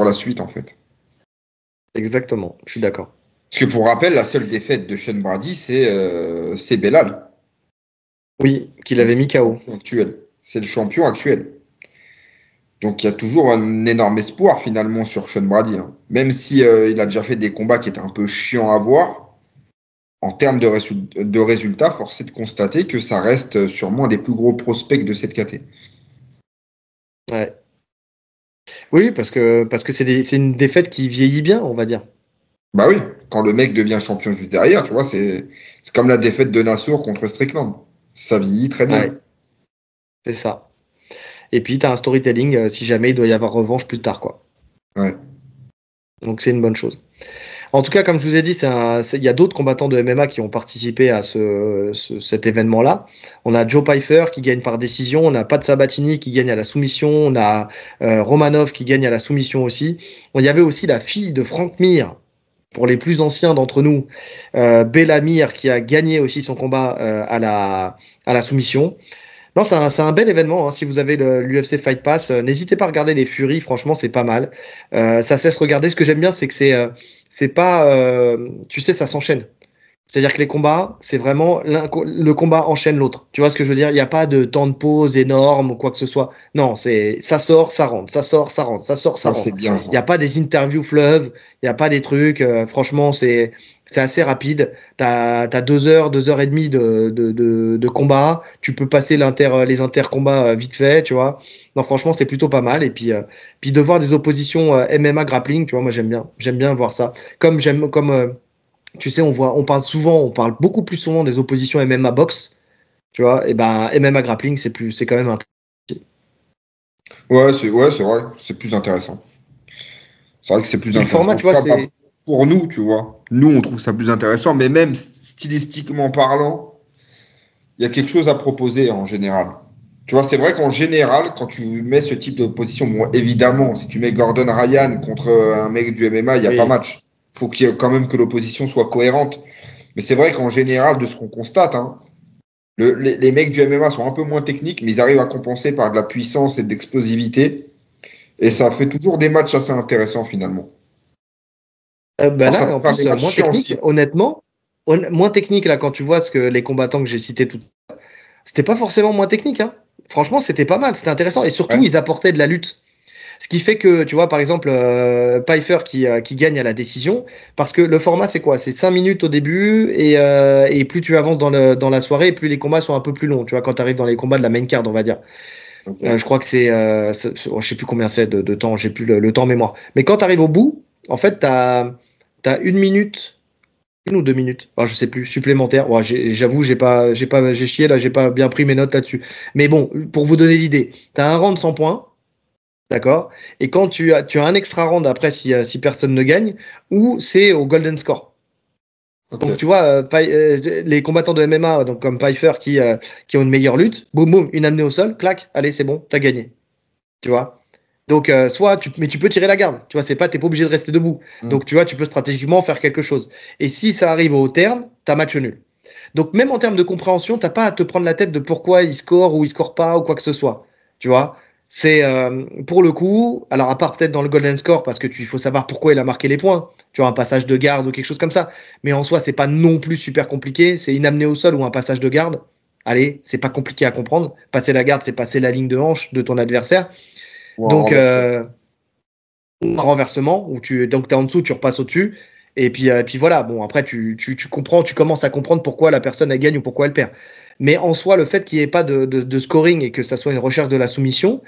la suite, en fait. Exactement, je suis d'accord. Parce que pour rappel, la seule défaite de Sean Brady, c'est Belal. Oui, qu'il avait mis KO. C'est le champion actuel. Donc il y a toujours un énorme espoir finalement sur Sean Brady, hein. Même si il a déjà fait des combats qui étaient un peu chiants à voir, en termes de résultats, force est de constater que ça reste sûrement un des plus gros prospects de cette KT. Ouais. Oui, parce que c'est une défaite qui vieillit bien, on va dire. Bah oui, quand le mec devient champion juste derrière, tu vois, c'est comme la défaite de Nassour contre Strickland. Ça vieillit très bien. Ouais, c'est ça. Et puis, tu as un storytelling si jamais il doit y avoir revanche plus tard, quoi. Ouais. Donc, c'est une bonne chose. En tout cas, comme je vous ai dit, il y a d'autres combattants de MMA qui ont participé à cet événement-là. On a Joe Pyfer qui gagne par décision, on a Pat Sabatini qui gagne à la soumission, on a Romanov qui gagne à la soumission aussi. Il y avait aussi la fille de Frank Mir, pour les plus anciens d'entre nous, Bella Mir qui a gagné aussi son combat à la soumission. Non, c'est un bel événement, hein. Si vous avez l'UFC Fight Pass, n'hésitez pas à regarder les Fury. Franchement, c'est pas mal. Ça cesse regarder. Ce que j'aime bien, c'est que c'est pas, tu sais, ça s'enchaîne. C'est-à-dire que les combats, c'est vraiment le combat enchaîne l'autre. Tu vois ce que je veux dire? Il n'y a pas de temps de pause énorme ou quoi que ce soit. Non, c'est ça sort, ça rentre, ça sort, ça rentre, ça sort, ça Ça, c'est rentre. bien Il ça. n'y a pas des interviews fleuves, il n'y a pas des trucs. Franchement, c'est assez rapide. T'as 2 heures, 2 heures et demie de combat. Tu peux passer les intercombats vite fait, tu vois. Non, franchement, c'est plutôt pas mal. Et puis de voir des oppositions MMA grappling, tu vois, moi j'aime bien voir ça. Tu sais, on parle beaucoup plus souvent des oppositions MMA box, tu vois, et ben MMA grappling, c'est quand même un. Ouais, c'est vrai, c'est plus intéressant. C'est vrai que c'est plus Puis le intéressant. format, En tu tout vois, cas, pas c'est. pour nous, tu vois. Nous, on trouve ça plus intéressant, mais même stylistiquement parlant, il y a quelque chose à proposer en général. Tu vois, c'est vrai qu'en général, quand tu mets ce type de position, bon, évidemment, si tu mets Gordon Ryan contre un mec du MMA, il n'y a pas Oui, match. Il faut qu'il y ait quand même que l'opposition soit cohérente. Mais c'est vrai qu'en général, de ce qu'on constate, hein, les mecs du MMA sont un peu moins techniques, mais ils arrivent à compenser par de la puissance et de l'explosivité. Et ça fait toujours des matchs assez intéressants finalement. bah Alors ça là, peut en faire des plus, matchs moins chiants technique, aussi. honnêtement, moins technique, là, quand tu vois les combattants que j'ai cités tout, c'était pas forcément moins technique, hein. Franchement, c'était pas mal, c'était intéressant, et surtout, Ouais. ils apportaient de la lutte. Ce qui fait que, tu vois, par exemple, Pfeiffer qui gagne à la décision, parce que le format, c'est quoi? C'est 5 minutes au début, et plus tu avances dans la soirée, plus les combats sont un peu plus longs, tu vois, quand tu arrives dans les combats de la main card, on va dire. Je Ok. crois que je sais plus combien c'est de temps, j'ai plus le temps en mémoire. Mais quand tu arrives au bout, en fait, t'as 1 minute, 1 ou 2 minutes, enfin, je sais plus, supplémentaire. Ouais, j'avoue, j'ai chié là, j'ai pas bien pris mes notes là-dessus. Mais bon, pour vous donner l'idée, t'as un round sans points. D'accord. Et quand tu as un extra round après si personne ne gagne, ou c'est au golden score. Ok. Donc tu vois, les combattants de MMA, donc comme Pfeiffer qui ont une meilleure lutte, boum boum, une amenée au sol, clac, allez c'est bon, t'as gagné. Tu vois. Donc mais tu peux tirer la garde. Tu vois, t'es pas obligé de rester debout. Mm. Donc tu vois, tu peux stratégiquement faire quelque chose. Et si ça arrive au terme, t'as match nul. Donc même en termes de compréhension, t'as pas à te prendre la tête de pourquoi il score ou il score pas ou quoi que ce soit. Tu vois, c'est pour le coup. Alors à part peut-être dans le golden score parce que il faut savoir pourquoi il a marqué les points. Tu vois, un passage de garde ou quelque chose comme ça. Mais en soi, c'est pas non plus super compliqué. C'est une amenée au sol ou un passage de garde. Allez, c'est pas compliqué à comprendre. Passer la garde, c'est passer la ligne de hanche de ton adversaire. Ou un Donc renversement. un renversement où donc t'es en dessous, tu repasses au-dessus. Et puis voilà, bon, après, tu comprends, tu commences à comprendre pourquoi la personne elle gagne ou pourquoi elle perd. Mais en soi, le fait qu'il n'y ait pas de scoring et que ça soit une recherche de la soumission,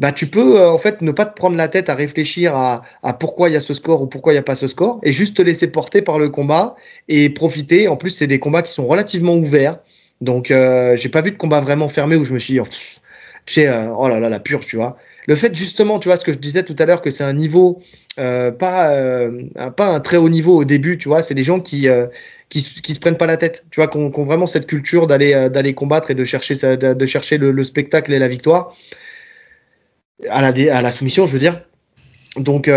bah, tu peux en fait ne pas te prendre la tête à réfléchir à pourquoi il y a ce score ou pourquoi il n'y a pas ce score et juste te laisser porter par le combat et profiter. En plus, c'est des combats qui sont relativement ouverts. Donc, j'ai pas vu de combat vraiment fermé où je me suis dit, oh, tu sais, oh là là, la purge, tu vois. Le fait justement, tu vois, ce que je disais tout à l'heure, que c'est un niveau, pas un très haut niveau au début, tu vois, c'est des gens qui se prennent pas la tête, tu vois, qui ont vraiment cette culture d'aller combattre et de chercher, de chercher le spectacle et la victoire, à la soumission, je veux dire. Donc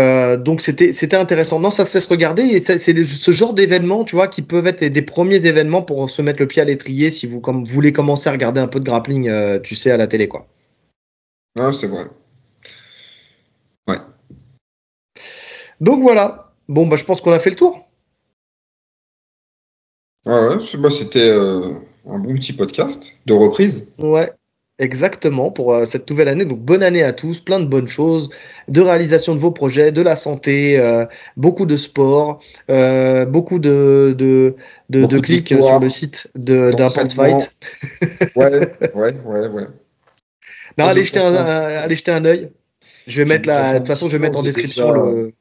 c'était intéressant. Non, ça se laisse regarder et c'est ce genre d'événements, tu vois, qui peuvent être des premiers événements pour se mettre le pied à l'étrier si vous voulez commencer à regarder un peu de grappling, tu sais, à la télé, quoi. Ouais, c'est vrai. Ouais. Donc voilà. Bon, bah, je pense qu'on a fait le tour. Ouais, ouais. C'était un bon petit podcast de reprise. Ouais. Exactement, pour cette nouvelle année. Donc, bonne année à tous, plein de bonnes choses, de réalisation de vos projets, de la santé, beaucoup de sport, beaucoup de Beaucoup de clics sur le victoires, site d'Import d'entraînement. Fight. Ouais. Non, Moi, je allez pense pas. allez jeter un œil. Je vais J'ai mettre déjà fait de un toute façon, petit je vais tour, mettre en description le.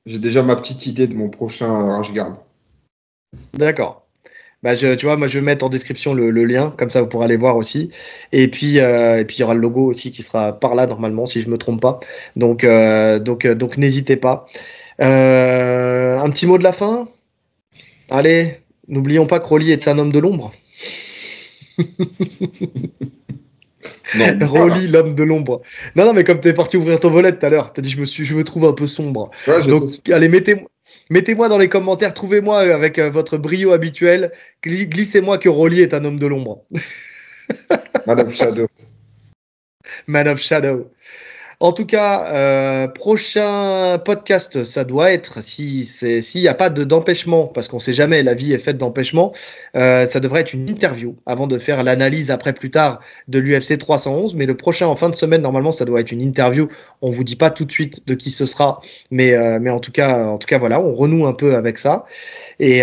j'ai déjà ma petite idée de mon prochain Rashguard. D'accord. Bah, tu vois, moi, je vais mettre en description le lien, comme ça, vous pourrez aller voir aussi. Et puis, il y aura le logo aussi qui sera par là, normalement, si je me trompe pas. Donc, n'hésitez pas. Un petit mot de la fin? Allez, n'oublions pas que Rolly est un homme de l'ombre. Non, voilà. Rolly, l'homme de l'ombre. Non, non, mais comme t'es parti ouvrir ton volet tout à l'heure, t'as dit je me trouve un peu sombre. Ouais, Donc, allez, mettez-moi dans les commentaires, trouvez-moi avec votre brio habituel, glissez-moi que Rolly est un homme de l'ombre. Madame Shadow. Man of Shadow. En tout cas, prochain podcast, ça doit être, s'il n'y a pas d'empêchement, parce qu'on ne sait jamais, la vie est faite d'empêchements, ça devrait être une interview avant de faire l'analyse après plus tard de l'UFC 311. Mais le prochain, en fin de semaine, normalement, ça doit être une interview. On ne vous dit pas tout de suite de qui ce sera, mais en tout cas, voilà, on renoue un peu avec ça. Et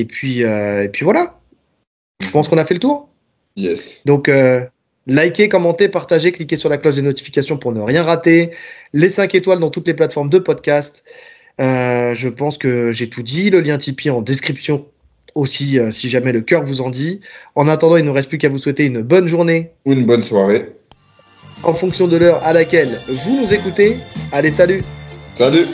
puis voilà. Je pense qu'on a fait le tour. Yes. Donc, likez, commentez, partagez, cliquez sur la cloche des notifications pour ne rien rater. Les 5 étoiles dans toutes les plateformes de podcast. Je pense que j'ai tout dit. Le lien Tipeee en description aussi, si jamais le cœur vous en dit. En attendant, il ne nous reste plus qu'à vous souhaiter une bonne journée. Ou une bonne soirée. En fonction de l'heure à laquelle vous nous écoutez. Allez, salut! Salut!